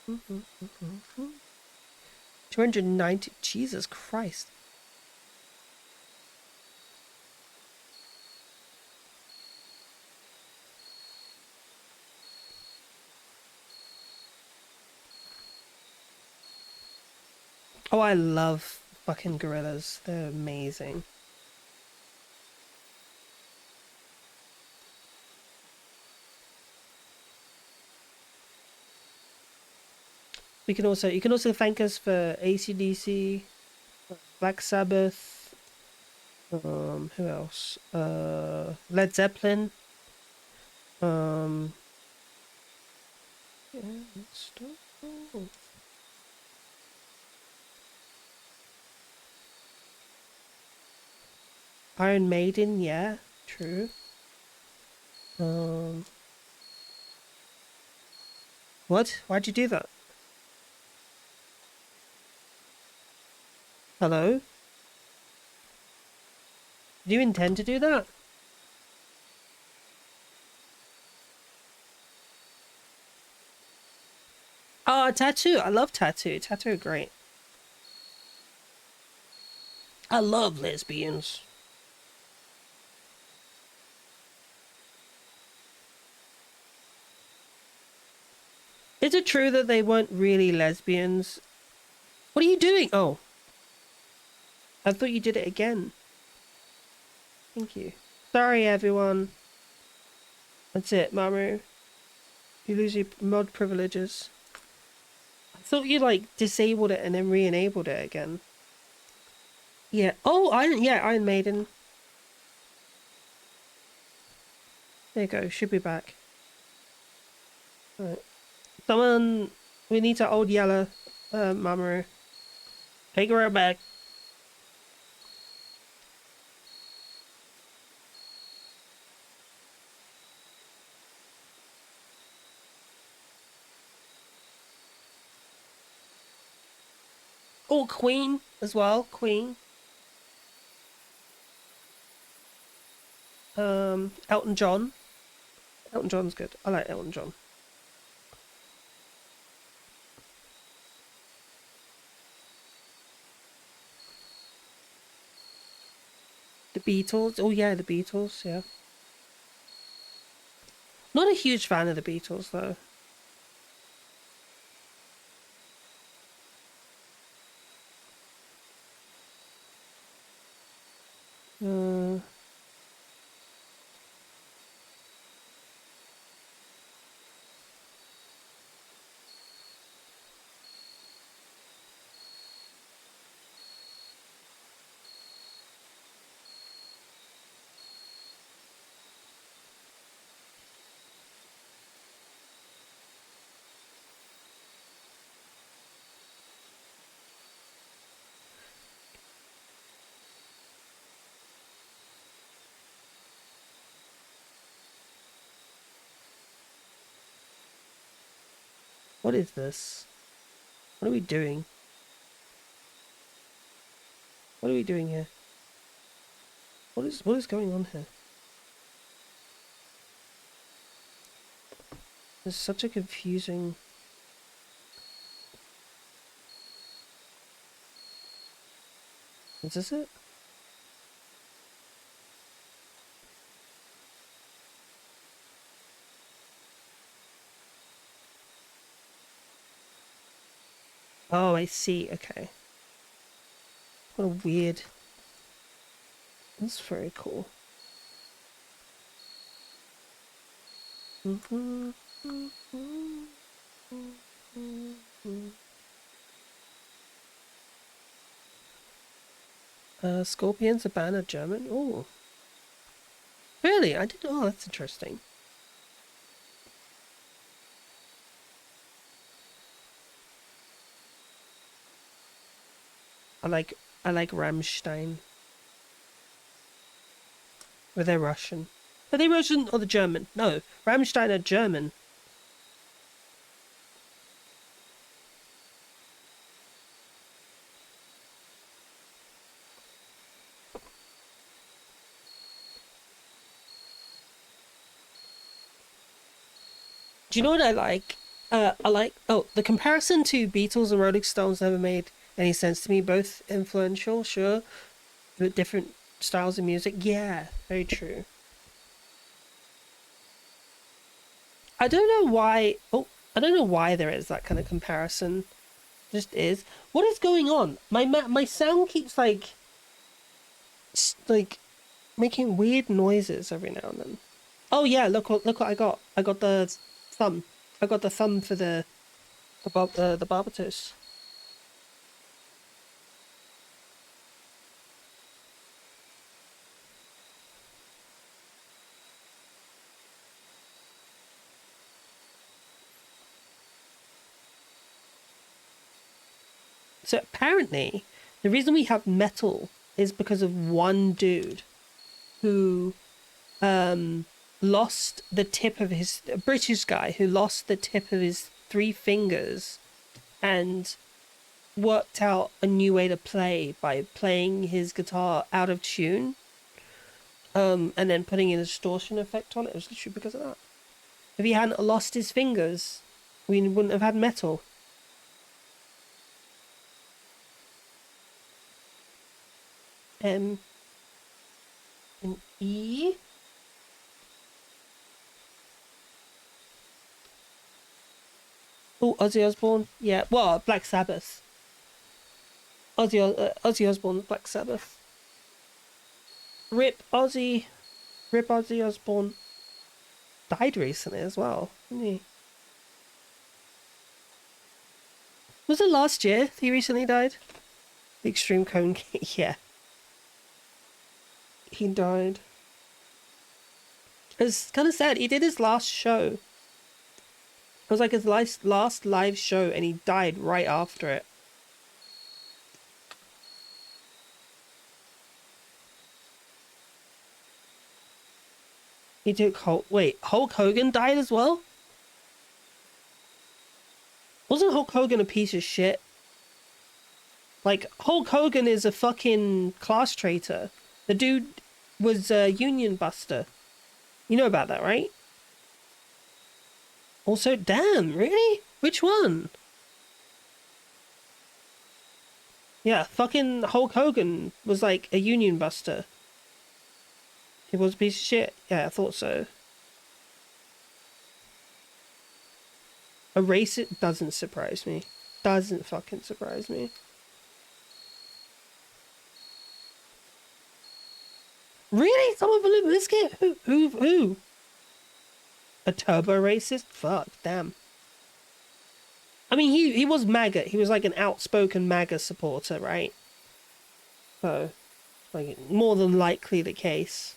Speaker 1: Mm-hmm. 290, Jesus Christ. Oh, I love fucking gorillas. They're amazing. You can also thank us for AC/DC, Black Sabbath, who else? Led Zeppelin. Yeah, Iron Maiden, yeah, true. What? Why'd you do that? Hello? Do you intend to do that? Oh, tattoo. I love tattoo. Tattoo are great. I love lesbians. Is it true that they weren't really lesbians? What are you doing? Oh, I thought you did it again. Thank you. Sorry, everyone. That's it, Maru. You lose your mod privileges. I thought you, like, disabled it and then re-enabled it again. Yeah. Oh, Iron Maiden. There you go. Should be back. Alright. Someone... We need to old yellow, Mamoru. Take her out back. Oh, Queen as well. Queen. Elton John. Elton John's good. I like Elton John. The Beatles. Oh yeah, the Beatles, yeah. Not a huge fan of the Beatles though. Uh, what is this? What are we doing? What are we doing here? What is going on here? There's such a confusing... Is this it? Oh, I see. Okay. What a weird... That's very cool. Scorpions, a band of German? Oh. Really? I didn't... Oh, that's interesting. I like Rammstein. Or they're Russian. Are they Russian or the German? No, Rammstein are German. Do you know what I like? I like... Oh, the comparison to Beatles and Rolling Stones never made any sense to me. Both influential, sure. But different styles of music. Yeah, very true. I don't know why... Oh, I don't know why there is that kind of comparison. Just is. What is going on? My sound keeps like making weird noises every now and then. Oh yeah, look what I got. I got the thumb. I got the thumb for the Barbatos. So apparently, the reason we have metal is because of one dude who lost the tip of his... A British guy who lost the tip of his 3 fingers and worked out a new way to play by playing his guitar out of tune, and then putting a distortion effect on it. It was literally because of that. If he hadn't lost his fingers, we wouldn't have had metal. M and E. Oh, Ozzy Osbourne. Yeah. Well, Black Sabbath. Ozzy Osbourne, Black Sabbath. Rip Ozzy. Rip Ozzy Osbourne. Died recently as well, didn't he? Was it last year he recently died? The Extreme Cone King. Yeah. He died. It's kind of sad. He did his last show. It was like his last live show, and he died right after it. He took Hulk. Wait, Hulk Hogan died as well? Wasn't Hulk Hogan a piece of shit? Like, Hulk Hogan is a fucking class traitor. The dude was a union buster. You know about that, right? Also, damn, really? Which one? Yeah, fucking Hulk Hogan was like a union buster. He was a piece of shit. Yeah, I thought so. A racist doesn't surprise me. Doesn't fucking surprise me. Really? Someone believe this kid? Who? A turbo racist? Fuck, damn. I mean, he was MAGA. He was like an outspoken MAGA supporter, right? So, like, more than likely the case.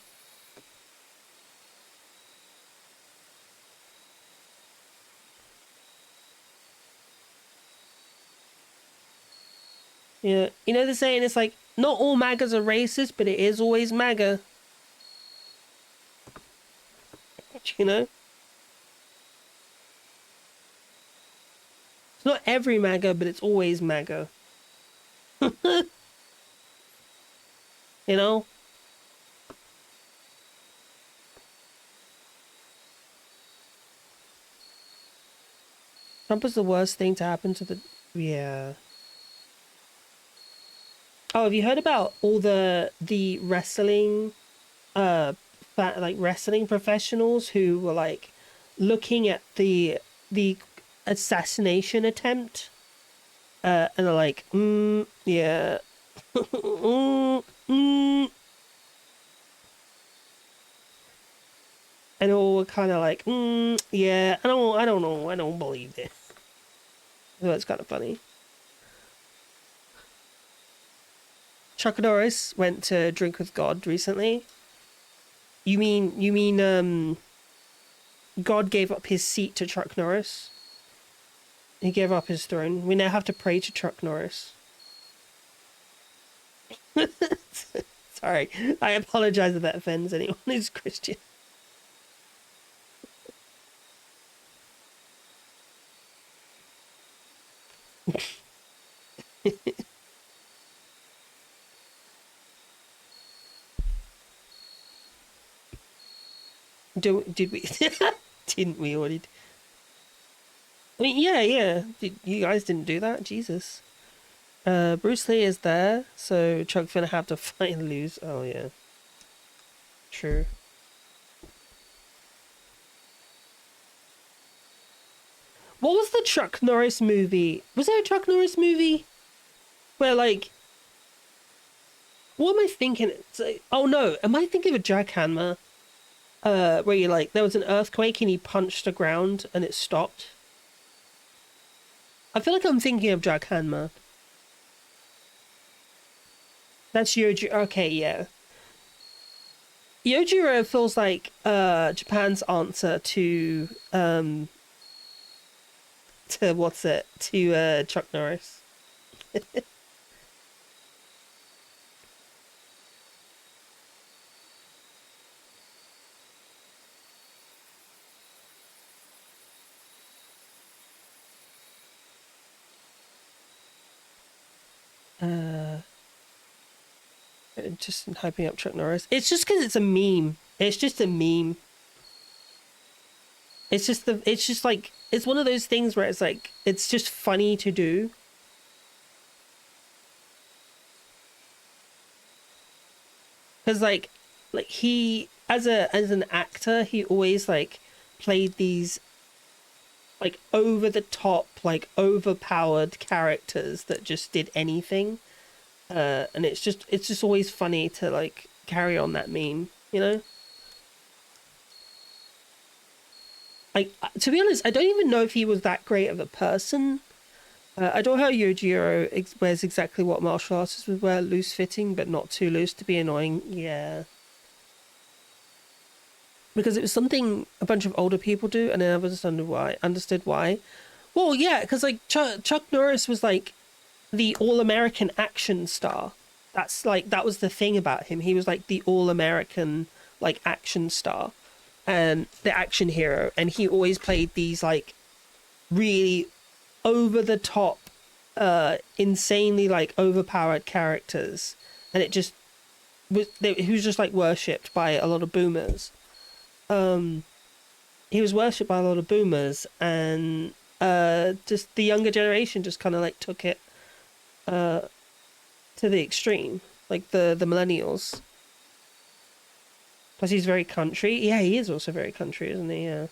Speaker 1: Yeah, you know the saying, it's like, not all MAGAs are racist, but it is always MAGA. You know? It's not every MAGA, but it's always MAGA. You know? Trump is the worst thing to happen to the... Yeah. Oh, have you heard about all the wrestling, like wrestling professionals who were like looking at the assassination attempt, and they're like, yeah, and all were kind of like, yeah, I don't know, I don't believe this. So that's kind of funny. Chuck Norris went to drink with God recently. You mean God gave up his seat to Chuck Norris? He gave up his throne. We now have to pray to Chuck Norris. Sorry, I apologize if that offends anyone who's Christian. Did we? Didn't we already? I mean, yeah. You guys didn't do that? Jesus. Bruce Lee is there, so Chuck's gonna have to fight and lose. Oh, yeah. True. What was the Chuck Norris movie? Was there a Chuck Norris movie? Where, like... What am I thinking? It's like, oh, no. Am I thinking of a jackhammer? Where you, like, there was an earthquake and he punched the ground and it stopped. I feel like I'm thinking of jackhammer. That's Yoji. Okay, yeah. Yojiro feels like Japan's answer to what's it? To Chuck Norris. Just hyping up Chuck Norris. It's just because it's a meme. It's just a meme. It's just like, it's one of those things where it's like, it's just funny to do. Because like he, as an actor, he always like played these like over the top, like overpowered characters that just did anything. And it's just always funny to like carry on that meme, you know? Like, to be honest, I don't even know if he was that great of a person. I don't know how Yojiro wears exactly what martial artists would wear, loose fitting, but not too loose to be annoying. Yeah. Because it was something a bunch of older people do, and I never understood why. Well, yeah, because like Chuck Norris was like the all-American action star. That's like, that was the thing about him. He was like the all-American like action star and the action hero, and he always played these like really over the top, insanely like overpowered characters, and it just was, he was just like worshipped by a lot of boomers. He was worshipped by a lot of boomers, and just the younger generation just kind of like took it to the extreme, like the millennials. Plus he's very country. Yeah, he is also very country, isn't he? Yeah.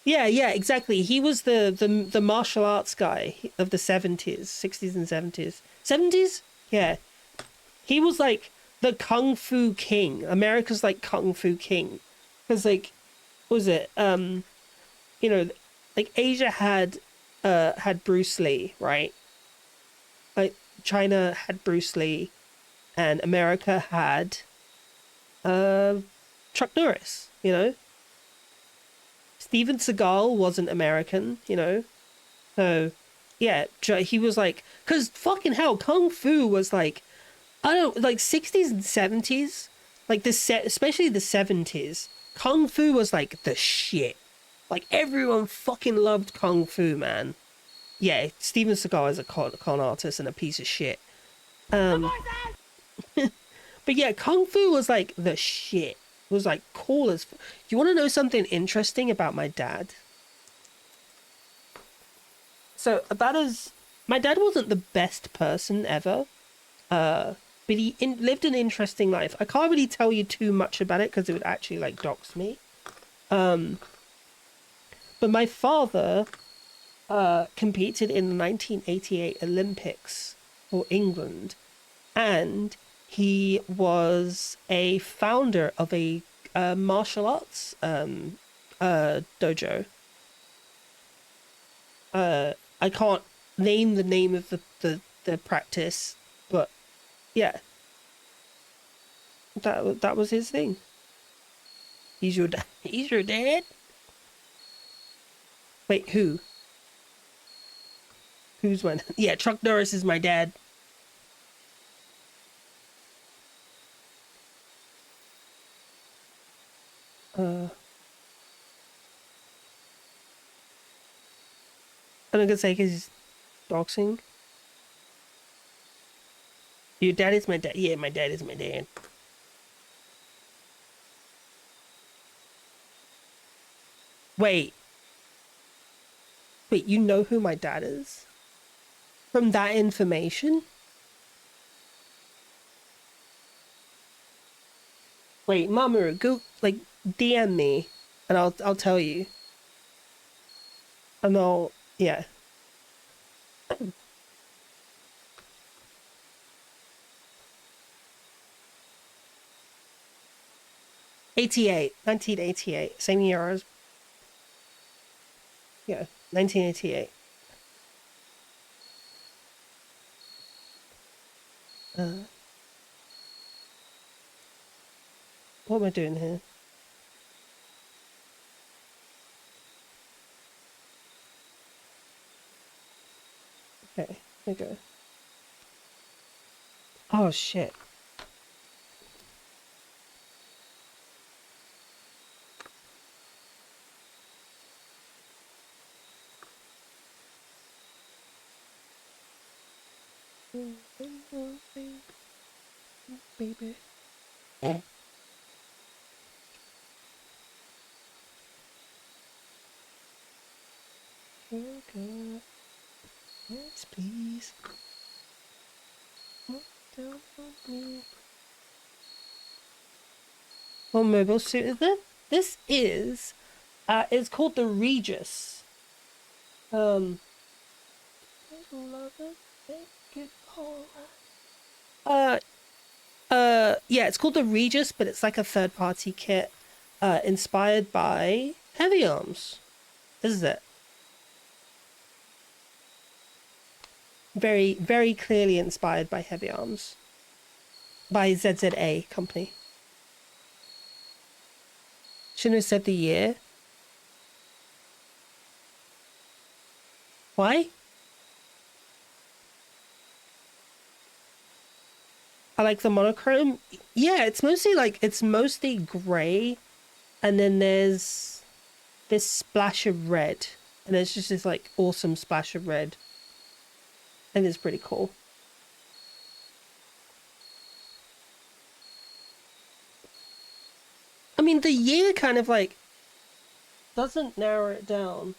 Speaker 1: Yeah, exactly. He was the martial arts guy of the 70s, 60s and 70s. 70s? Yeah. He was like the Kung Fu King. America's like Kung Fu King. Because like, what was it? You know, like Asia had Bruce Lee, right? Like China had Bruce Lee, and America had Chuck Norris, you know? Steven Seagal wasn't American, you know? So, yeah, he was like, because fucking hell, Kung Fu was like, I don't, like 60s and 70s, like especially the 70s, Kung Fu was like the shit. Like everyone fucking loved Kung Fu, man. Yeah, Steven Seagal is a con artist and a piece of shit. But yeah, Kung Fu was like the shit. It was like cool as. You want to know something interesting about my dad? So my dad wasn't the best person ever, but he lived an interesting life. I can't really tell you too much about it because it would actually like dox me. But my father competed in the 1988 Olympics for England, and he was a founder of a martial arts dojo. I can't name the name of the practice, but yeah, that was his thing. He's your dad. He's your dad. Wait, who? Who's when? Yeah, Chuck Norris is my dad. I'm not gonna say because he's boxing. Your dad is my dad. Yeah, my dad is my dad. Wait. Wait, you know who my dad is? From that information? Wait, Mamoru, go like DM me and I'll tell you. And yeah. 1988, same year as, yeah, 1988. What am I doing here? Okay, there we go. Oh shit. Baby. Okay. Yes, please. What mobile suit is this? This is, it's called the Regis. Yeah, it's called the Regis, but it's like a third-party kit, inspired by Heavy Arms. This is it. Very, very clearly inspired by Heavy Arms. By ZZA company. Shouldn't have said the year. Why? I like the monochrome. Yeah, it's mostly gray, and then there's this splash of red, and it's just this like awesome splash of red. And it's pretty cool. I mean, the year kind of like doesn't narrow it down.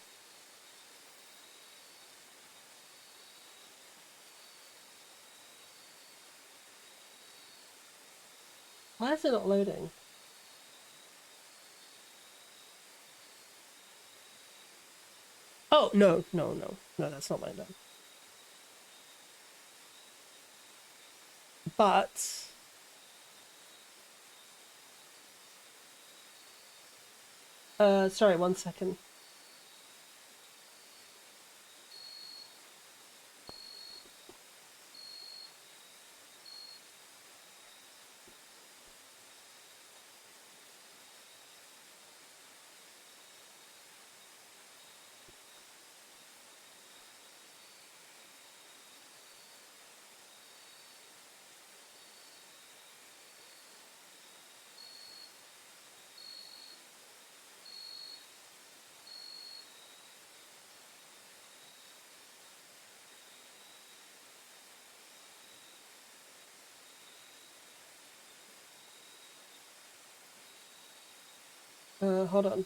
Speaker 1: Why is it not loading? Oh, no, that's not mine then. But sorry, 1 second. Hold on.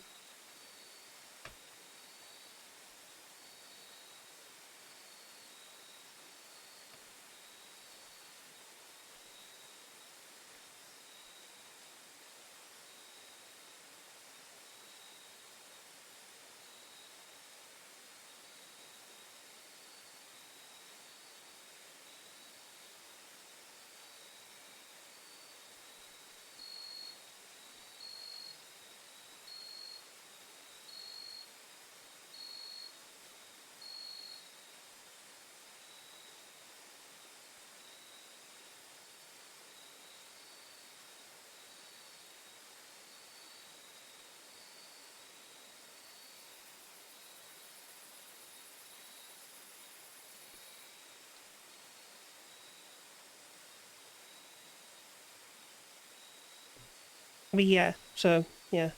Speaker 1: But yeah, so yeah,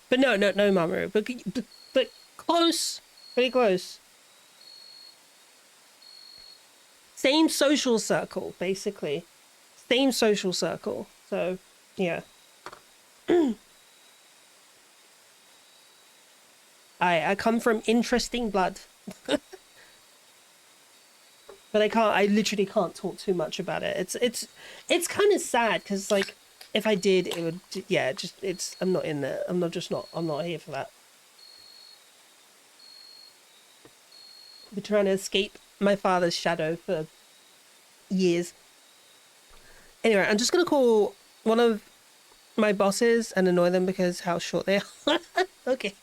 Speaker 1: but no, Mamoru, but close, pretty close. Same social circle, basically. Same social circle. So yeah. I come from interesting blood. But I literally can't talk too much about it. It's kind of sad because like if I did, it would, yeah, just I'm not in there. I'm not here for that. Been trying to escape my father's shadow for years. Anyway, I'm just gonna call one of my bosses and annoy them because how short they are. Okay.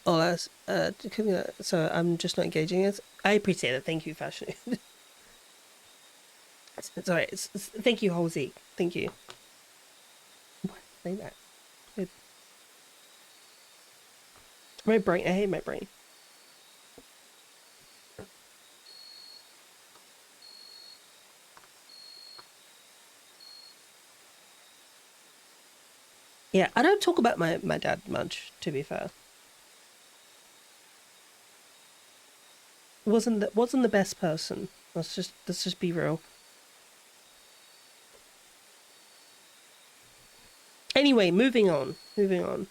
Speaker 1: Hola, so I'm just not engaging it. I appreciate it. Thank you, Fashion. Sorry, thank you, Halsey. Thank you. Why did I say that? Good. My brain. I hate my brain. Yeah, I don't talk about my dad much, to be fair. Wasn't the best person. Let's just be real. Anyway, moving on. But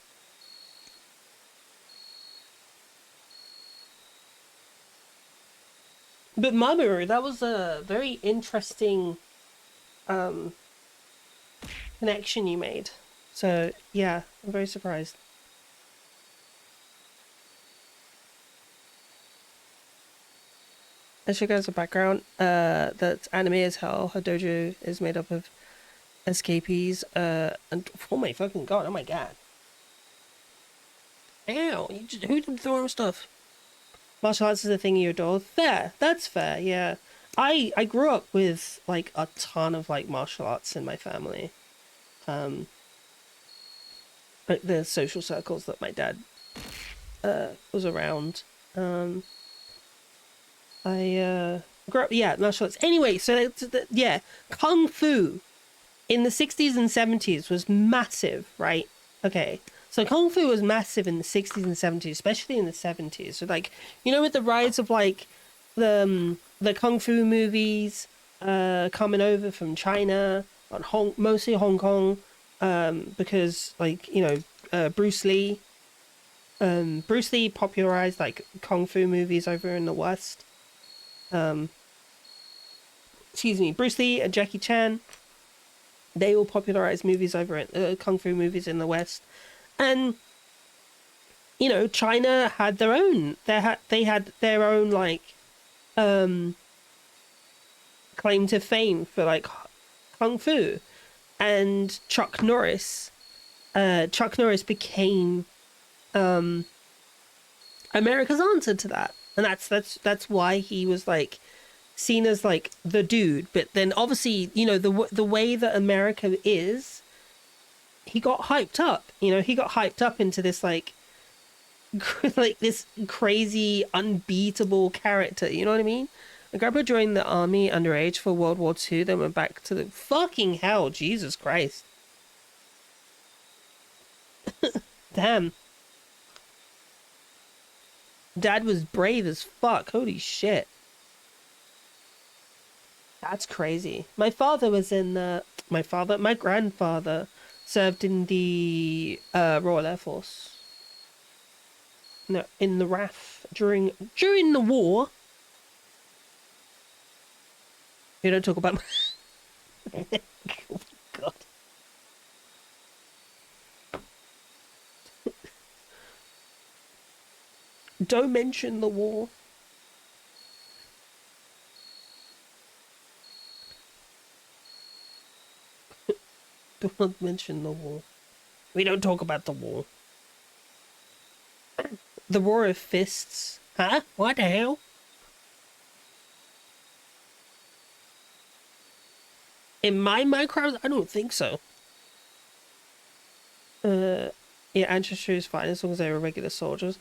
Speaker 1: Mamoru, that was a very interesting connection you made. So yeah, I'm very surprised. As she goes, a background, that's anime as hell. Her dojo is made up of escapees, and oh my fucking god, oh my god. Ow, who did throw stuff? Martial arts is a thing you adore. Fair, that's fair, yeah. I grew up with, like, a ton of, like, martial arts in my family. Like, the social circles that my dad, was around. I grew up, yeah, martial arts. Anyway, so yeah, kung fu in the 60s and 70s was massive, right? Okay, so kung fu was massive in the 60s and 70s, especially in the 70s. So, like, you know, with the rise of, like, the kung fu movies coming over from China, mostly Hong Kong, because, like, you know, Bruce Lee popularized, like, kung fu movies over in the West. Excuse me, Bruce Lee and Jackie Chan, they all popularized movies over in kung fu movies in the West. And, you know, China had their own, they had their own, like, claim to fame for, like, kung fu. And Chuck Norris became America's answer to that. And that's why he was, like, seen as, like, the dude. But then obviously, you know, the way that America is, he got hyped up. You know, he got hyped up into this, like like this crazy unbeatable character, you know what I mean? My grandpa joined the army underage for World War II, then went back to the fucking hell, Jesus Christ. Damn. Dad was brave as fuck, holy shit. That's crazy. My father was in my grandfather served in the Royal Air Force. No, in the RAF during the war. You don't talk about oh my god. Don't mention the war. Do not mention the war. We don't talk about the war. The War of Fists. Huh? What the hell? In my Minecraft? I don't think so. Yeah, ancestry is fine as long as they were regular soldiers.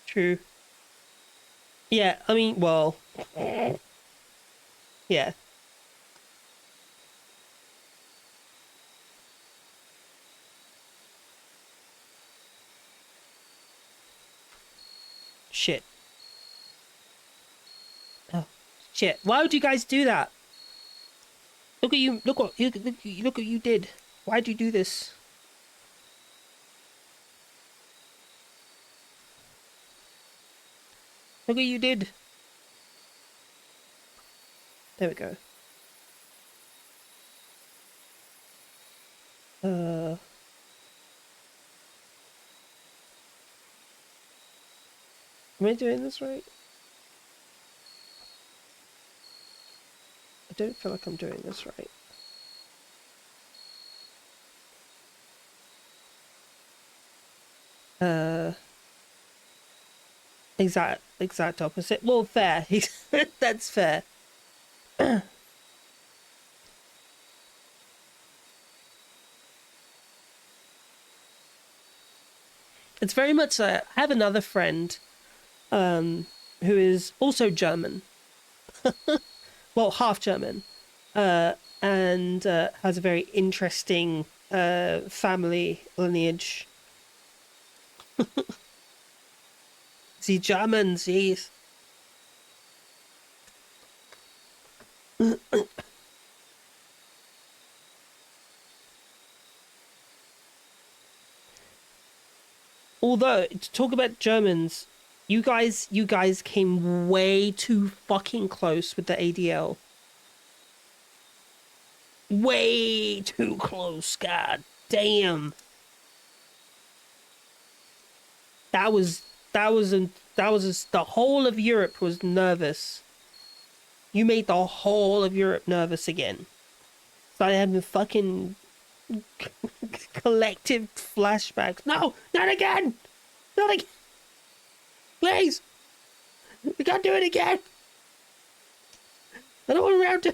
Speaker 1: True. Yeah, I mean, well... yeah. Shit. Oh, shit. Why would you guys do that? Look at you. Look what you did. Why'd you do this? Look what you did. There we go. Am I doing this right? I don't feel like I'm doing this right. Exact opposite. Well, fair. That's fair. It's very much I have another friend who is also German. Well, half German. And has a very interesting family lineage. The Germans, yes. Although, to talk about Germans, you guys came way too fucking close with the ADL. Way too close, god damn. The whole of Europe was nervous. You made the whole of Europe nervous again. So I had the fucking collective flashbacks. No, not again! Not again! Please! We can't do it again! I don't want round two.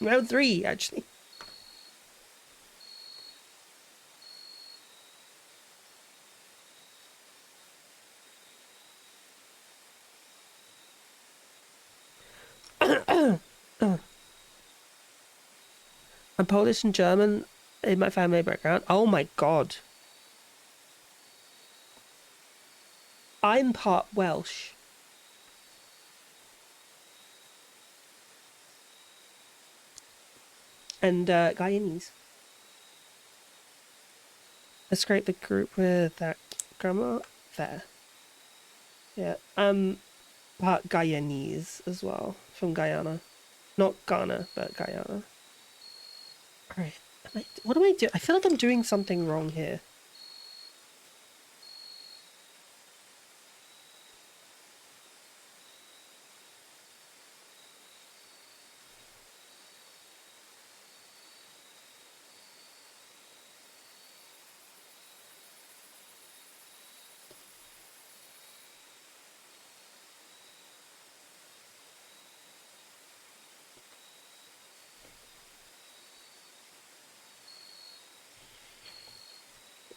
Speaker 1: Round three, actually. I'm Polish and German in my family background. Oh my god. I'm part Welsh. And Guyanese. I scraped the group with that grammar there. Yeah. Part Guyanese as well. From Guyana. Not Ghana, but Guyana. Alright. What am I doing? I feel like I'm doing something wrong here.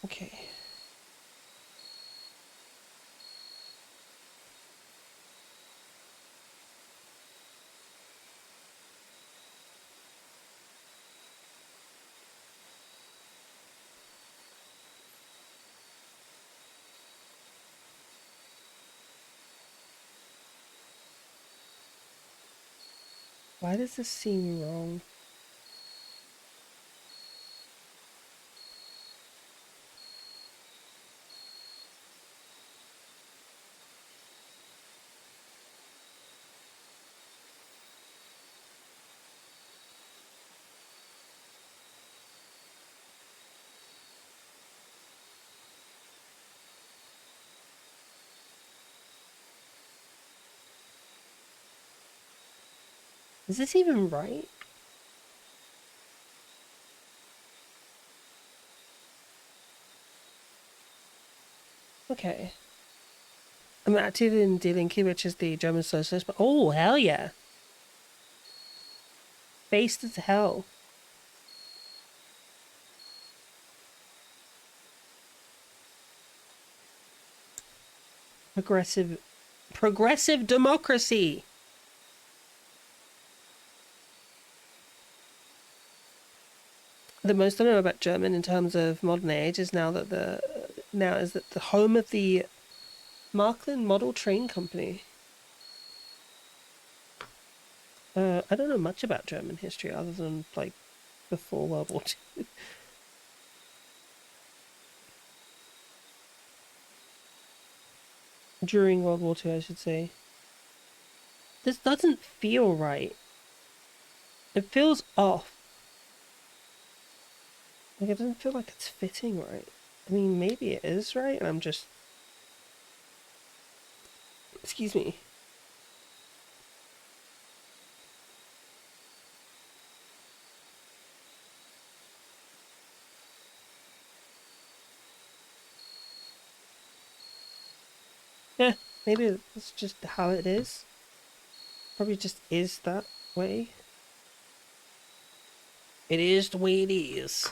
Speaker 1: Okay. Why does this seem wrong? Is this even right? Okay. I'm active in Die Linke, which is the German Socialist. But oh, hell yeah. Based as hell. Progressive democracy. The most I know about German in terms of modern age is now that the home of the Marklin Model Train Company. I don't know much about German history other than like before World War II. During World War II, I should say. This doesn't feel right. It feels off. Like, it doesn't feel like it's fitting right. I mean, maybe it is right, and I'm just... Excuse me. Yeah, maybe it's just how it is. Probably just is that way. It is the way it is.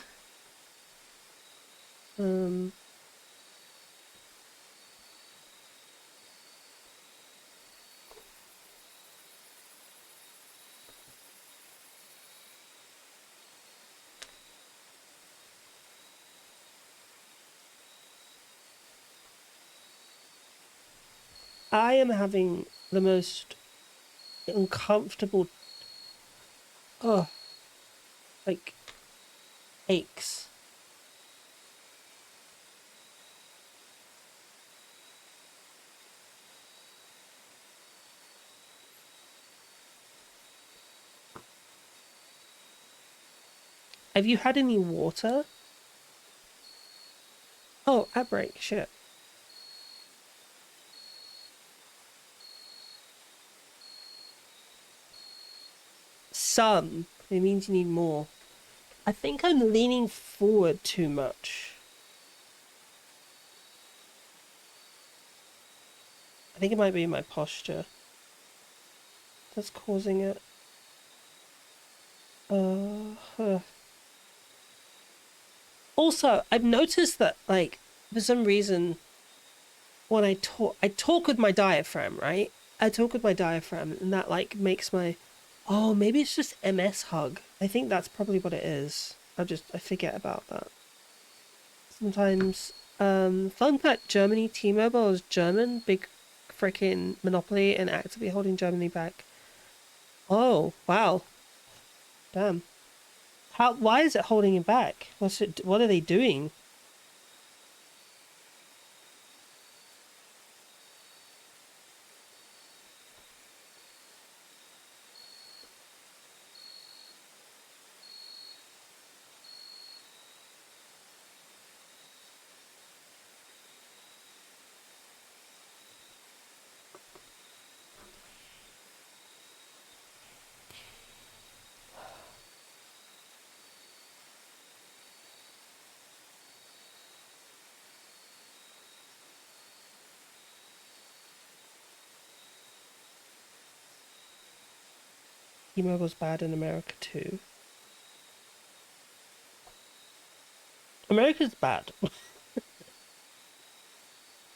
Speaker 1: I am having the most uncomfortable, like, aches. Have you had any water? Oh, outbreak, shit. Some. It means you need more. I think I'm leaning forward too much. I think it might be my posture that's causing it. Also, I've noticed that, like, for some reason, when I talk with my diaphragm, right? I talk with my diaphragm, and that, like, makes my... Oh, maybe it's just MS hug. I think that's probably what it is. I forget about that. Sometimes, fun fact, Germany, T-Mobile is German, big freaking monopoly and actively holding Germany back. Oh, wow. Damn. Why is it holding it back? What are they doing? T-Mobile's bad in America too. America's bad.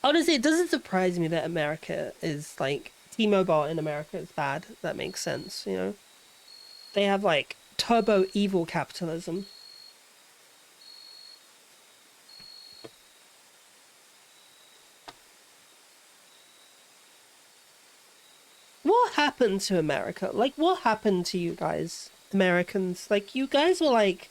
Speaker 1: Honestly, it doesn't surprise me that America is like T-Mobile in America is bad. That makes sense, you know. They have like turbo evil capitalism. What happened to America? Like, what happened to you guys, Americans? Like, you guys were like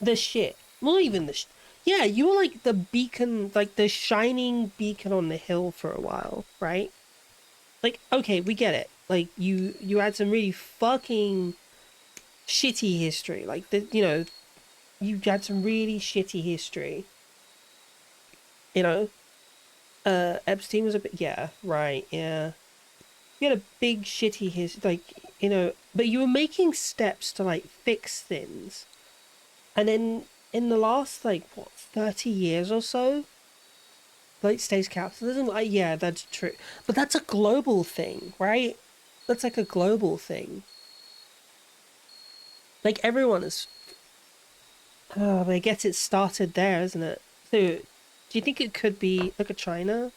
Speaker 1: the shit. Well, not even the yeah, you were like the beacon, like the shining beacon on the hill for a while, right? Like, okay, we get it. Like, you had some really fucking shitty history. Like, you had some really shitty history. You know, Epstein was a bit, yeah, right, yeah. You had a big shitty history, like, but you were making steps to like fix things. And then in the last like what 30 years or so, late stage capitalism, like, yeah, that's true. But that's a global thing, right? That's like a global thing. Like everyone is but I guess it started there, isn't it? So do you think it could be look at China?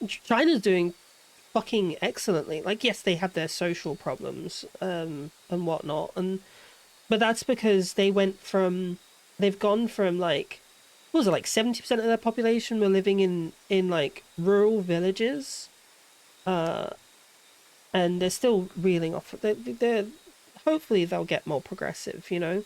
Speaker 1: China's doing fucking excellently. Like, yes, they have their social problems, and whatnot, but that's because they've gone from like, what was it, like 70% of their population were living in like rural villages, and they're still reeling off. They're hopefully they'll get more progressive, you know.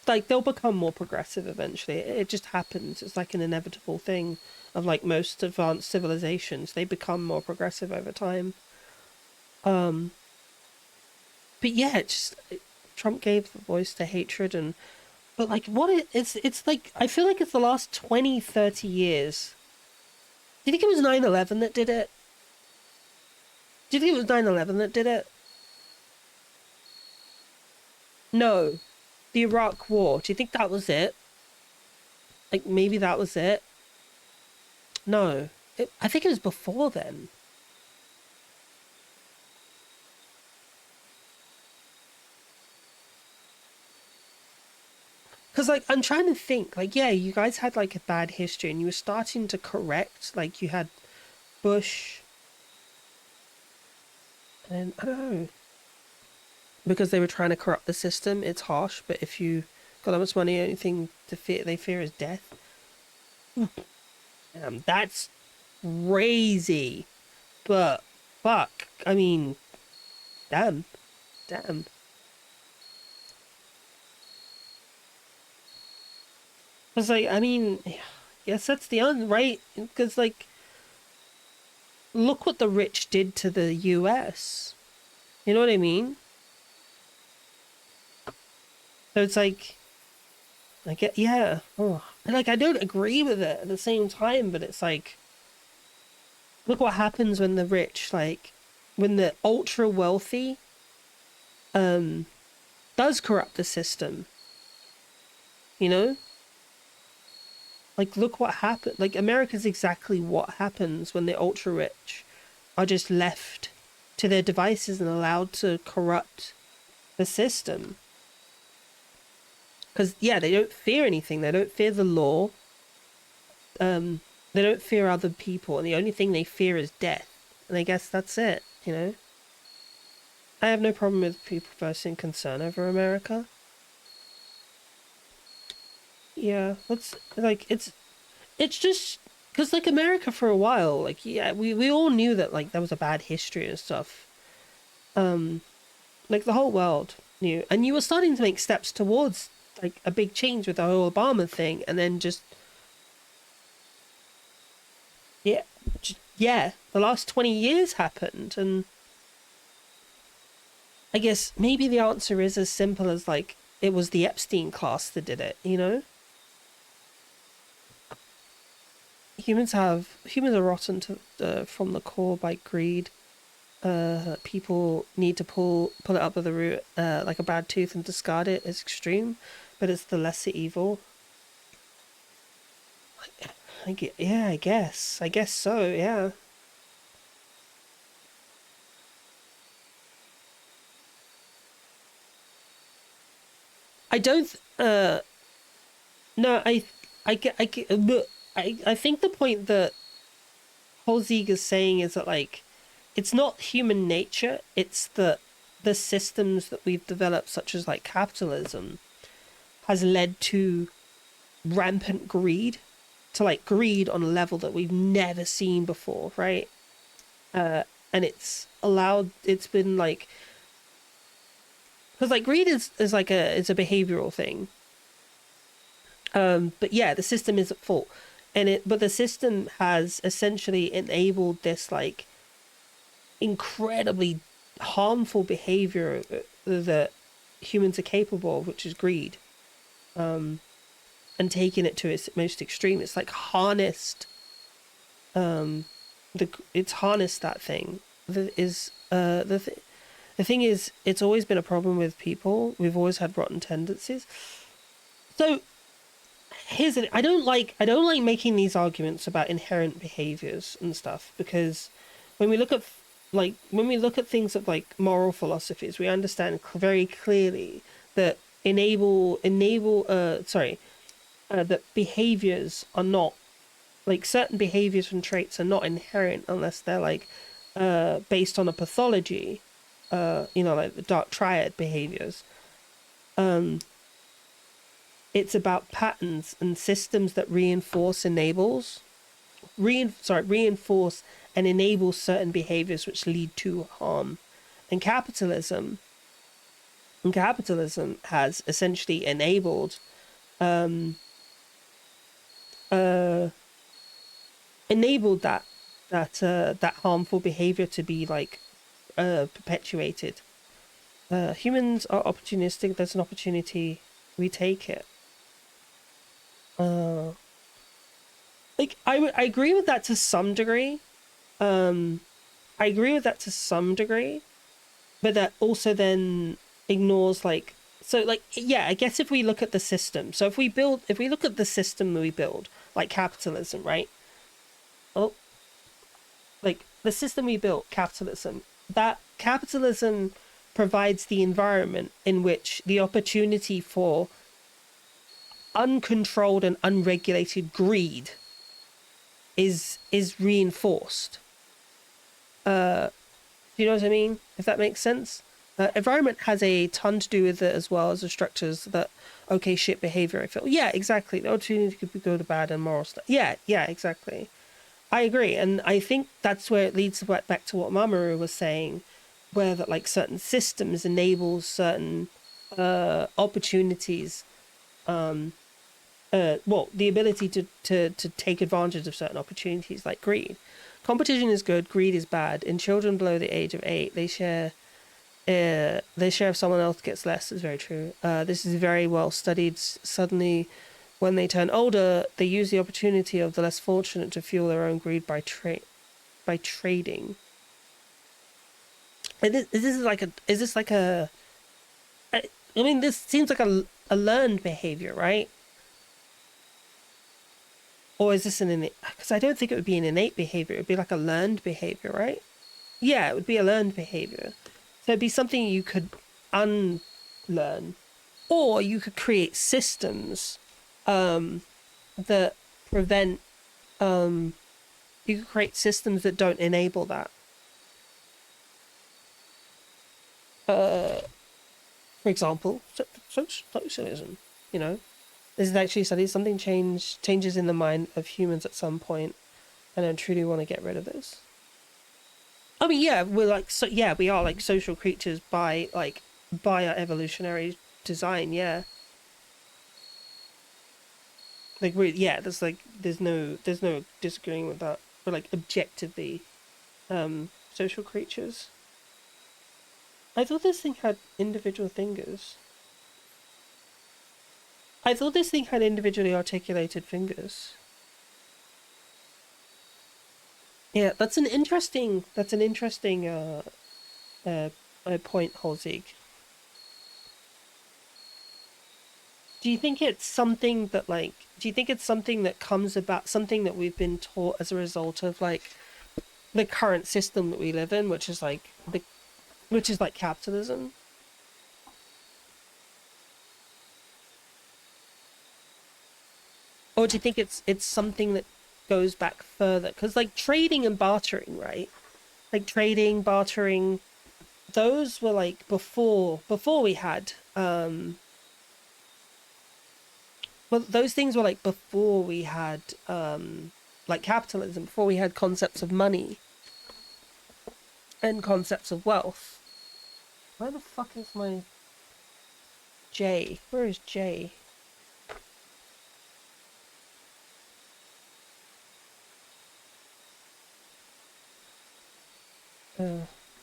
Speaker 1: Like they'll become more progressive eventually. It just happens. It's like an inevitable thing of like most advanced civilizations. They become more progressive over time. But yeah, Trump gave the voice to hatred, but like it's like I feel like it's the last 20, 30 years. Do you think it was 9/11 that did it? Do you think it was 9/11 that did it? No. The Iraq War. Do you think that was it? Like maybe that was it? No. I think it was before then. Because, like, I'm trying to think, like, yeah, you guys had, like, a bad history and you were starting to correct. Like, you had Bush. And I don't know. Because they were trying to corrupt the system, it's harsh. But if you got that much money, anything they fear is death. That's crazy. But, fuck. I mean, damn. Damn. It's like, I mean, yes, that's the right? Because, like, look what the rich did to the US. You know what I mean? So it's like, yeah. Oh, like I don't agree with it at the same time, but it's like, look what happens when the rich, like, when the ultra wealthy, does corrupt the system. You know? Like, look what happened. Like, America's exactly what happens when the ultra rich are just left to their devices and allowed to corrupt the system. Because, yeah, they don't fear anything. They don't fear the law. They don't fear other people. And the only thing they fear is death. And I guess that's it, you know? I have no problem with people voicing concern over America. Yeah, it's just because, like, America for a while, like, yeah, we all knew that, like, there was a bad history and stuff. Like, the whole world knew, and you were starting to make steps towards, like, a big change with the whole Obama thing, and then just yeah, the last 20 years happened, and I guess maybe the answer is as simple as, like, it was the Epstein class that did it, you know? Humans are rotten from the core by greed. People need to pull it up with the root, like a bad tooth, and discard it as extreme, but it's the lesser evil. I guess so. Yeah. I don't. No, I think the point that Holzig is saying is that, like, it's not human nature, it's that the systems that we've developed, such as, like, capitalism, has led to rampant greed, to, like, greed on a level that we've never seen before, right? And it's been, like, because, like, greed is like it's a behavioral thing. But yeah, the system is at fault. But the system has essentially enabled this, like, incredibly harmful behavior that humans are capable of, which is greed, and taking it to its most extreme. It's like harnessed, it's harnessed that thing. The thing is, it's always been a problem with people. We've always had rotten tendencies. So I don't like making these arguments about inherent behaviors and stuff, because when we look at things of, like, moral philosophies, we understand very clearly that that behaviors are not, like, certain behaviors and traits are not inherent unless they're, like, based on a pathology, you know, like the dark triad behaviors. It's about patterns and systems that reinforce and enable certain behaviors which lead to harm. And capitalism has essentially enabled that harmful behavior to be, like, perpetuated. Humans are opportunistic. There's an opportunity, we take it. Like, I agree with that to some degree. But that also then ignores, like, so, like, yeah, I guess if we look at the system, so if we look at the system we build, like capitalism, right? Oh, like, the system we built, capitalism, that capitalism provides the environment in which the opportunity for uncontrolled and unregulated greed is reinforced. Do you know what I mean? If that makes sense. Environment has a ton to do with it, as well as the structures that shit behavior, I feel. Yeah, exactly. The opportunity could be good or bad and moral stuff. Yeah, exactly. I agree. And I think that's where it leads back to what Mamoru was saying, where that, like, certain systems enable certain opportunities, the ability to take advantage of certain opportunities, like greed. Competition is good, greed is bad. In children below the age of 8, they share if someone else gets less. Is very true. This is very well studied. Suddenly, when they turn older, they use the opportunity of the less fortunate to fuel their own greed by trading. And is this like a? I mean, this seems like a learned behavior, right? Or is this an innate? Because I don't think it would be an innate behavior. It would be like a learned behavior, right? Yeah, it would be a learned behavior. So it'd be something you could unlearn. Or you could create systems that prevent... you could create systems that don't enable that. For example, socialism, you know? This is actually studied. Something changes in the mind of humans at some point, and I truly want to get rid of this. I mean, yeah, we are like social creatures by our evolutionary design, yeah. There's no disagreeing with that. We're like objectively social creatures. I thought this thing had individual fingers. I thought this thing had individually articulated fingers. Yeah, that's an interesting point, Holzig. Do you think it's something that comes about, something that we've been taught as a result of like the current system that we live in, which is like capitalism? Or do you think it's something that goes back further? Because like trading and bartering, right? Like trading, bartering, those were like before we had well, those things were like before we had like capitalism, before we had concepts of money and concepts of wealth. Where the fuck is my J? Where is J?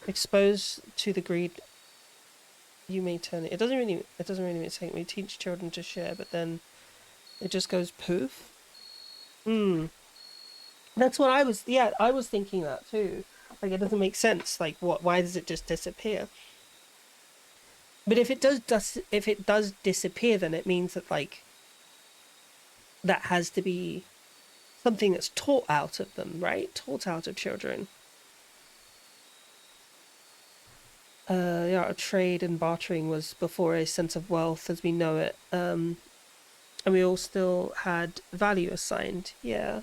Speaker 1: Exposed to the greed, you may turn it. It doesn't really mean saying we teach children to share, but then it just goes poof. That's what I was. Yeah, I was thinking that too. Like, it doesn't make sense. Like, why does it just disappear? But if it does disappear, then it means that like that has to be something that's taught out of them, right? Taught out of children. Trade and bartering was before a sense of wealth as we know it. And we all still had value assigned. Yeah.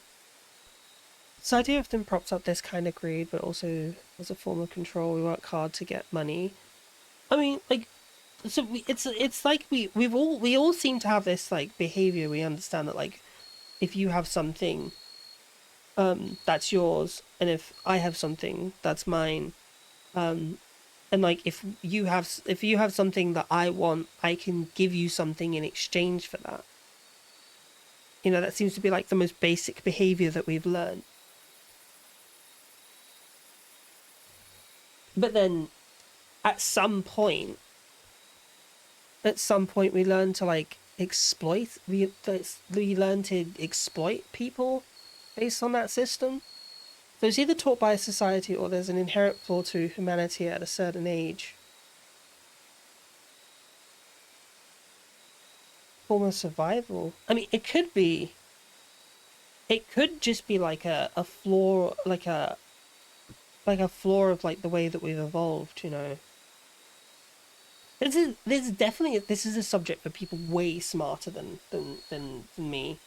Speaker 1: This idea often props up this kind of greed, but also as a form of control. We work hard to get money. I mean, like, so it's like we all seem to have this like behavior. We understand that like if you have something, that's yours, and if I have something, that's mine. And like if you have something that I want, I can give you something in exchange for that. You know, that seems to be like the most basic behavior that we've learned. But then at some point we learn to like exploit. We learn to exploit people based on that system. So it's either taught by a society or there's an inherent flaw to humanity at a certain age. Form of survival. I mean, it could just be like a flaw, like a flaw of like the way that we've evolved, you know. This is a subject for people way smarter than me.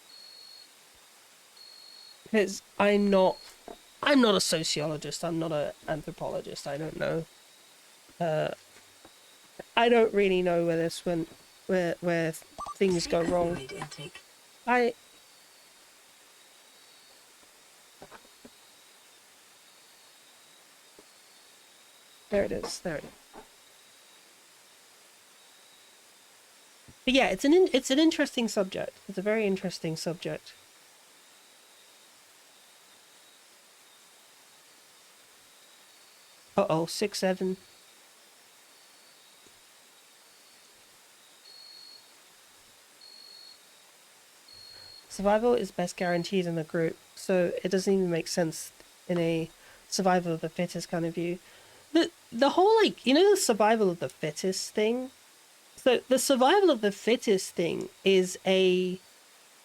Speaker 1: Because I'm not a sociologist, I'm not an anthropologist, I don't know. I don't really know where this went, where things go wrong. There it is. But yeah, it's an interesting subject. It's a very interesting subject. Uh-oh, 6-7. Survival is best guaranteed in a group, so it doesn't even make sense in a survival of the fittest kind of view. The whole, like, you know, the survival of the fittest thing? So the survival of the fittest thing is a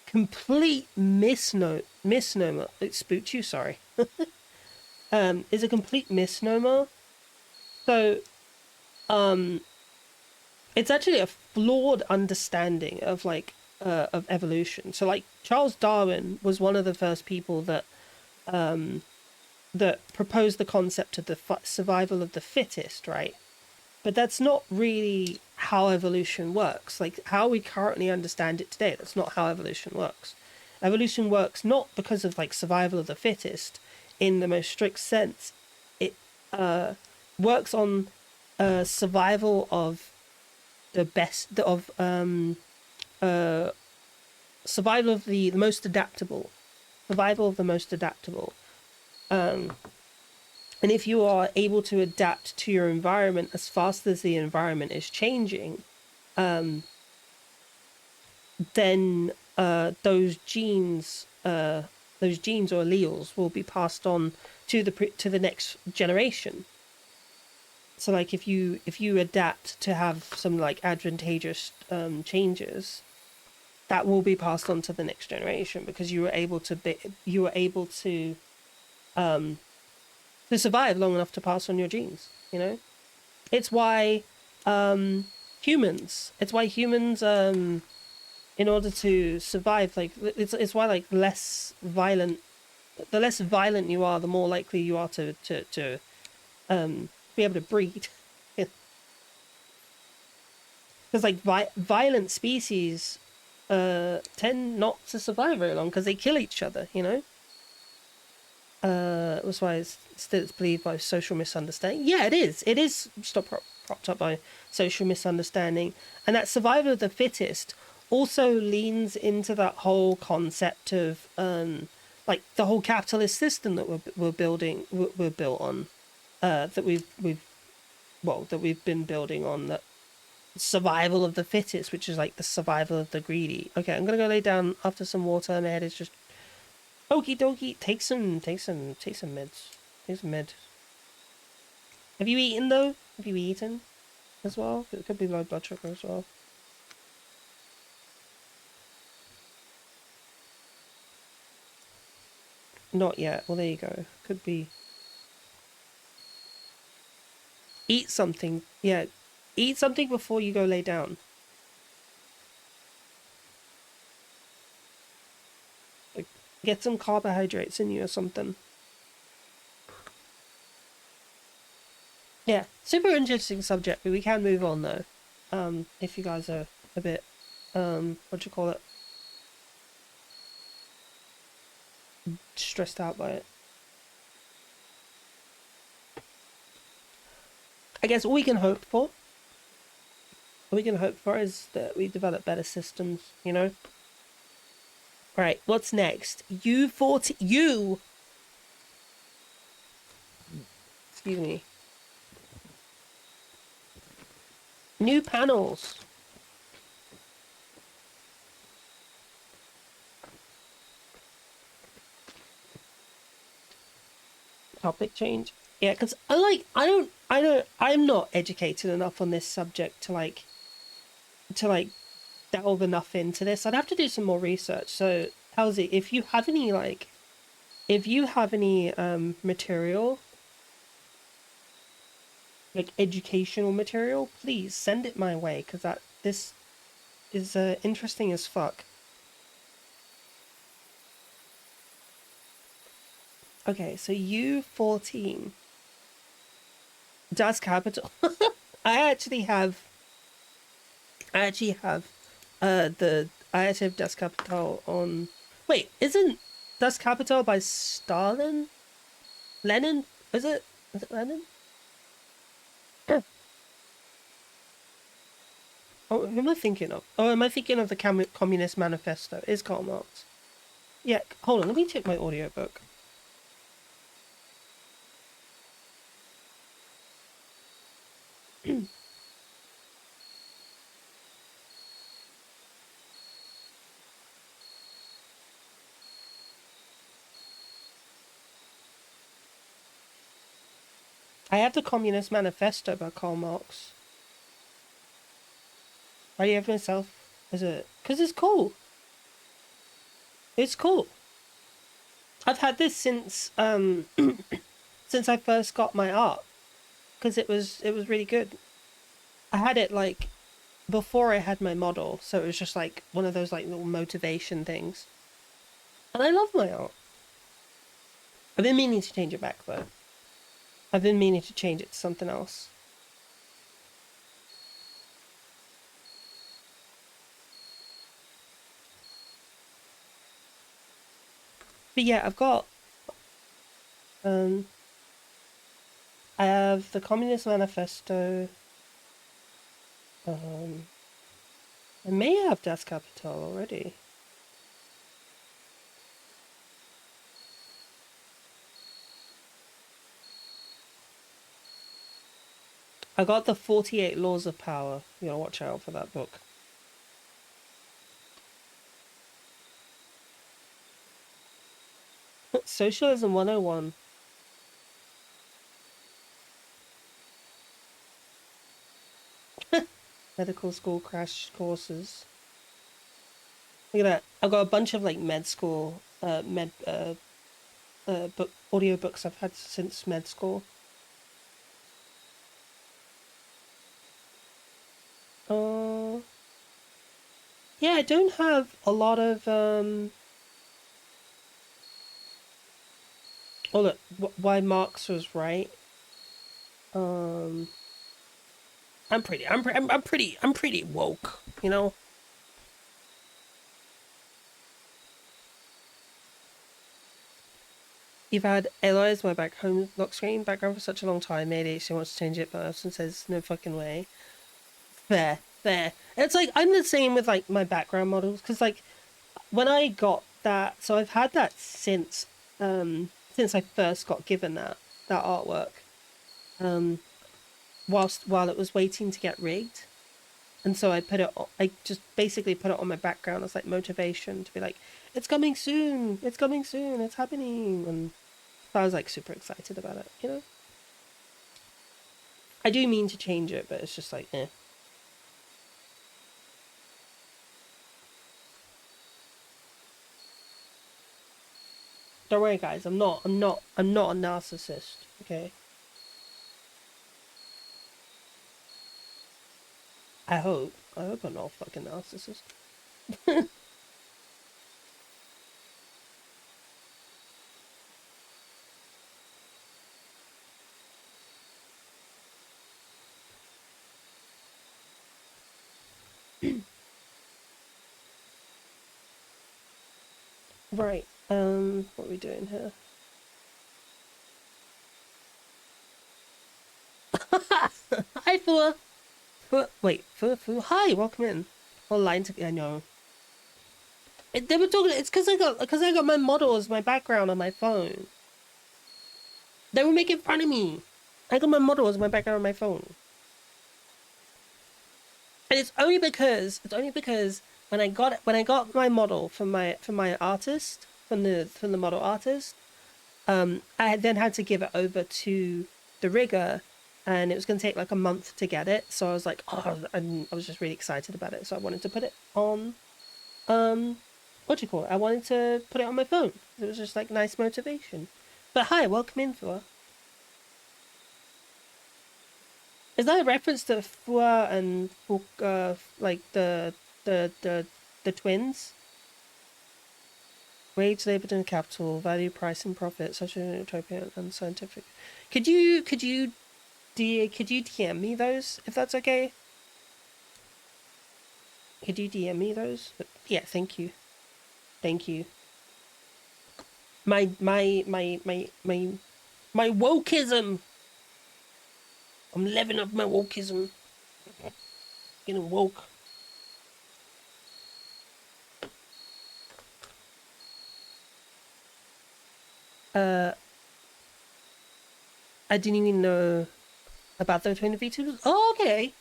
Speaker 1: complete misnomer. It spooked you, sorry. Is a complete misnomer. So, it's actually a flawed understanding of like of evolution. So like Charles Darwin was one of the first people that that proposed the concept of the survival of the fittest, right? But that's not really how evolution works. Like how we currently understand it today, that's not how evolution works. Evolution works not because of like survival of the fittest in the most strict sense. It works on survival of the best of survival of the most adaptable, survival of the most adaptable. And if you are able to adapt to your environment as fast as the environment is changing, then those genes or alleles will be passed on to the next generation. So like if you adapt to have some like advantageous changes, that will be passed on to the next generation because you were able to survive long enough to pass on your genes, you know? It's why humans in order to survive, like it's why like the less violent you are, the more likely you are to be able to breed. Because like violent species tend not to survive very long because they kill each other, you know? That's why it's believed by social misunderstanding. Yeah, it is. It is propped up by social misunderstanding. And that survival of the fittest also leans into that whole concept of like the whole capitalist system that we're built on, that we've been building on, that survival of the fittest, which is like the survival of the greedy. Okay, I'm gonna go lay down after some water. My head is just okie dokie. Take some meds. Take some meds. Have you eaten though? Have you eaten as well? It could be low blood sugar as well. Not yet. Well, there you go. Could be. Eat something. Yeah. Eat something before you go lay down. Like, get some carbohydrates in you or something. Yeah. Super interesting subject, but we can move on though. If you guys are a bit, stressed out by it. I guess all we can hope for is that we develop better systems, you know? Right, what's next? U40. Excuse me. New panels. Topic change. Yeah, because I'm not educated enough on this subject to delve enough into this. I'd have to do some more research. So, Halsey, if you have any material, like educational material, please send it my way, because this is interesting as fuck. Okay, so U14. Das Capital. I actually have Das Capital on. Wait, isn't Das Capital by Stalin? Lenin? Is it Lenin? Oh, who am I thinking of? Oh, am I thinking of the Communist Manifesto? Is Karl Marx? Yeah, hold on, let me check my audiobook. I have the Communist Manifesto by Karl Marx. Why do you have myself as a... Because it's cool. It's cool. I've had this since since I first got my art, because it was really good. I had it like before I had my model, so it was just like one of those like little motivation things. And I love my art. I've been meaning to change it back though. I've been meaning to change it to something else. But yeah, I've got I have the Communist Manifesto. I may have Das Kapital already. I got the 48 Laws of Power. You gotta watch out for that book. Socialism 101. Medical school crash courses. Look at that. I've got a bunch of like med school, book audiobooks I've had since med school. Yeah, I don't have a lot of oh look, why Marx was right. I'm pretty woke, you know. You've had Aloy as my back home lock screen background for such a long time. Maybe she wants to change it, but Austin says no fucking way. Fair. It's like I'm the same with like my background models, because like when I got that, so I've had that since I first got given that artwork, while it was waiting to get rigged, and so I just basically put it on my background as like motivation to be like, it's coming soon, it's happening, and so I was like super excited about it, you know. I do mean to change it, but it's just like, eh. Don't worry, guys. I'm not a narcissist. Okay. I hope I'm not a fucking narcissist. Right. What are we doing here? Hi, Fua. Wait, Fu. Hi, welcome in. Online to. I know. They were talking. It's because I got my model as my background on my phone. They were making fun of me. I got my model as my background on my phone. And it's only because when I got my model from my artist, from the model artist, I then had to give it over to the rigger, and it was going to take like a month to get it. So I was like, oh, and I was just really excited about it. So I wanted to put it on, what do you call it? I wanted to put it on my phone. It was just like nice motivation. But hi, welcome in, Fua. Is that a reference to Fua and like the twins? Wage, labor, and capital, value, price, and profit, social, utopian, and scientific. Could you DM me those if that's okay? Could you DM me those? But yeah, thank you. My wokeism. I'm living up my wokeism. Getting woke. I didn't even know About the Twin V2s? Oh, okay.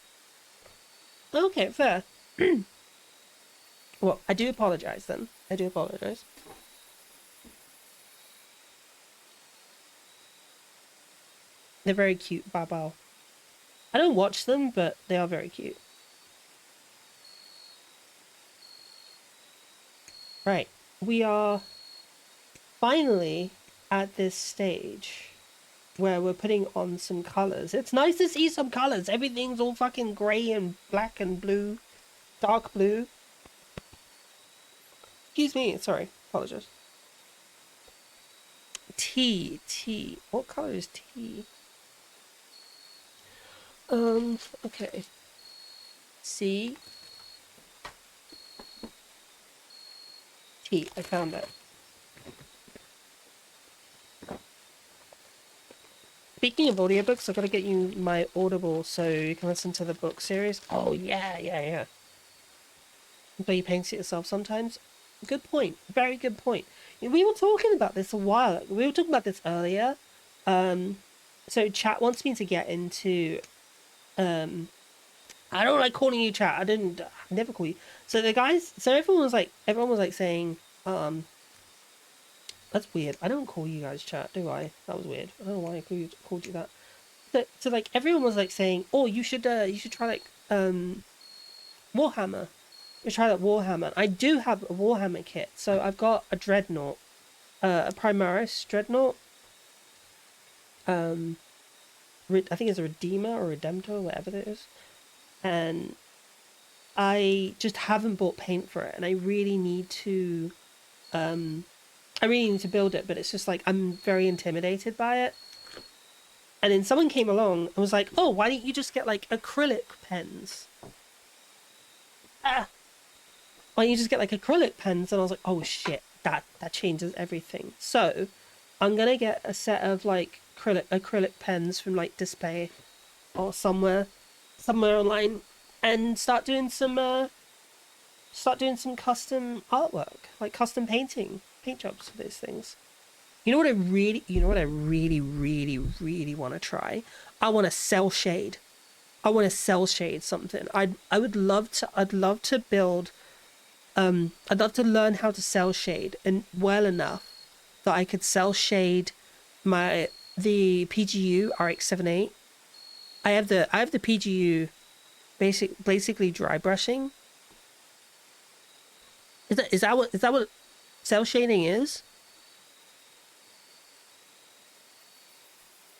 Speaker 1: Okay, fair. Well, I do apologize then. I do apologize. They're very cute, Bao. I don't watch them, but they are very cute. Right. We are finally at this stage where we're putting on some colors. It's nice to see some colors. Everything's all fucking grey and black and blue. Dark blue. Excuse me. Sorry. Apologize. T. What color is T? Okay. C. T. I found it. Speaking of audiobooks, I've got to get you my Audible so you can listen to the book series. Oh, yeah. But you paint it yourself sometimes. Good point. Very good point. We were talking about this a while ago. We were talking about this earlier. So chat wants me to get into... I don't like calling you chat. I never call you. So the guys... So everyone was like saying... That's weird. I don't call you guys chat, do I? That was weird. I don't know why I called you that. So like everyone was like saying, "Oh, you should try like Warhammer. You try that Warhammer." I do have a Warhammer kit, so I've got a Dreadnought, a Primaris Dreadnought. I think it's a Redeemer or Redemptor, whatever it is, and I just haven't bought paint for it, and I really need to build it, but it's just like I'm very intimidated by it. And then someone came along and was like, "Oh, why don't you just get like acrylic pens? Why don't you just get like acrylic pens?" And I was like, "Oh shit, that changes everything." So I'm gonna get a set of like acrylic pens from like Display or somewhere online and start doing some custom artwork, like custom paint jobs for those things. You know what I really want to try? I want to cell shade. I want to cell shade something. I'd love to build I'd love to learn how to cell shade and well enough that I could cell shade the PGU RX-78. I have the PGU basically dry brushing. Is that what cell shading is?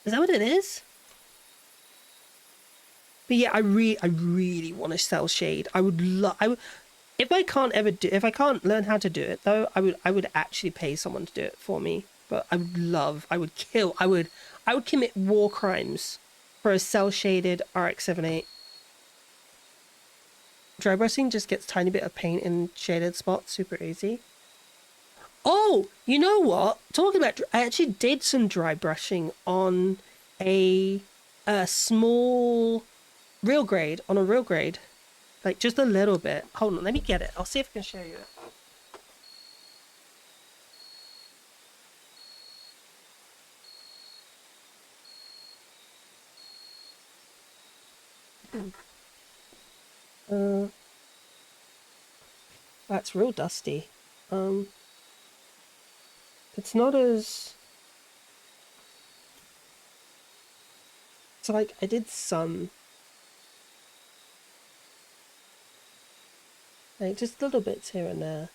Speaker 1: Is that what it is? But yeah, I really want to cell shade. If I can't learn how to do it though, I would actually pay someone to do it for me. But I would commit war crimes for a cell shaded RX-78. Dry brushing just gets tiny bit of paint in shaded spots, super easy. Oh, you know what? Talking about, I actually did some dry brushing on a small real grade, like just a little bit. Hold on, let me get it. I'll see if I can show you it. That's real dusty. It's not as... So like, I did some... Like, just little bits here and there.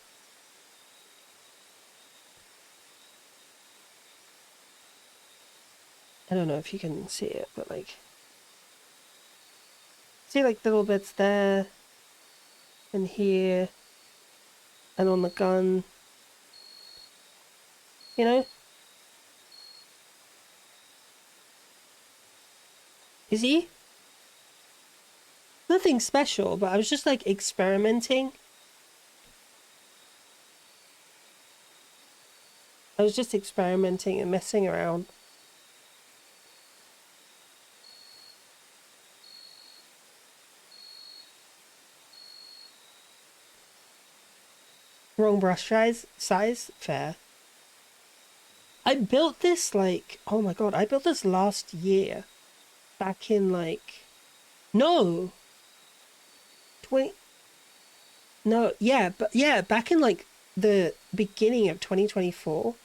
Speaker 1: I don't know if you can see it, but like... See like little bits there, and here, and on the gun. You know? Is he? Nothing special, but I was just like experimenting. I was just experimenting and messing around. Wrong brush size? Fair. I built this like, oh my god, I built this last year. back in like, no, 20, no, yeah, but yeah, back in like the beginning of 2024,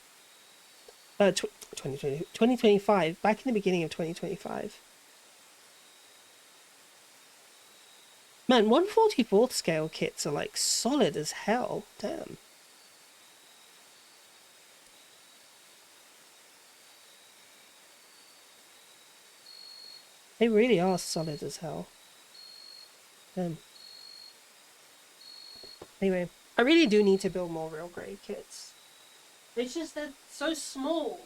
Speaker 1: 2025, back in the beginning of 2025. Man, 1/44 scale kits are like solid as hell. Damn. They really are solid as hell. Damn. Anyway, I really do need to build more real grade kits. It's just they're so small.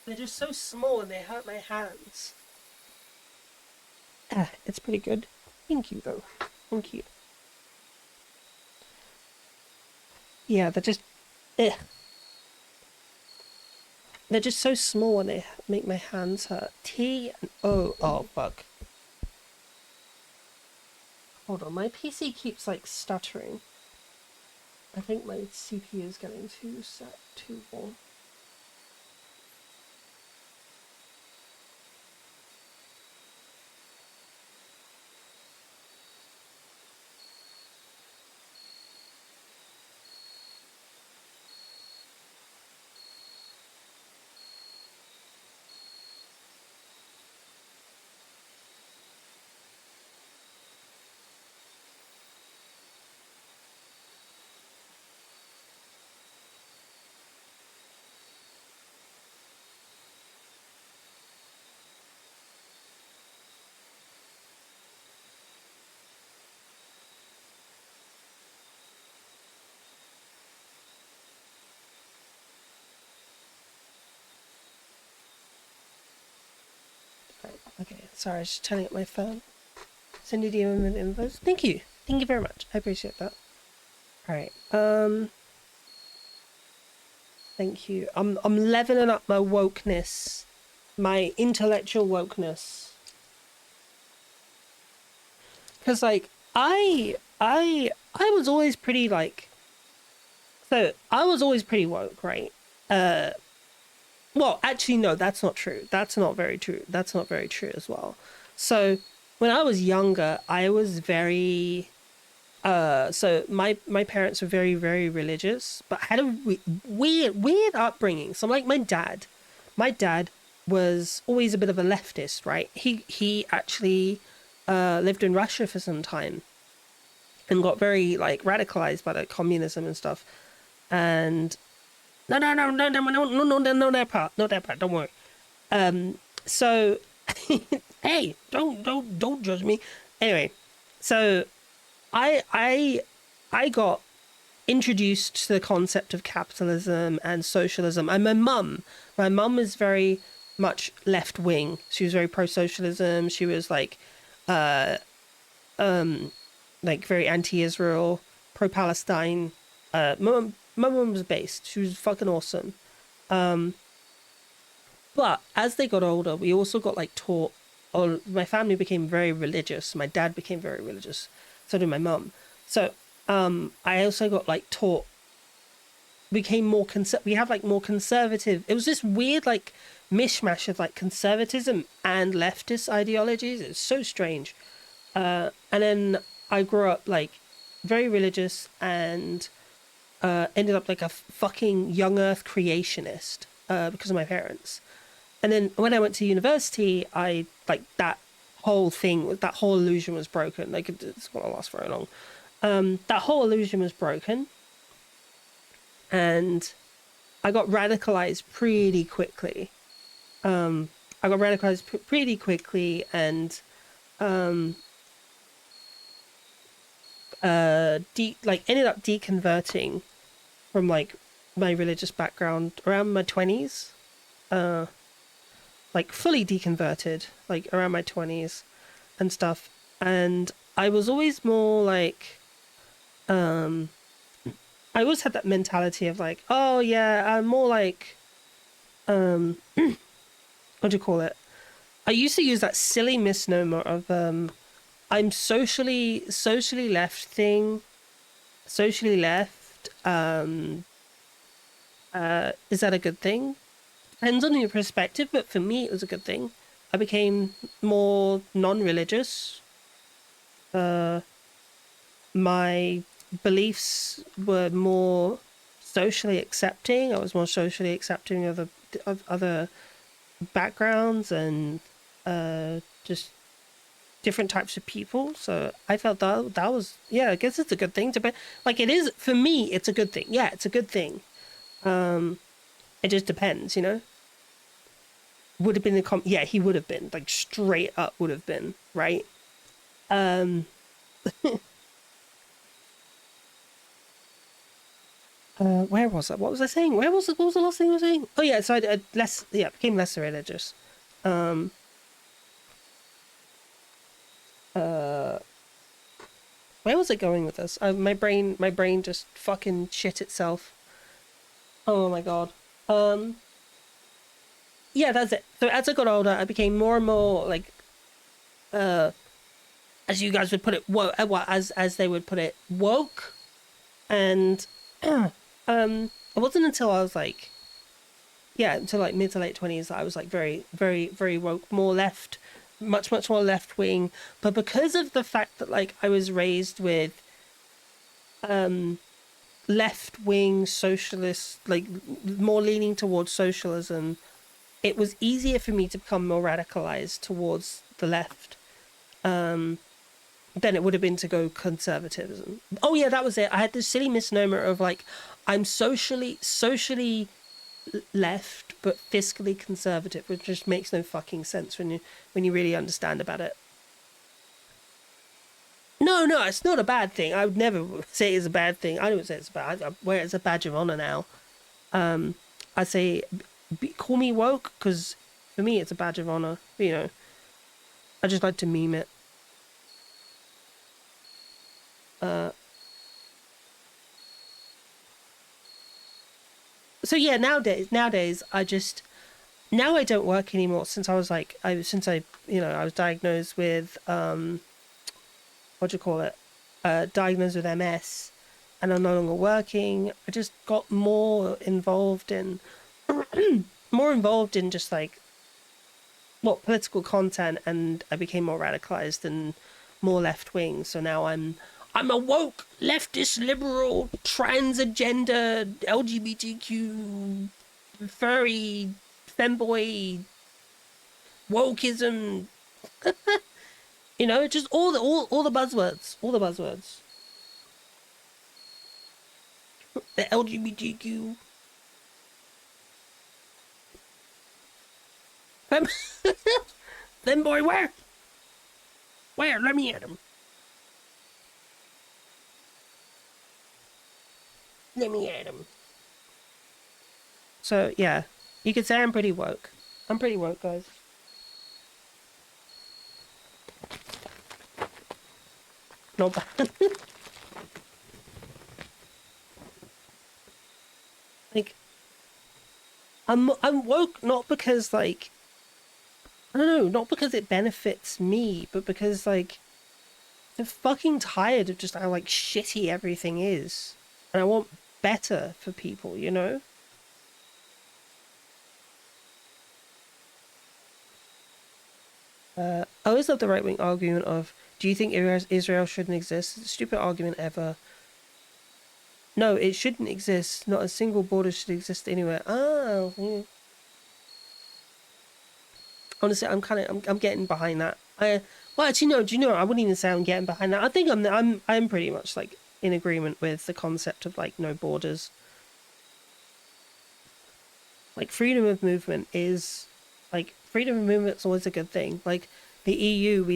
Speaker 1: They're just so small and they hurt my hands. Ah, it's pretty good. Thank you, though. Thank you. Yeah, they're just... Eh. They're just so small and they make my hands hurt. T and O. Oh, fuck. Hold on, my PC keeps, like, stuttering. I think my CPU is getting too warm. Okay, sorry, I was just turning up my phone. Send you the infos. Thank you. Thank you very much. I appreciate that. Alright, thank you. I'm leveling up my wokeness. My intellectual wokeness. Cause like I was always pretty like, so I was always pretty woke, right? Well, actually, no, that's not true. That's not very true. That's not very true as well. So when I was younger, I was very, so my parents were very, very religious, but had a weird upbringing. So like my dad was always a bit of a leftist, right? He actually lived in Russia for some time and got very like radicalized by the communism and stuff. And no, that part, don't worry. So, hey, don't judge me. Anyway, so I got introduced to the concept of capitalism and socialism. And my mum is very much left wing. She was very pro socialism. She was like very anti-Israel, pro Palestine. My mum was based. She was fucking awesome. But as they got older, we also got like taught. Or my family became very religious. My dad became very religious. So did my mum. So I also got like taught. Became more we have like more conservative. It was this weird like mishmash of like conservatism and leftist ideologies. It's so strange. And then I grew up like very religious and ended up like a fucking young earth creationist because of my parents. And then when I went to university, I like that whole illusion was broken. Like it's gonna last very long. That whole illusion was broken, and I got radicalized pretty quickly. And ended up deconverting from like my religious background around my 20s. Like fully deconverted like around my 20s and stuff. And I was always more like I always had that mentality of like, oh yeah, I'm more like what do you call it? I used to use that silly misnomer of I'm socially left thing, socially left. Is that a good thing? Depends on your perspective, but for me, it was a good thing. I became more non-religious. My beliefs were more socially accepting. I was more socially accepting of other backgrounds and just different types of people. So I felt that was, yeah, I guess it's a good thing to be like, it is for me. It's a good thing. Yeah, it's a good thing. It just depends, you know. Would have been yeah, he would have been like straight up would have been right. Where was I? What was I saying? Where was it? What was the last thing I was saying? Oh yeah, so I became less religious. Where was it going with this? My brain just fucking shit itself. Oh my god. Yeah, that's it. So as I got older, I became more and more like, as you guys would put it, as they would put it, woke. And it wasn't until I was like, yeah, until like mid to late 20s that I was like very, very, very woke, more left, much more left wing. But because of the fact that like I was raised with left wing socialist, like more leaning towards socialism, it was easier for me to become more radicalized towards the left than it would have been to go conservatism. Oh yeah, that was it. I had this silly misnomer of like, I'm socially left but fiscally conservative, which just makes no fucking sense when you really understand about it. No, it's not a bad thing. I would never say it's a bad thing. I don't say it's bad. I wear it as a badge of honor now. I say, call me woke, because for me it's a badge of honor. You know, I just like to meme it. So yeah, nowadays I don't work anymore since I was like, I was diagnosed with what do you call it? Diagnosed with MS, and I'm no longer working. I just got more involved in just like political content, and I became more radicalized and more left wing. So now I'm a woke leftist liberal trans agenda LGBTQ furry femboy wokeism. You know, just all the buzzwords, the LGBTQ. Femboy, where? Let me at him. So yeah, you could say I'm pretty woke. I'm pretty woke, guys. Not bad. Like, I'm woke not because like, I don't know, not because it benefits me, but because like I'm fucking tired of just how like shitty everything is, and I want better for people, you know. I always love the right-wing argument of, do you think Israel shouldn't exist? It's a stupid argument ever. No, it shouldn't exist. Not a single border should exist anywhere. Oh. Yeah. Honestly, I'm getting behind that. Well, actually, no. Do you know? I wouldn't even say I'm getting behind that. I think I'm pretty much like in agreement with the concept of like no borders. Like freedom of movement is always a good thing. Like the EU, we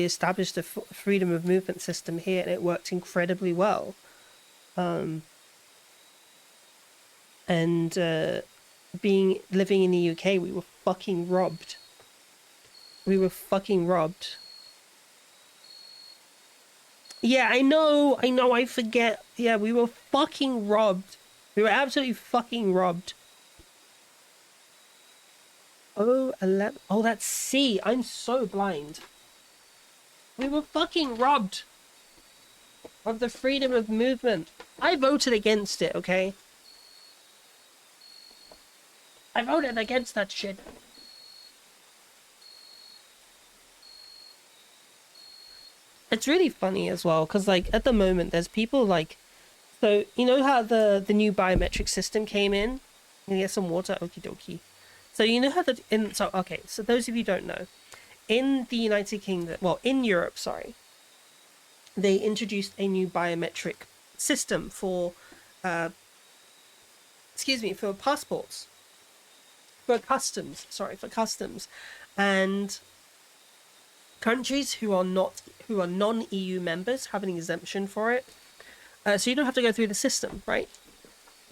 Speaker 1: established a freedom of movement system here, and it worked incredibly well. And living in the UK, we were fucking robbed. Yeah, I know, I forget. Yeah, we were fucking robbed. We were absolutely fucking robbed. Oh, 11. Oh, that's C. I'm so blind. We were fucking robbed. of the freedom of movement. I voted against it, okay? I voted against that shit. It's really funny as well, because, like, at the moment, there's people, like... So, you know how the new biometric system came in? You get some water? Okie dokie. So, you know how the... okay, so those of you who don't know, in the United Kingdom... Well, in Europe, sorry. They introduced a new biometric system for... for passports. For customs. Sorry, for customs. And... countries who are non-EU members have an exemption for it, so you don't have to go through the system, right?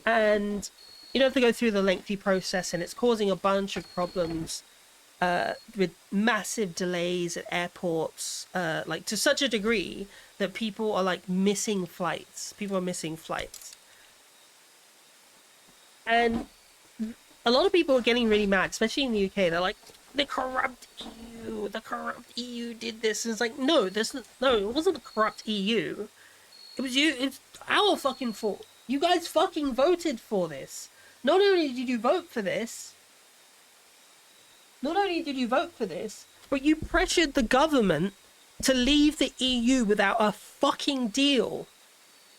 Speaker 1: And you don't have to go through the lengthy process, and it's causing a bunch of problems with massive delays at airports, like to such a degree that people are like missing flights. People are missing flights, and a lot of people are getting really mad, especially in the UK. They're like, the corrupt EU did this. And it's like, no, it wasn't the corrupt EU. It was you. It's our fucking fault. You guys fucking voted for this. Not only did you vote for this, but you pressured the government to leave the EU without a fucking deal.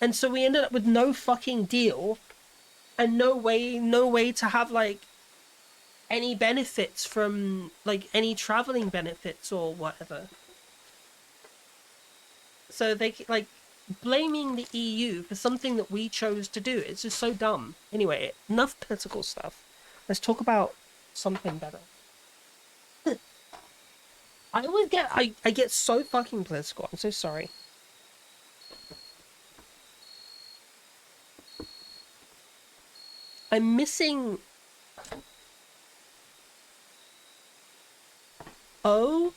Speaker 1: And so we ended up with no fucking deal and no way to have like any benefits from like any traveling benefits or whatever. So they like blaming the EU for something that we chose to do. It's just so dumb. Anyway, enough political stuff. Let's talk about something better. I get so fucking political. I'm so sorry. I'm missing... O?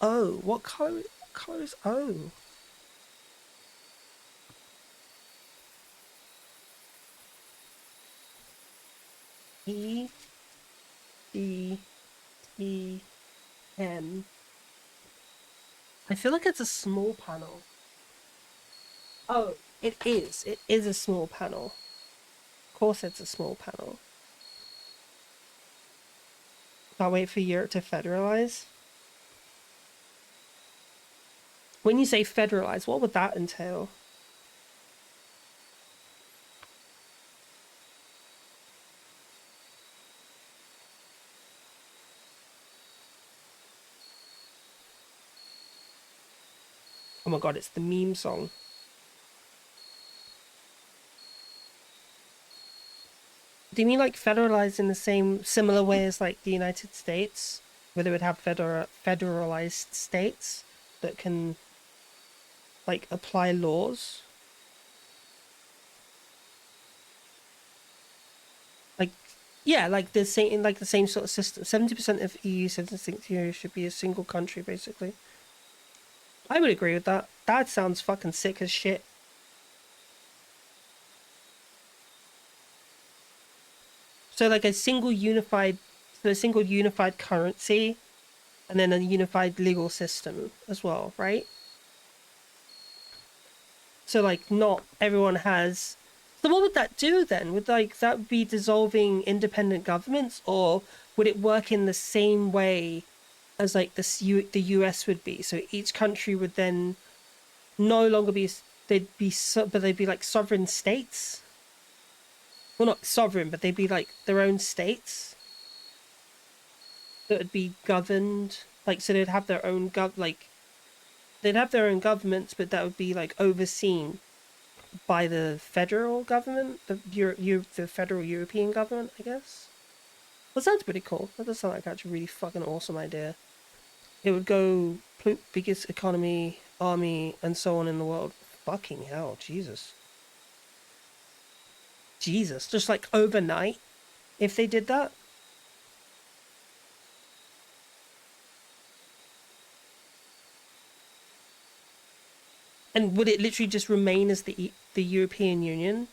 Speaker 1: What color is O? E D T M. I feel like it's a small panel. Oh, it is. It is a small panel. Of course it's a small panel. I'll wait for Europe to federalize. When you say federalize, what would that entail? Oh my god, it's the meme song. Do you mean like federalized in the similar way as like the United States, where they would have federalized states that can like apply laws? Like, yeah, like the same sort of system. 70% of EU citizens think EU should be a single country, basically. I would agree with that. That sounds fucking sick as shit. So like a single unified currency, and then a unified legal system as well, right? So like not everyone has... So what would that do then? Would like that be dissolving independent governments, or would it work in the same way as like the US would be? So each country would then no longer be... They'd be like sovereign states. Well, not sovereign, but they'd be like their own states that would be governed, like, so they'd have their own they'd have their own governments, but that would be like overseen by the federal government, the federal European government, I guess. That sounds pretty cool. That does sound like actually a really fucking awesome idea. It would go biggest economy, army, and so on in the world. Fucking hell, Jesus, just like overnight, if they did that. And would it literally just remain as the European Union?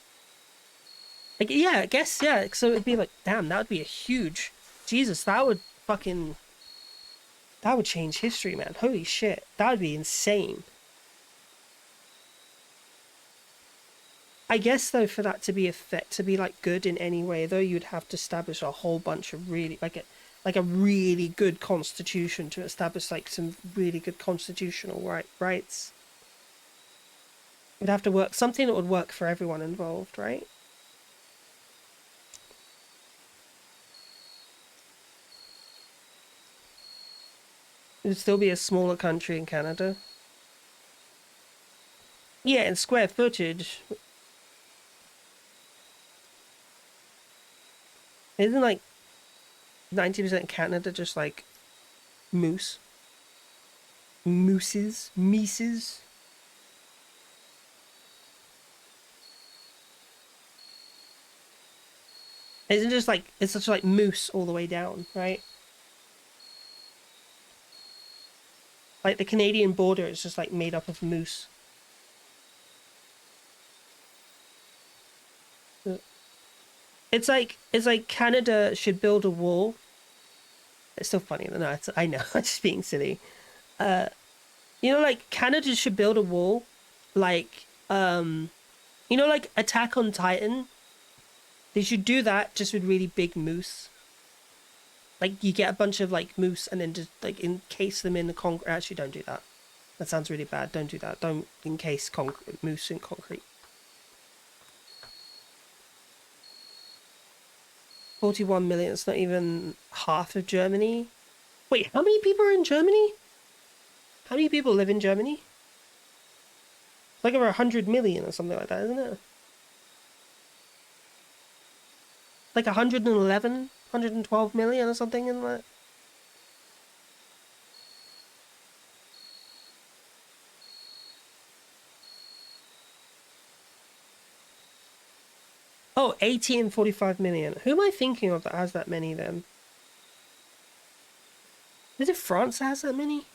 Speaker 1: Like, yeah, I guess, yeah. So it'd be like, damn, that would be a huge... Jesus, that would change history, man. Holy shit. That would be insane. I guess though, for that to be like good in any way, though, you'd have to establish a whole bunch of really like a really good constitution to establish like some really good constitutional rights. It'd have to work something that would work for everyone involved, right? It would still be a smaller country in Canada. Yeah, in square footage. Isn't like 90% Canada just like moose? Mises? Isn't just like, it's such like moose all the way down, right? Like the Canadian border is just like made up of moose. It's like Canada should build a wall. It's still funny. No, I know, I'm just being silly. You know, like Canada should build a wall, like you know, like Attack on Titan. They should do that just with really big moose. Like you get a bunch of like moose and then just like encase them in the concrete. Actually, don't do that. That sounds really bad. Don't do that. Don't encase moose in concrete. 41 million. It's not even half of Germany. Wait, how many people are in Germany? How many people live in Germany? It's like over 100 million or something like that, isn't it? Like 111, 112 million or something in that. Oh, 80 and 45 million. Who am I thinking of that has that many then? Is it France that has that many?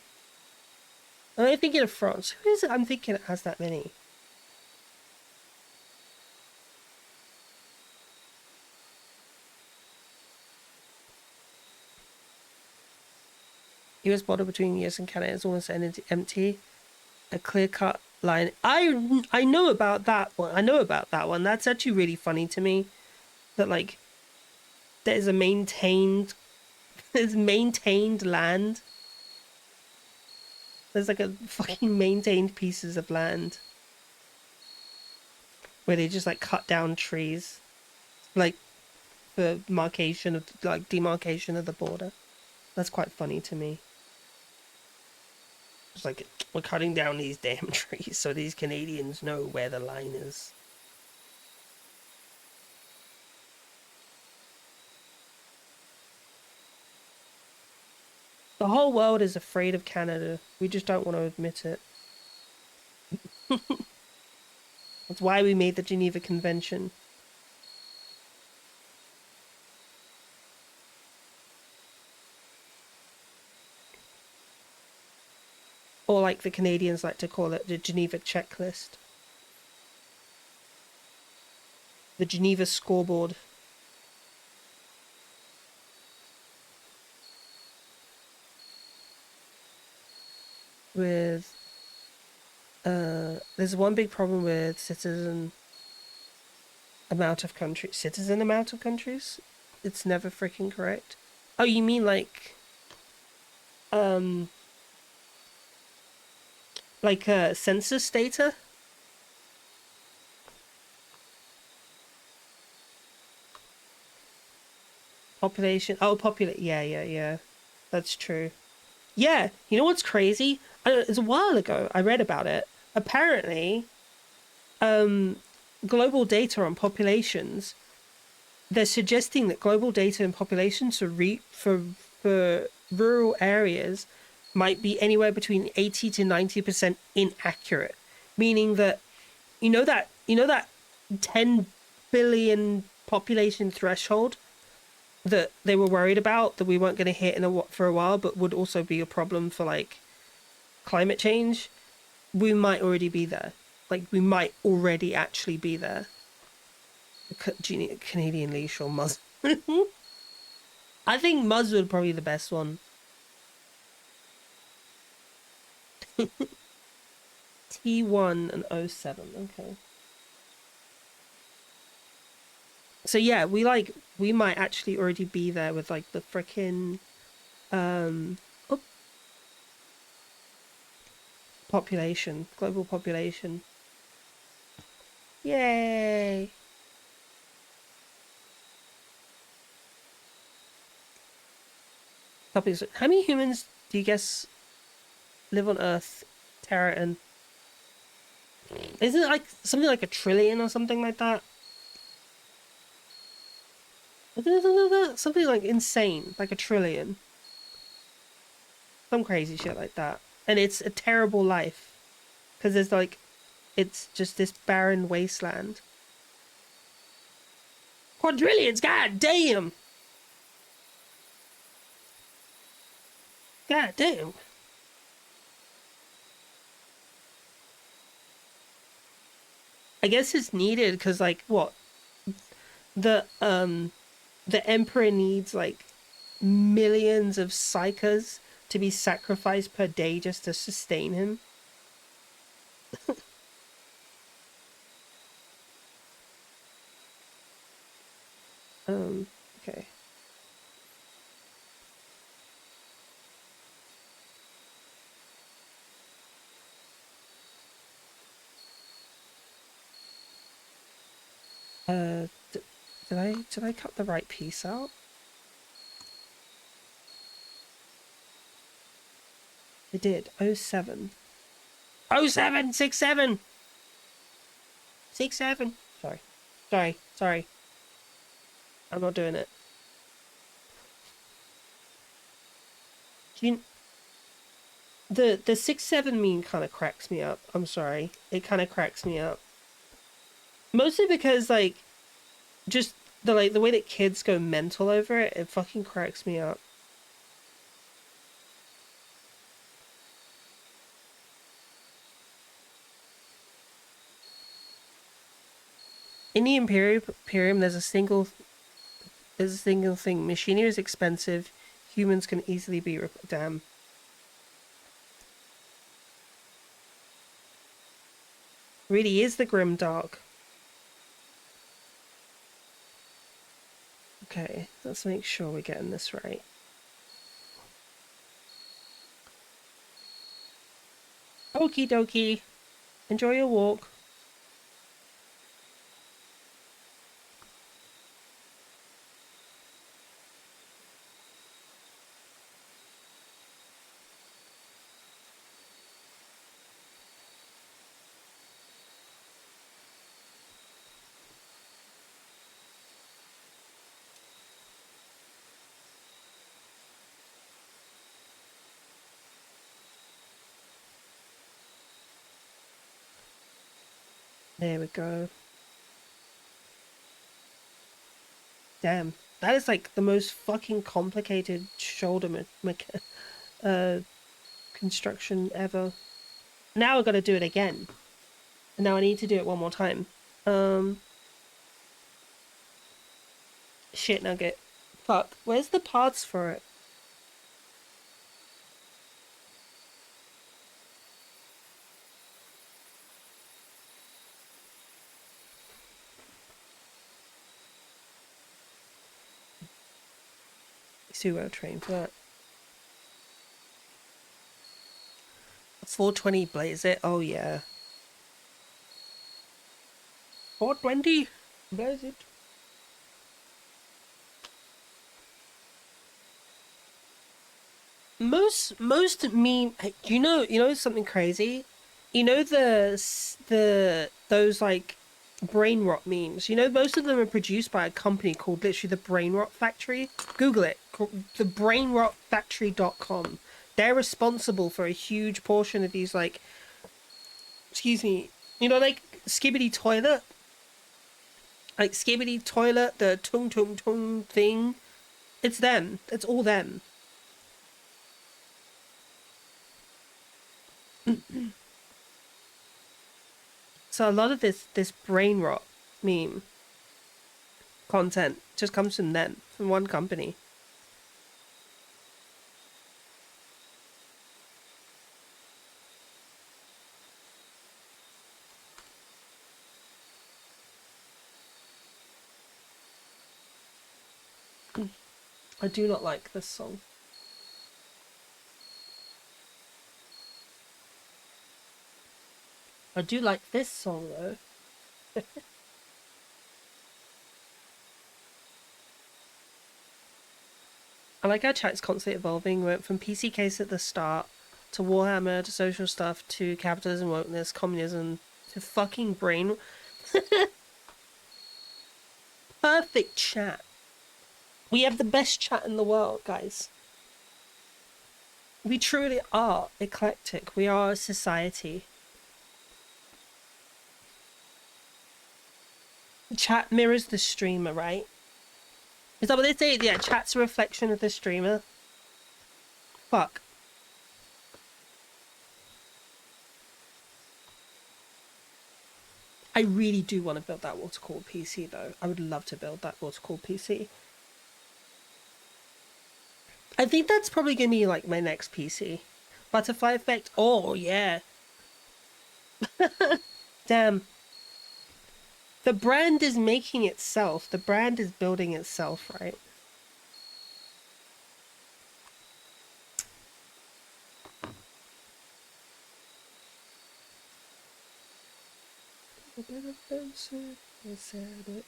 Speaker 1: Am I thinking of France? Who is it I'm thinking it has that many? US border between US and Canada is almost empty. A clear-cut line. I know about that one. I know about that one. That's actually really funny to me. That like there's maintained land. There's like a fucking maintained pieces of land where they just like cut down trees, like for demarcation of the border. That's quite funny to me. It's like, we're cutting down these damn trees so these Canadians know where the line is. The whole world is afraid of Canada. We just don't want to admit it. That's why we made the Geneva Convention. Or like the Canadians like to call it, the Geneva Checklist. The Geneva Scoreboard. With there's one big problem with citizen amount of countries. It's never freaking correct. Oh, you mean like census data? Population. Oh, yeah. That's true. Yeah, you know what's crazy? It's a while ago I read about it. Apparently, global data on populations, they're suggesting that global data and populations for rural areas might be anywhere between 80 to 90% inaccurate, meaning that you know that 10 billion population threshold that they were worried about, that we weren't going to hit for a while, but would also be a problem for like climate change. We might already be there. Like we might already actually be there. Canadian leash or Muzz. I think Muzz would probably be the best one. T1 and 07. Okay. So yeah, we might actually already be there with like the frickin' oh, population, global population. Yay! Topics. How many humans do you guess live on Earth, Terra, and isn't it like something like a trillion or something like that? Isn't it something like that? Something like insane, like a trillion. Some crazy shit like that. And it's a terrible life because there's like it's just this barren wasteland. Quadrillions, god damn! God damn. I guess it's needed because like what? The emperor needs like millions of psychers to be sacrificed per day just to sustain him. Okay. Did I cut the right piece out? I did. 07. 07! 67! 67! Sorry. I'm not doing it. You, the 6-7 meme kind of cracks me up. I'm sorry. It kind of cracks me up. Mostly because like just the way that kids go mental over it, it fucking cracks me up. In the Imperium, there's a single thing. Machinery is expensive. Humans can easily be damn. Really is the grim dark. Okay, let's make sure we're getting this right. Okie dokie. Enjoy your walk. There we go. Damn. That is like the most fucking complicated shoulder construction ever. Now I gotta do it again. And now I need to do it one more time. Shit nugget. Fuck. Where's the parts for it? It's too well trained for that. 420 blaze it? Oh yeah. 420 blaze it. Most meme, you know something crazy? You know those like brain rot memes. You know most of them are produced by a company called literally the Brain Rot Factory. Google it. The brainrotfactory.com. They're responsible for a huge portion of these like excuse me, you know like Skibbity Toilet? Like Skibbity Toilet, the tung tung tung thing. It's them. It's all them. So a lot of this brain rot meme content just comes from them, from one company. I do not like this song. I do like this song though. I like how chat's constantly evolving. We went from PC case at the start to Warhammer to social stuff to capitalism, wokeness, communism to fucking brain. Perfect chat. We have the best chat in the world, guys. We truly are eclectic. We are a society. Chat mirrors the streamer, right? Is that what they say? Yeah, chat's a reflection of the streamer. Fuck. I really do want to build that water-cooled PC, though. I would love to build that water-cooled PC. I think that's probably going to be, like, my next PC. Butterfly effect? Oh, yeah. Damn. The brand is making itself. The brand is building itself, right? A bit offensive, I said it.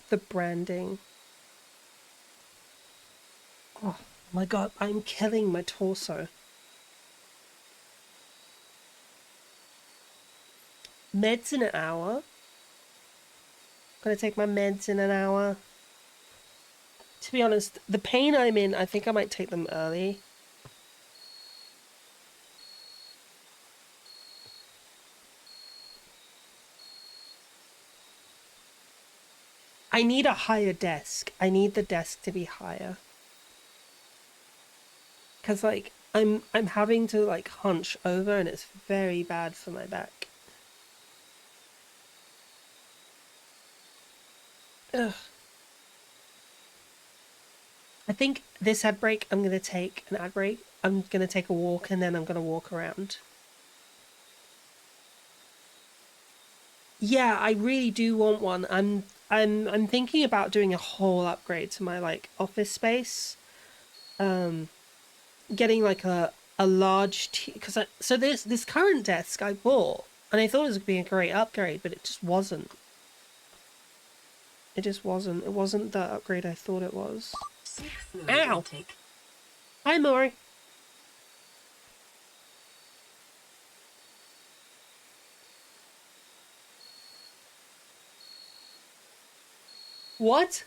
Speaker 1: The branding. Oh my god, I'm killing my torso. Meds in an hour? Gonna take my meds in an hour. To be honest, the pain I'm in, I think I might take them early. I need a higher desk. I need the desk to be higher. Cause like I'm having to like hunch over and it's very bad for my back. Ugh. I think this ad break I'm gonna take an ad break. I'm gonna take a walk and then I'm gonna walk around. Yeah, I really do want one. I'm thinking about doing a whole upgrade to my like office space. Getting like a large because so this current desk I bought and I thought it was gonna be a great upgrade, but it just wasn't. It just wasn't. It wasn't the upgrade I thought it was. Ow! Hi, Maury. What?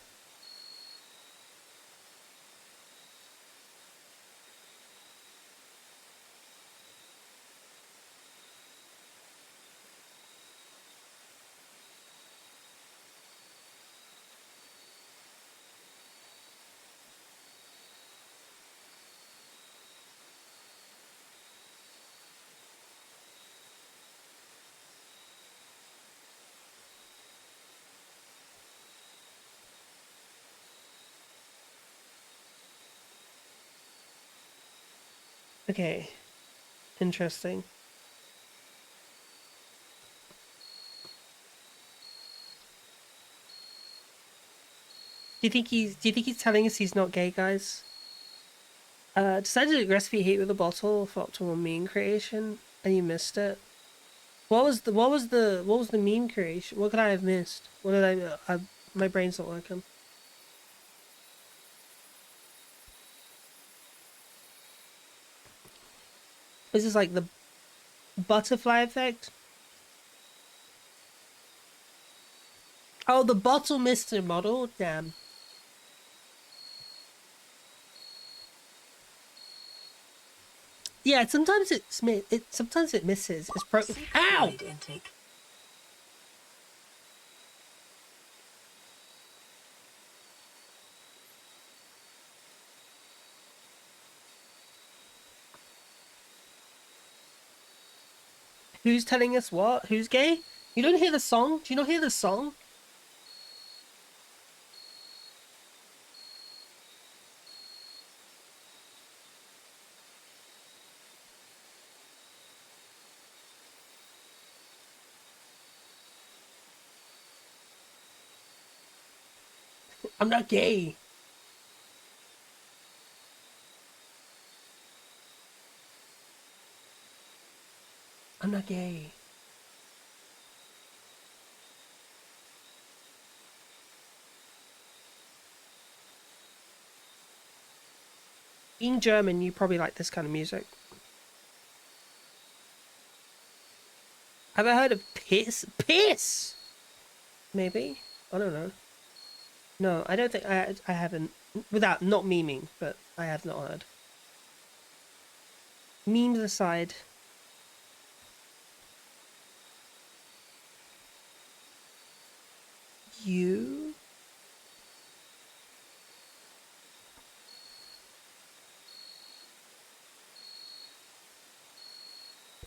Speaker 1: Okay. Interesting. Do you think he's telling us he's not gay, guys? Decided to aggressively hate with a bottle for optimal meme creation, and you missed it. What was the meme creation? What could I have missed? What did my brain's not working. Is this like the butterfly effect? Oh, the bottle mister model? Damn. Yeah, sometimes sometimes it misses. It's Ow! Who's telling us what? Who's gay? You don't hear the song? Do you not hear the song? I'm not gay. I'm not gay. Being German, you probably like this kind of music. Have I heard of Piss? Piss! Maybe? I don't know. No, I don't think I haven't. Without, not memeing, but I have not heard. Memes aside. You?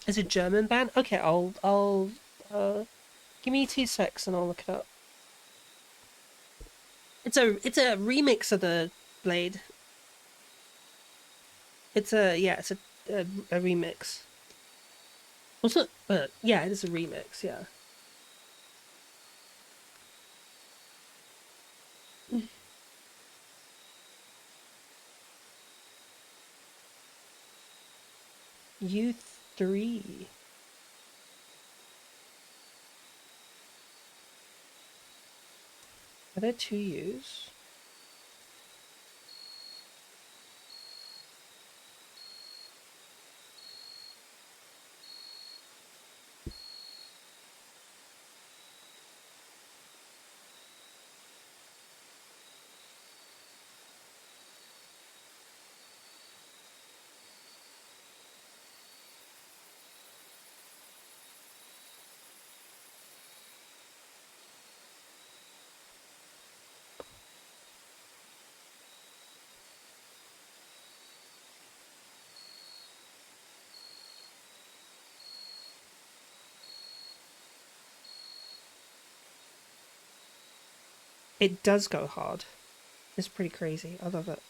Speaker 1: Is a German band? Okay, give me 2 secs and I'll look it up. It's a remix of the Blade. It's a remix. Also, yeah, it is a remix. Yeah. Youth 3. Are there 2 U's? It does go hard. It's pretty crazy. I love it.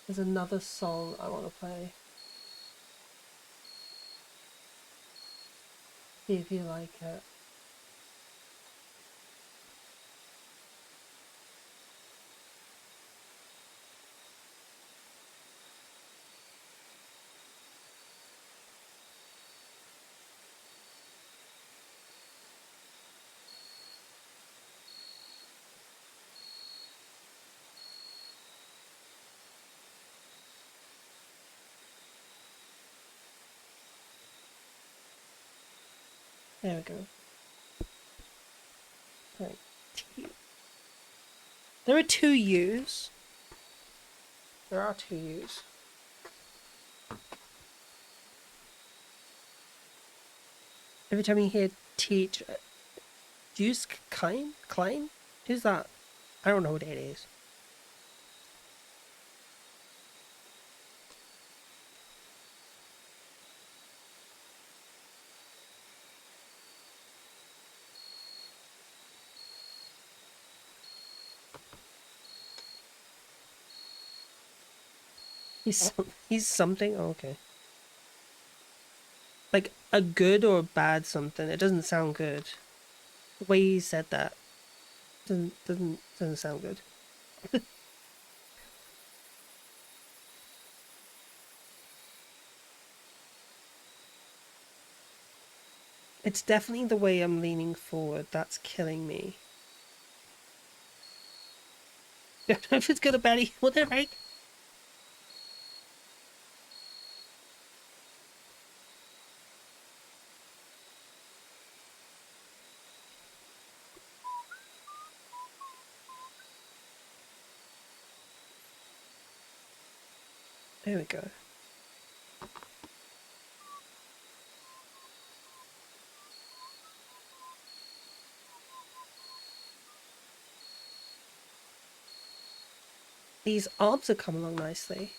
Speaker 1: There's another song I want to play. See if you like it. There we go. Right. There are 2 U's. There are 2 U's. Every time you hear teach, Juice Klein? Who's that? I don't know what it is. He's something? Oh, okay. Like a good or a bad something. It doesn't sound good. The way he said that Doesn't sound good. It's definitely the way I'm leaning forward that's killing me. Don't know if it's good or bad. What the heck? There we go. These arms are coming along nicely.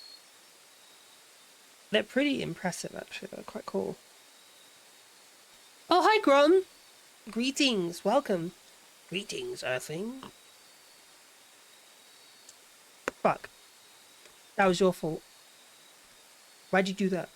Speaker 1: They're pretty impressive, actually. They're quite cool. Oh, hi, Gron! Greetings, welcome. Greetings, Earthling. Fuck. That was your fault. Why'd you do that?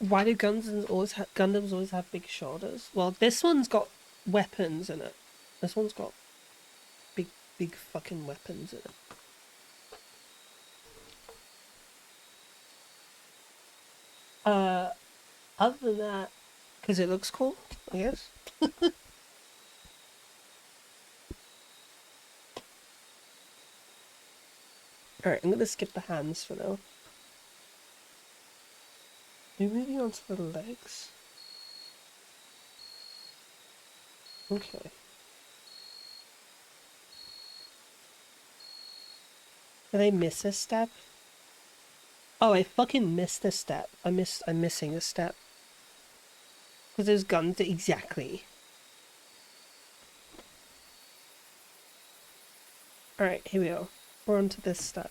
Speaker 1: Why do Gundams always have big shoulders? Well, this one's got weapons in it. This one's got big fucking weapons in it. Other than that, because it looks cool, I guess. Alright, I'm gonna skip the hands for now. We're moving on to the legs. Okay. Did I miss a step? Oh, I fucking missed a step. I'm missing a step. Because there's guns exactly. Alright, here we go. We're on to this step.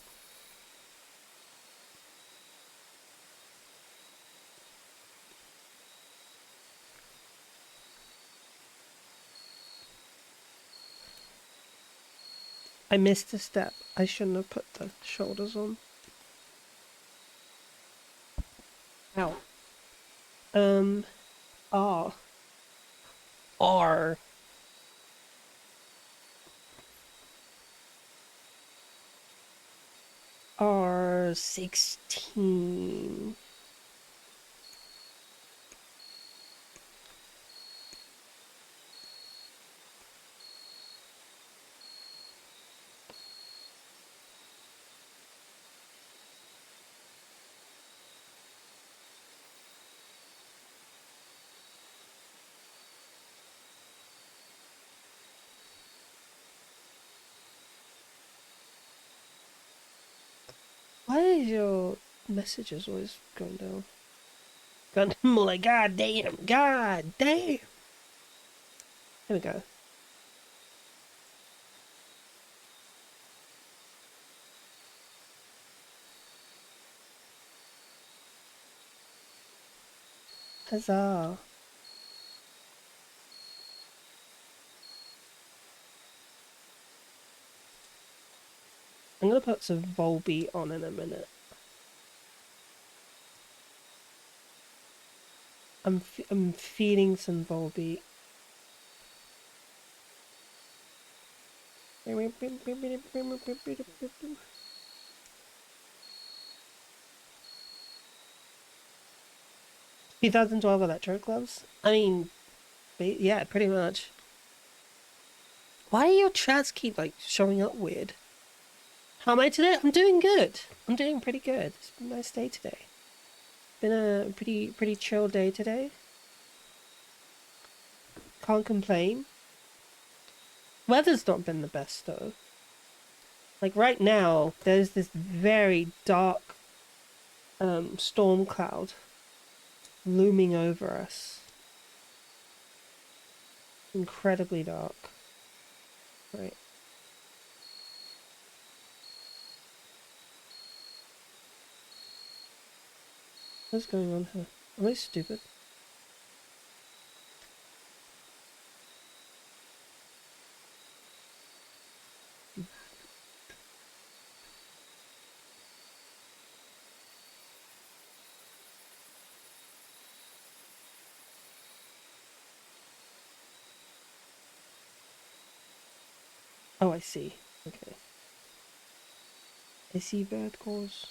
Speaker 1: I missed a step. I shouldn't have put the shoulders on. Ow. R. R. R16. Why is your messages always going down? God, more like god damn, god damn. Here we go. Huzzah. I'm gonna put some Volbeat on in a minute. I'm feeling some Volbeat. 2012 electro gloves? I mean, yeah, pretty much. Why do your chats keep, like, showing up weird? How am I today? I'm doing good. I'm doing pretty good. It's been a nice day today. Been a pretty chill day today. Can't complain. Weather's not been the best, though. Like, right now, there's this very dark storm cloud looming over us. Incredibly dark. Right. What's going on here? Am I stupid? Oh, I see. Okay. I see bird calls.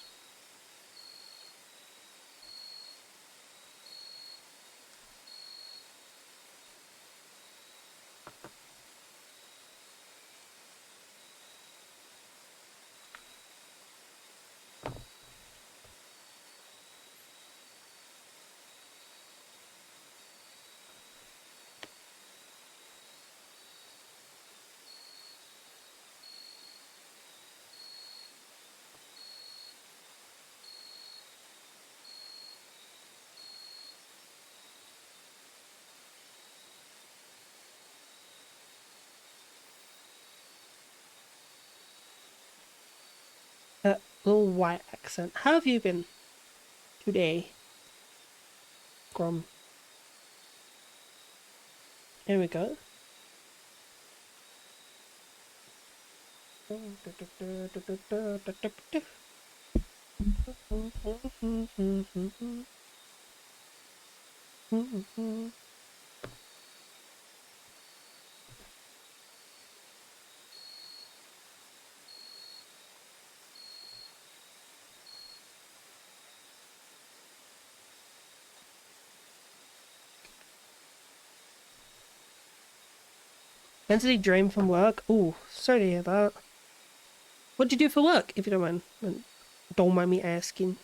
Speaker 1: Little white accent. How have you been today, Grom? Here we go. Mentally drained from work. Oh, sorry to hear that. What do you do for work, if you don't mind me asking?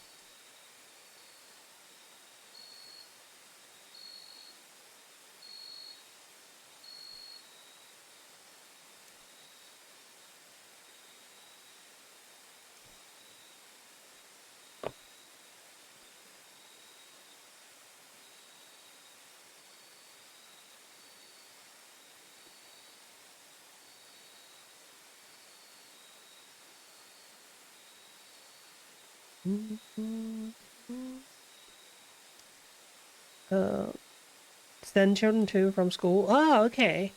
Speaker 1: Send children to from school. Oh, okay.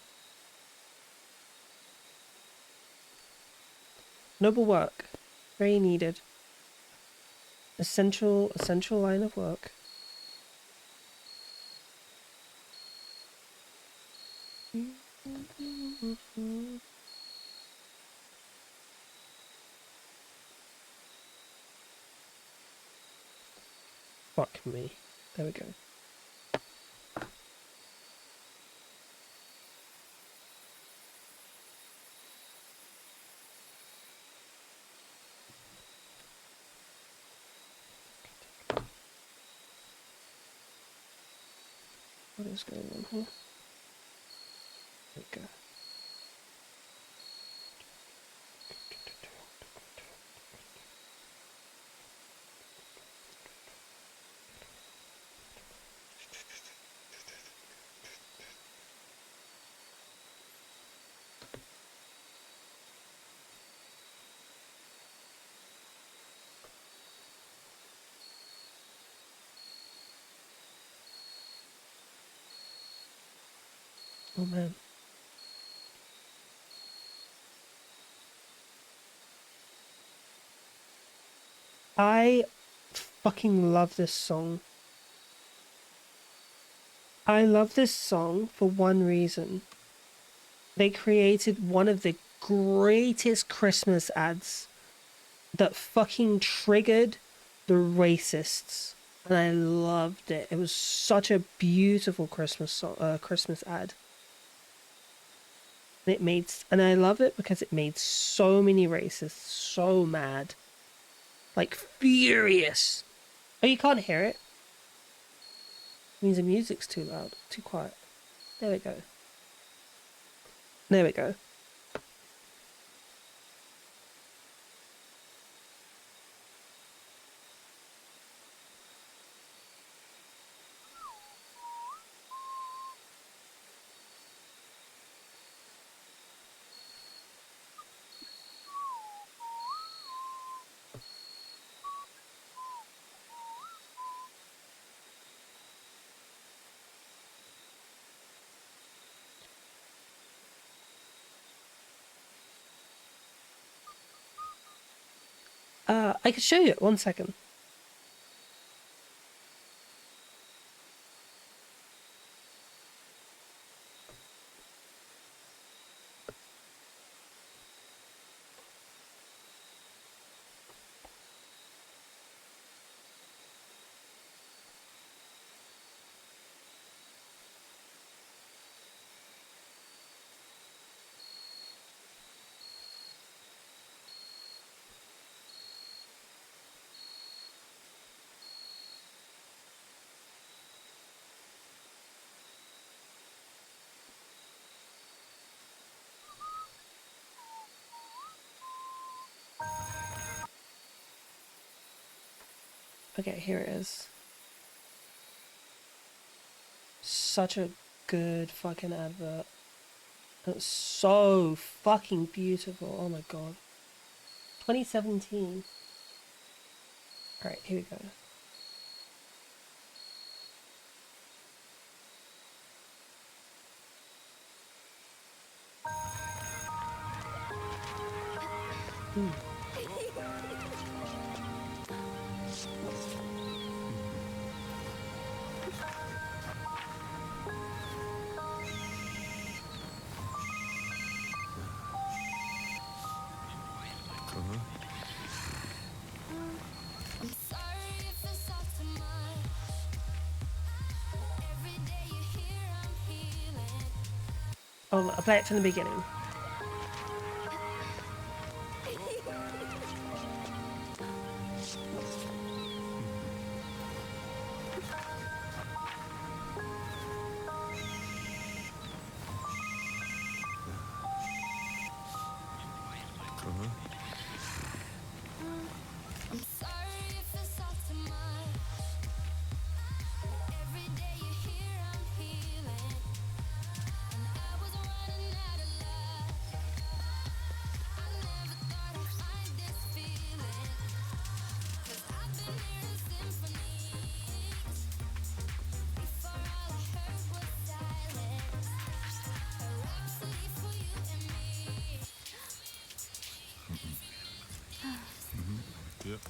Speaker 1: Noble work. Very needed. Essential line of work. Fuck me. There we go. What is going on here? There we go. Oh man. I fucking love this song. I love this song for one reason. They created one of the greatest Christmas ads that fucking triggered the racists. And I loved it. It was such a beautiful Christmas song, Christmas ad. And I love it because it made so many racists so mad. Like, furious. Oh, you can't hear it? It means the music's too loud, too quiet. There we go. There we go. I can show you it. 1 second. Okay, here it is. Such a good fucking advert. It's so fucking beautiful. Oh my god. 2017. Alright, here we go. I'll play it from the beginning.
Speaker 5: I'm sorry if it's all too much. Every day you're here, I'm healing. And I was running out of luck. I never thought I'd find this feeling. Cause I've been hearing symphonies. Before all I heard was silence. A rhapsody for you and me.
Speaker 6: Yep.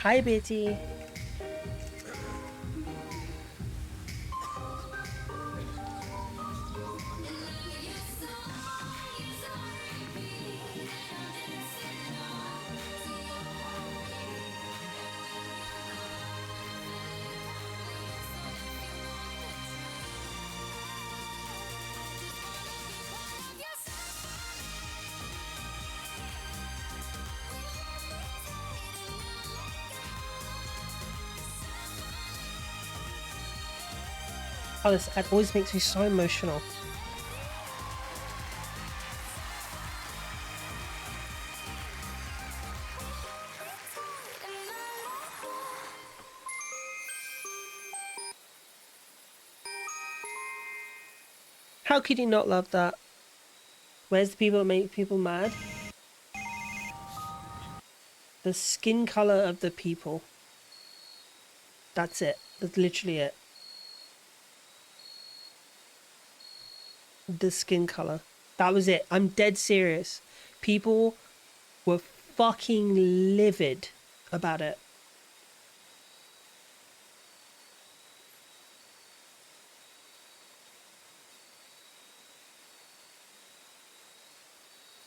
Speaker 1: Hi, Betty. Oh, this ad always makes me so emotional. How could you not love that? Where's the people that make people mad? The skin color of the people. That's it. That's literally it. The skin color. That was it. I'm dead serious. People were fucking livid about it.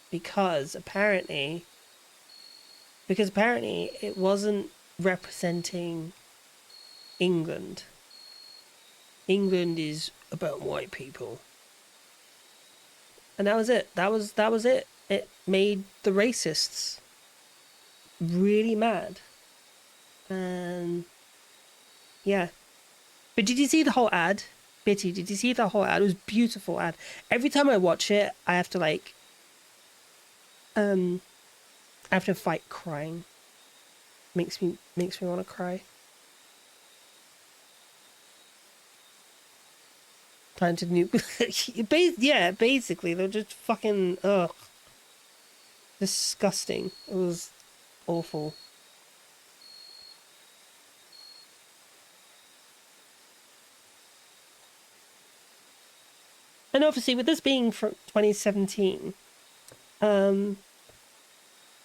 Speaker 1: Because apparently it wasn't representing England. England is about white people. And that was it. That was it. It made the racists really mad. And yeah. But did you see the whole ad? Bitty, did you see the whole ad? It was a beautiful ad. Every time I watch it, I have to like I have to fight crying. Makes me want to cry. Time to new. Yeah, basically they're just fucking disgusting. It was awful. And obviously, with this being from 2017,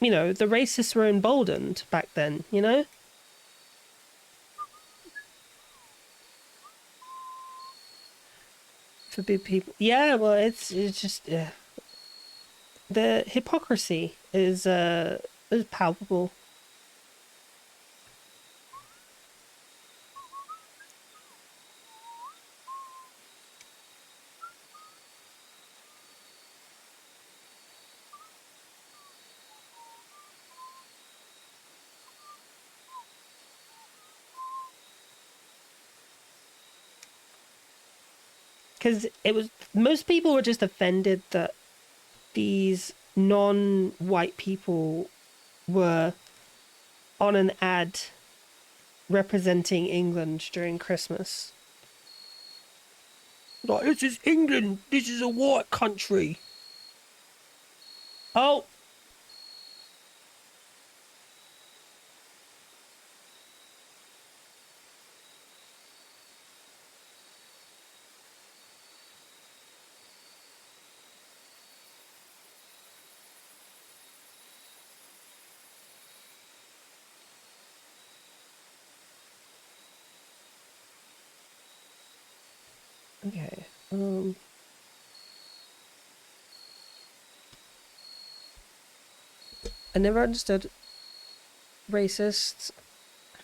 Speaker 1: you know, the racists were emboldened back then. You know. For big people, yeah. Well, it's just the hypocrisy is palpable. Because it was, most people were just offended that these non-white people were on an ad representing England during Christmas. Like, this is England. This is a white country. Oh. Okay. I never understood racists.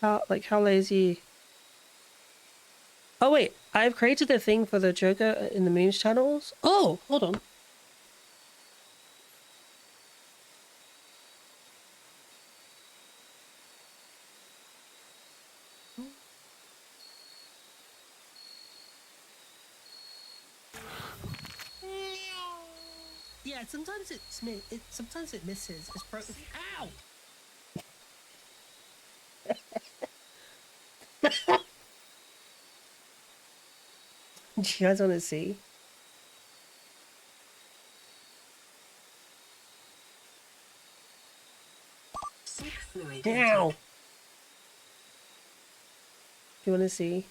Speaker 1: How lazy. Oh wait, I've created a thing for the Joker in the memes channels. Oh, hold on. Yeah, sometimes sometimes it misses. It's ow. Do you guys want to see? Ow. Do you want to see?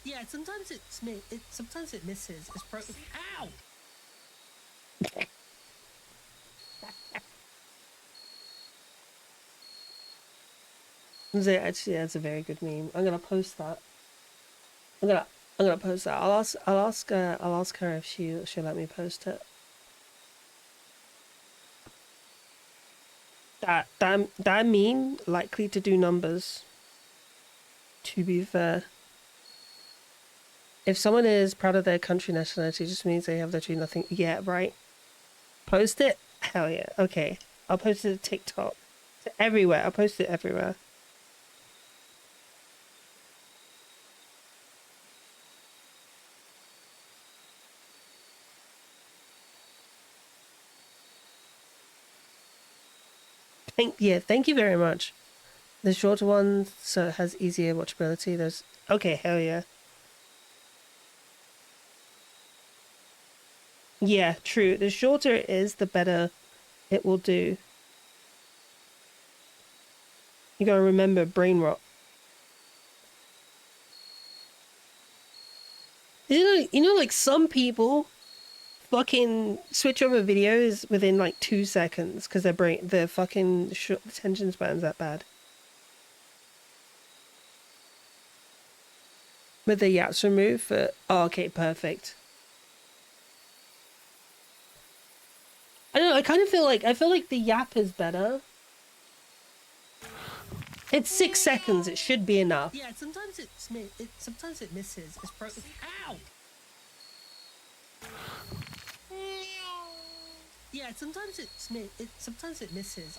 Speaker 1: Yeah, sometimes sometimes it misses. It's ow. Actually, that's a very good meme. I'm gonna post that. I'm gonna I'm gonna post that. I'll ask her if she'll let me post it. That meme likely to do numbers. To be fair, if someone is proud of their country nationality, it just means they have literally nothing. Yeah, right. Post it. Hell yeah. Okay, I'll post it to TikTok. To everywhere. I'll post it everywhere. Thank you very much. The shorter one, so it has easier watchability. There's okay, hell yeah. Yeah, true. The shorter it is, the better it will do. You gotta remember brain rot. Like some people fucking switch over videos within like 2 seconds because their fucking short attention span's that bad. With the yaps removed for oh, okay, perfect. I don't know, I feel like the yap is better. It's 6 seconds, it should be enough. Yeah, sometimes sometimes it misses. It's ow. Yeah, sometimes sometimes it misses.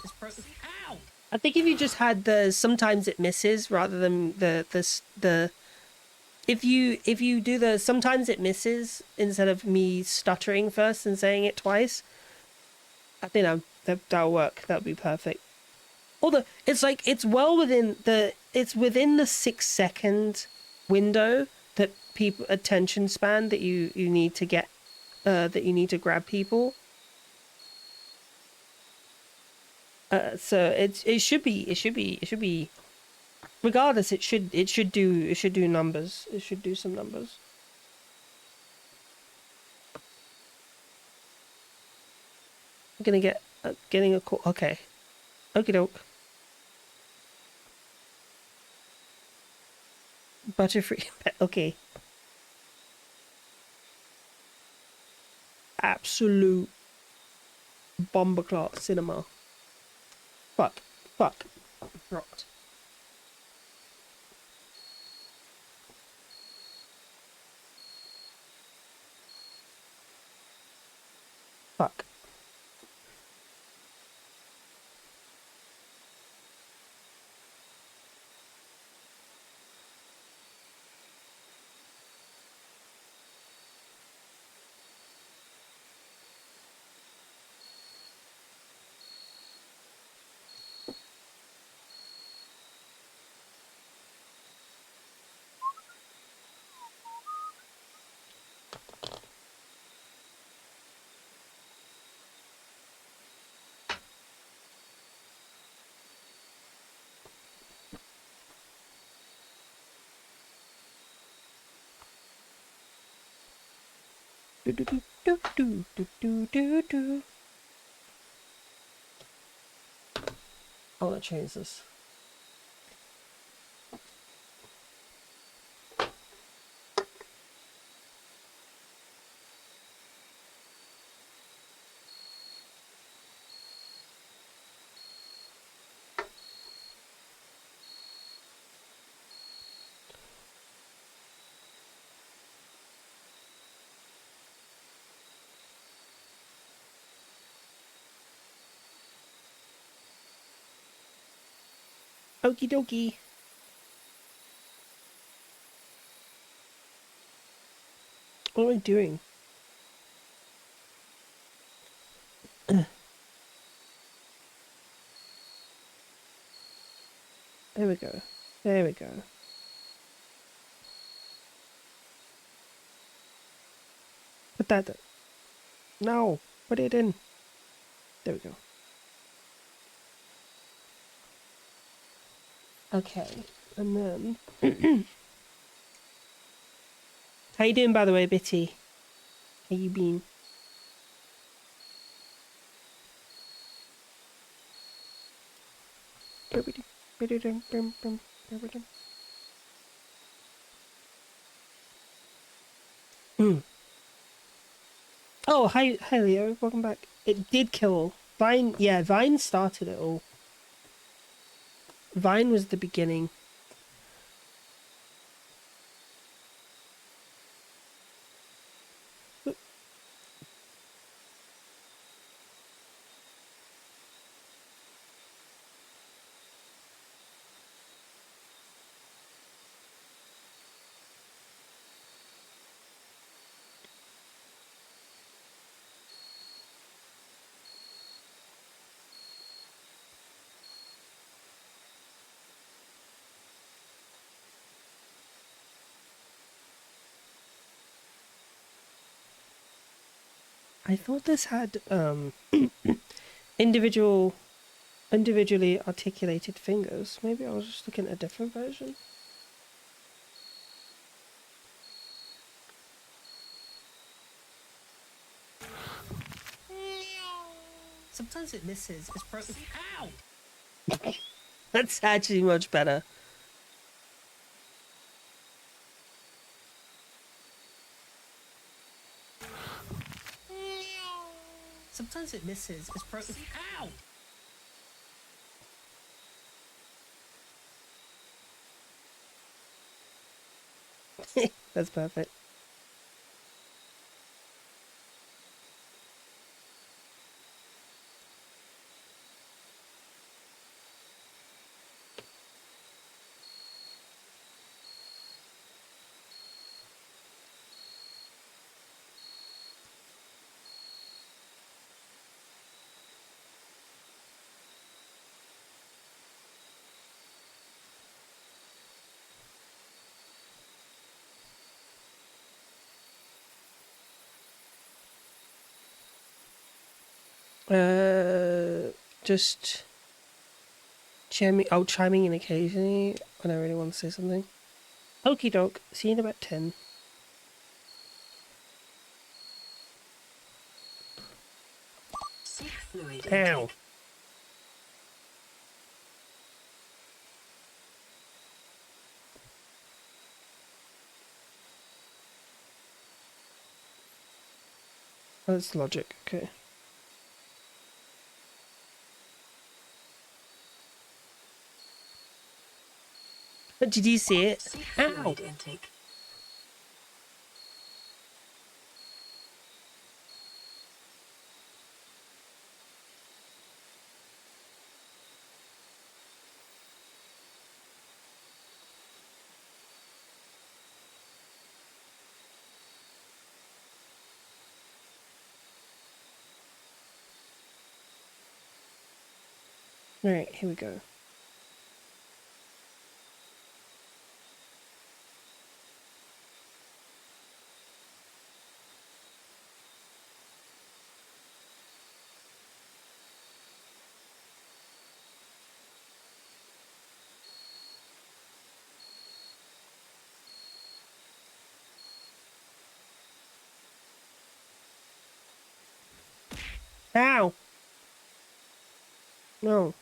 Speaker 1: Ow. I think if you just had the sometimes it misses rather than the if you do the sometimes it misses instead of me stuttering first and saying it twice, I think that'll work. That would be perfect. Although it's like it's within the 6 second window that people attention span that you need to get that you need to grab people. So it should be regardless it should do numbers. It should do some numbers. I'm gonna get getting a call. Okay. Okie doke. Butterfree. Okay. Absolute bomberclot cinema. Fuck. Rocked. Fuck. Do do do do do do do do. I want to change this. Okie dokie. What am I doing? There we go. There we go. Put that there. No, put it in. There we go. Okay, and then... How you doing, by the way, Bitty? How you been? Oh, hi Leo, welcome back. It did kill Vine. Yeah, Vine started it all. Vine was the beginning. I thought this had individually articulated fingers. Maybe I was just looking at a different version. Sometimes it misses. It's broken. Ow! That's actually much better. Sometimes it misses. It's broken. Ow! That's perfect. Just chiming in occasionally when I really want to say something. Okie doke, see you in about 10. Ow. Oh, that's logic, okay. But did you see it? Ow! Alright, here we go. Ow! No.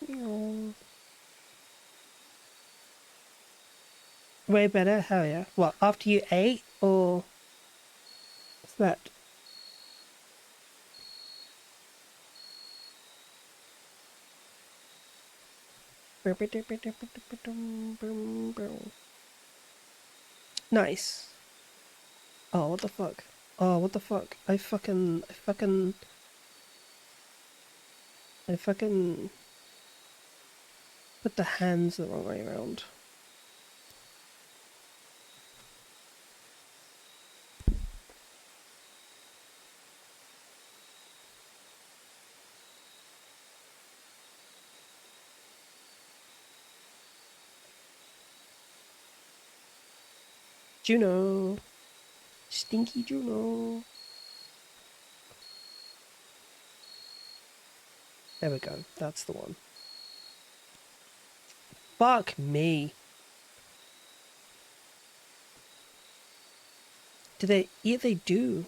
Speaker 1: Meow. Way better? Hell yeah. What, after you ate or slept? Nice. Oh, what the fuck? Oh, what the fuck? I fucking put the hands the wrong way around. Juno. Stinky Juno. There we go. That's the one. Fuck me. Do they? Yeah, they do.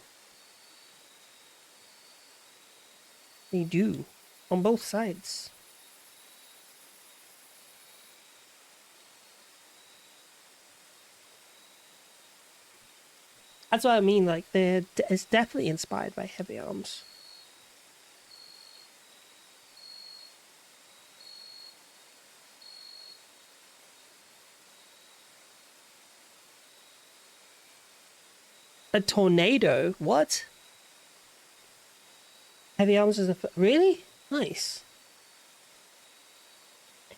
Speaker 1: They do. On both sides. That's what I mean. Like, it's definitely inspired by Heavy Arms. A tornado? What? Heavy Arms is really nice.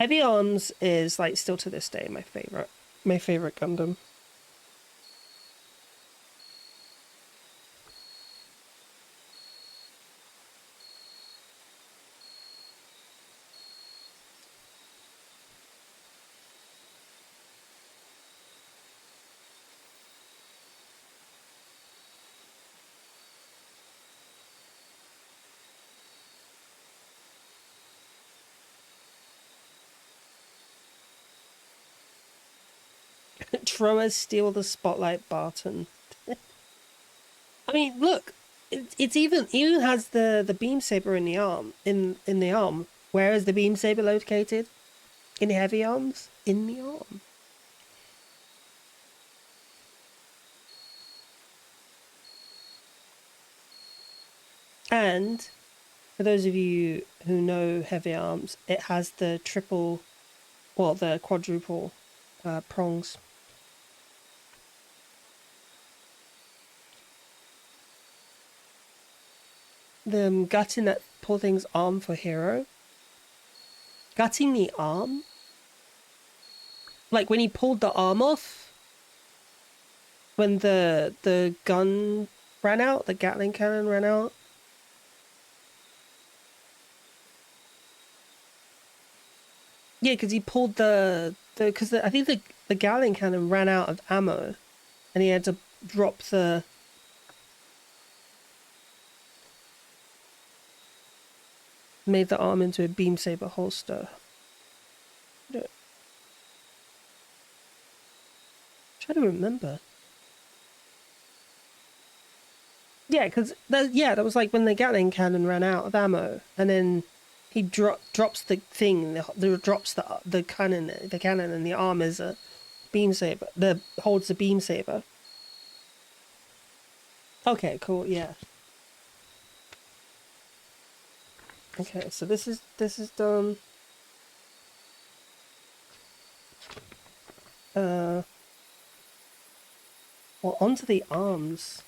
Speaker 1: Heavy Arms is like still to this day my favorite. My favorite Gundam. Troas steal the spotlight, Barton. I mean, look, it's even has the beam saber in the arm in the arm. Where is the beam saber located? In Heavy Arms? In the arm. And for those of you who know Heavy Arms, it has the triple, well, the quadruple prongs. Them gutting that poor thing's arm for Hero. Gutting the arm? Like when he pulled the arm off? When the gun ran out? The Gatling cannon ran out? Yeah, because he pulled because I think the Gatling cannon ran out of ammo. And he had to drop the... Made the arm into a beam saber holster. Try to remember. Yeah, because that was like when the Gatling cannon ran out of ammo, and then he drops the thing, drops the cannon, and the arm is a beam saber. Holds the beam saber. Okay, cool. Yeah. Okay, so this is done. Well, onto the arms.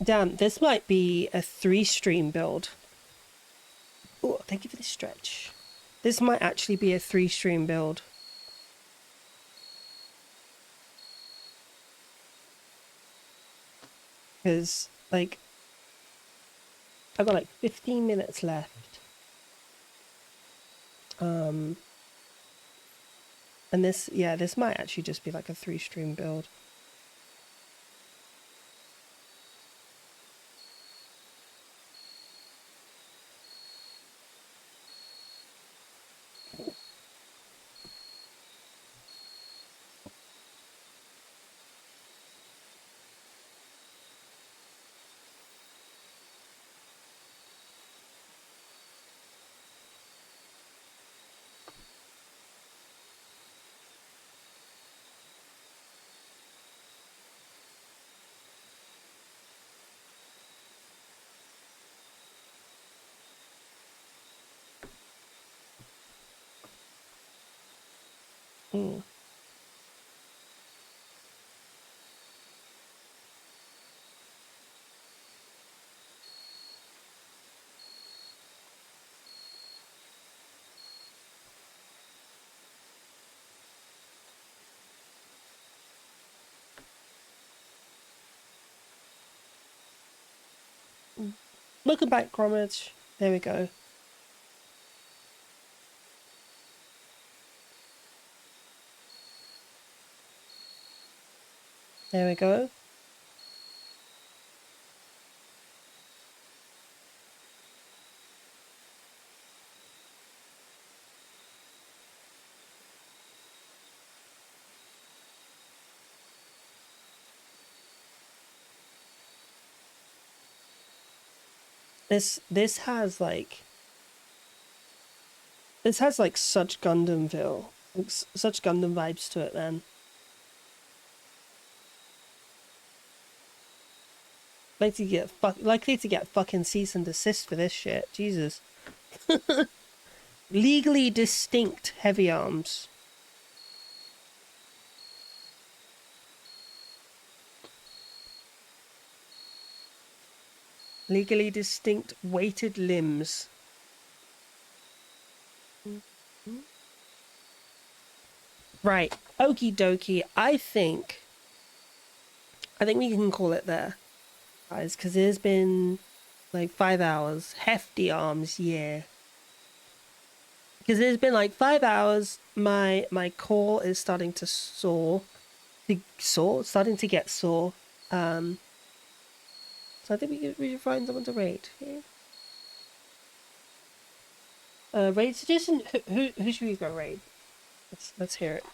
Speaker 1: Damn, this might be a 3-stream build. Oh, thank you for the stretch. This might actually be a 3-stream build. Because, like, I've got like 15 minutes left. And this might actually just be like a 3-stream build. Mm. Welcome back, Gromage. There we go. There we go. This has like such Gundamville, like, such Gundam vibes to it, man. Likely to get fucking cease and desist for this shit. Jesus. Legally distinct heavy arms. Legally distinct weighted limbs. Right. Okie dokie. I think we can call it there, guys, because it has been like 5 hours. Hefty arms, yeah. Because it's been like 5 hours. My core is starting to starting to get sore. So I think we should find someone to raid. Yeah. Raid suggestion. Who should we go raid? Let's hear it.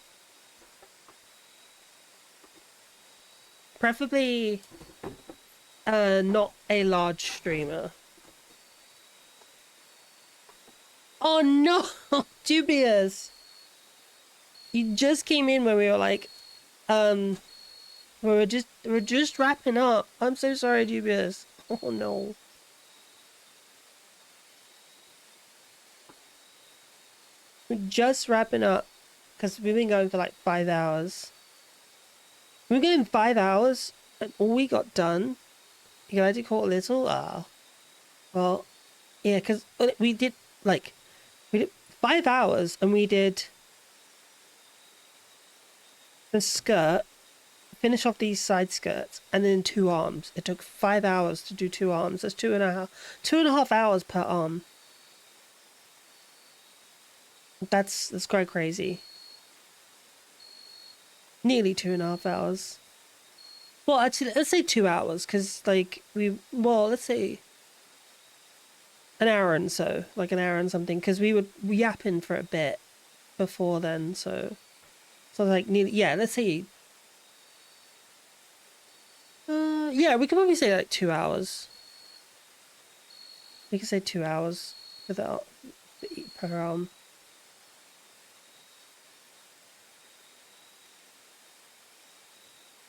Speaker 1: Preferably, not a large streamer. Oh no, dubious. You just came in when we were like, we're just wrapping up. I'm so sorry, dubious. Oh no. We're just wrapping up because we've been going for like 5 hours. We were going 5 hours and all we got done. You guys call it little? Well, yeah, because we did 5 hours and we did the skirt, finish off these side skirts, and then 2 arms. It took 5 hours to do 2 arms. That's 2.5 hours per arm. That's quite crazy. Nearly 2.5 hours. Well, actually, let's say 2 hours, because let's say an hour and so, like an hour and something, because we were yapping for a bit before then, so like nearly, yeah, let's say, yeah, we can probably say like 2 hours. We can say 2 hours without per arm.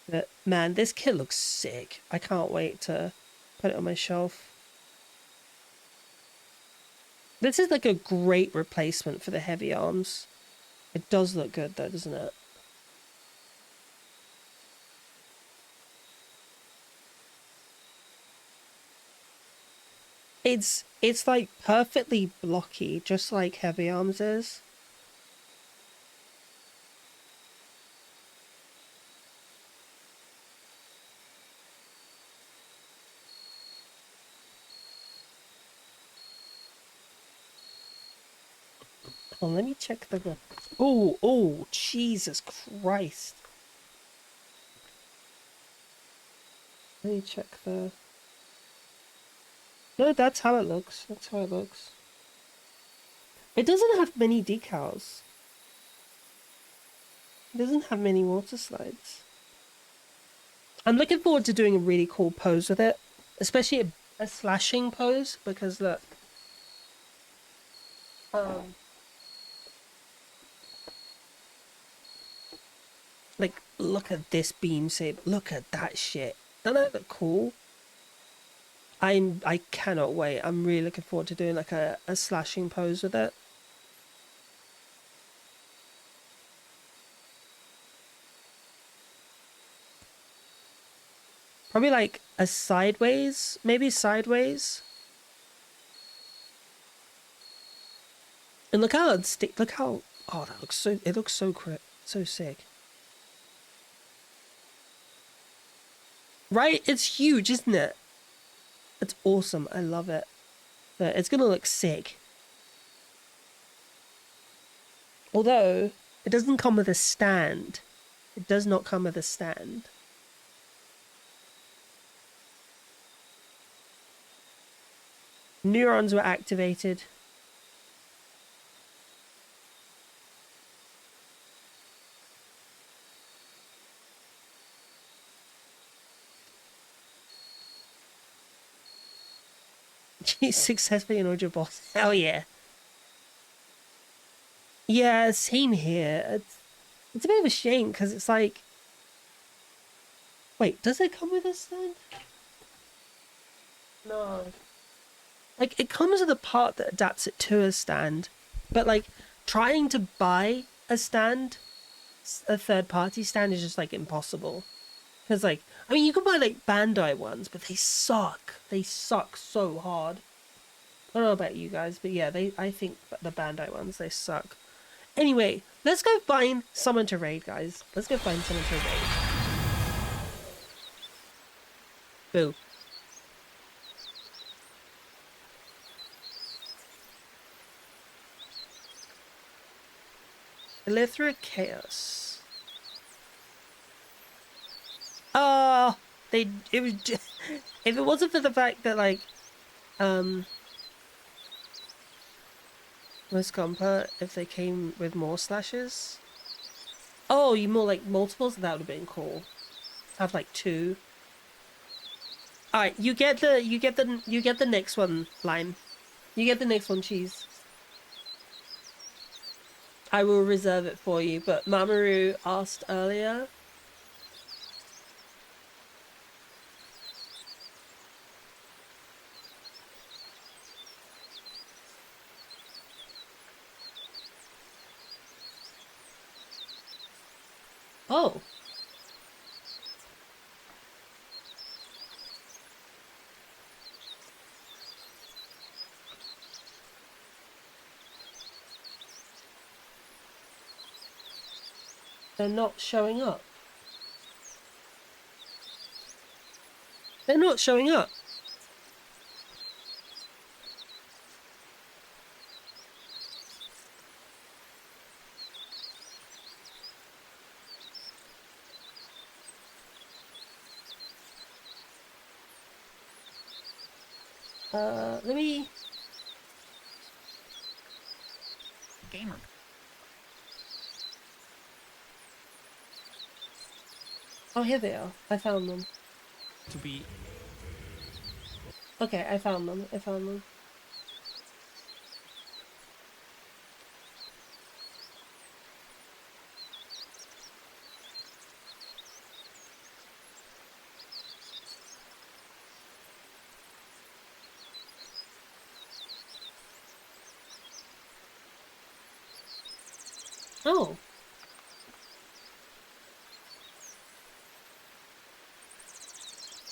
Speaker 1: But man, this kit looks sick. I can't wait to put it on my shelf. This is like a great replacement for the heavy arms. It does look good though, doesn't it? It's like perfectly blocky, just like heavy arms is. Oh, let me check the... Oh, Jesus Christ. Let me check the... No, that's how it looks. That's how it looks. It doesn't have many decals. It doesn't have many water slides. I'm looking forward to doing a really cool pose with it. Especially a slashing pose, because look. Like, look at this beam saber. Look at that shit. Doesn't that look cool? I cannot wait. I'm really looking forward to doing like a slashing pose with it. Probably like a sideways, maybe sideways. And look how it's look how, oh, that looks so, it looks so so sick. Right? It's huge, isn't it? It's awesome. I love it. But it's gonna look sick. Although, it doesn't come with a stand. It does not come with a stand. Neurons were activated. You successfully annoyed your boss. Hell yeah. Yeah, same here. It's a bit of a shame because it's like... Wait, does it come with a stand? No. Like, it comes with a part that adapts it to a stand. But, like, trying to buy a stand, a third-party stand, is just, like, impossible. Because, like, I mean, you can buy, like, Bandai ones, but they suck. They suck so hard. I don't know about you guys, but yeah, I think the Bandai ones, they suck. Anyway, let's go find someone to raid, guys. Let's go find someone to raid. Boo. I live through chaos. It was just, if it wasn't for the fact that, like, most compa, if they came with more slashes. Oh, you more like multiples? That would have been cool. Have like 2. Alright, you get the next one, Lime. You get the next one, Cheese. I will reserve it for you, but Mamoru asked earlier. Oh. They're not showing up. They're not showing up. Let me...
Speaker 6: Gamer.
Speaker 1: Oh, here they are. I found them.
Speaker 6: To be
Speaker 1: Okay, I found them. I found them. Oh.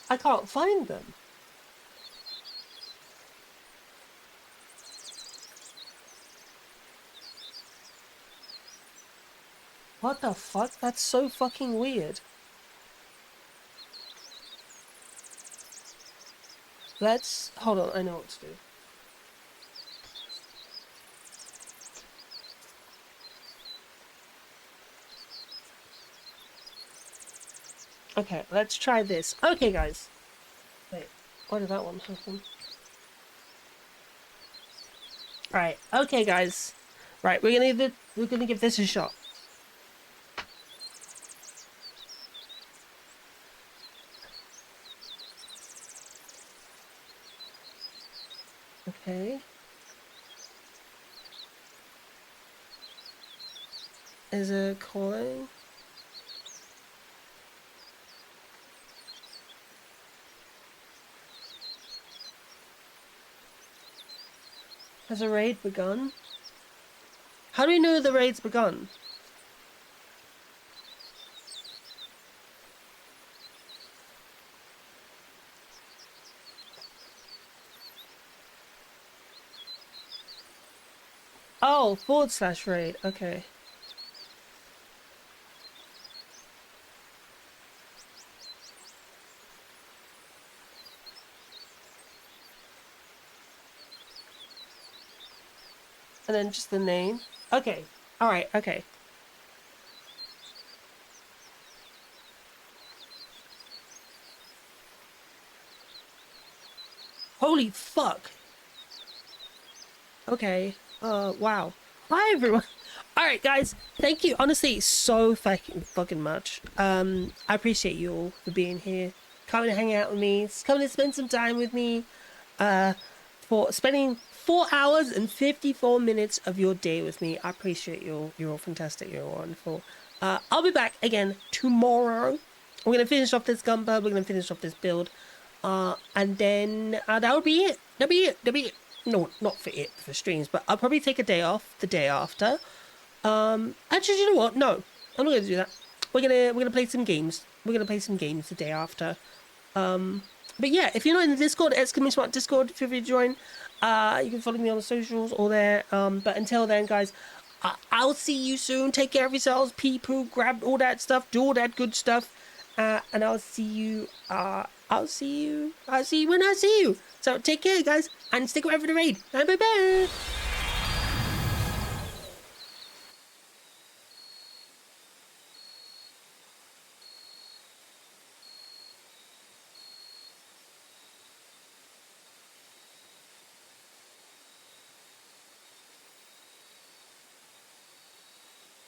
Speaker 1: I can't find them. What the fuck? That's so fucking weird. Let's... Hold on, I know what to do. Okay, let's try this. Okay, guys. Wait, why did that one happen? Right, okay, guys. Right, we're gonna give this a shot. Okay. Is it calling? Has a raid begun? How do we know the raid's begun? Oh, / raid. Okay. And then just the name. Okay. All right. Okay. Holy fuck. Okay. Wow. Hi, everyone. All right, guys. Thank you, honestly, so fucking much. I appreciate you all for being here, coming to hang out with me, coming to spend some time with me, for spending 4 hours and 54 minutes of your day with me. I appreciate you all. You're all fantastic. You're all wonderful. I'll be back again tomorrow. We're gonna finish off this gunpowder. We're gonna finish off this build. And then that'll be it. That'll be it. That'll be it. No, not for it, for streams, but I'll probably take a day off the day after. Actually, you know what? No, I'm not gonna do that. We're gonna play some games. We're gonna play some games the day after. But yeah, if you're not in the Discord, !smart Discord, feel free to join. You can follow me on the socials all there. But until then, guys, I'll see you soon. Take care of yourselves. Pee poo, grab all that stuff, do all that good stuff. And I'll see you when I see you. So take care, guys, and stick around for the raid. Bye bye bye.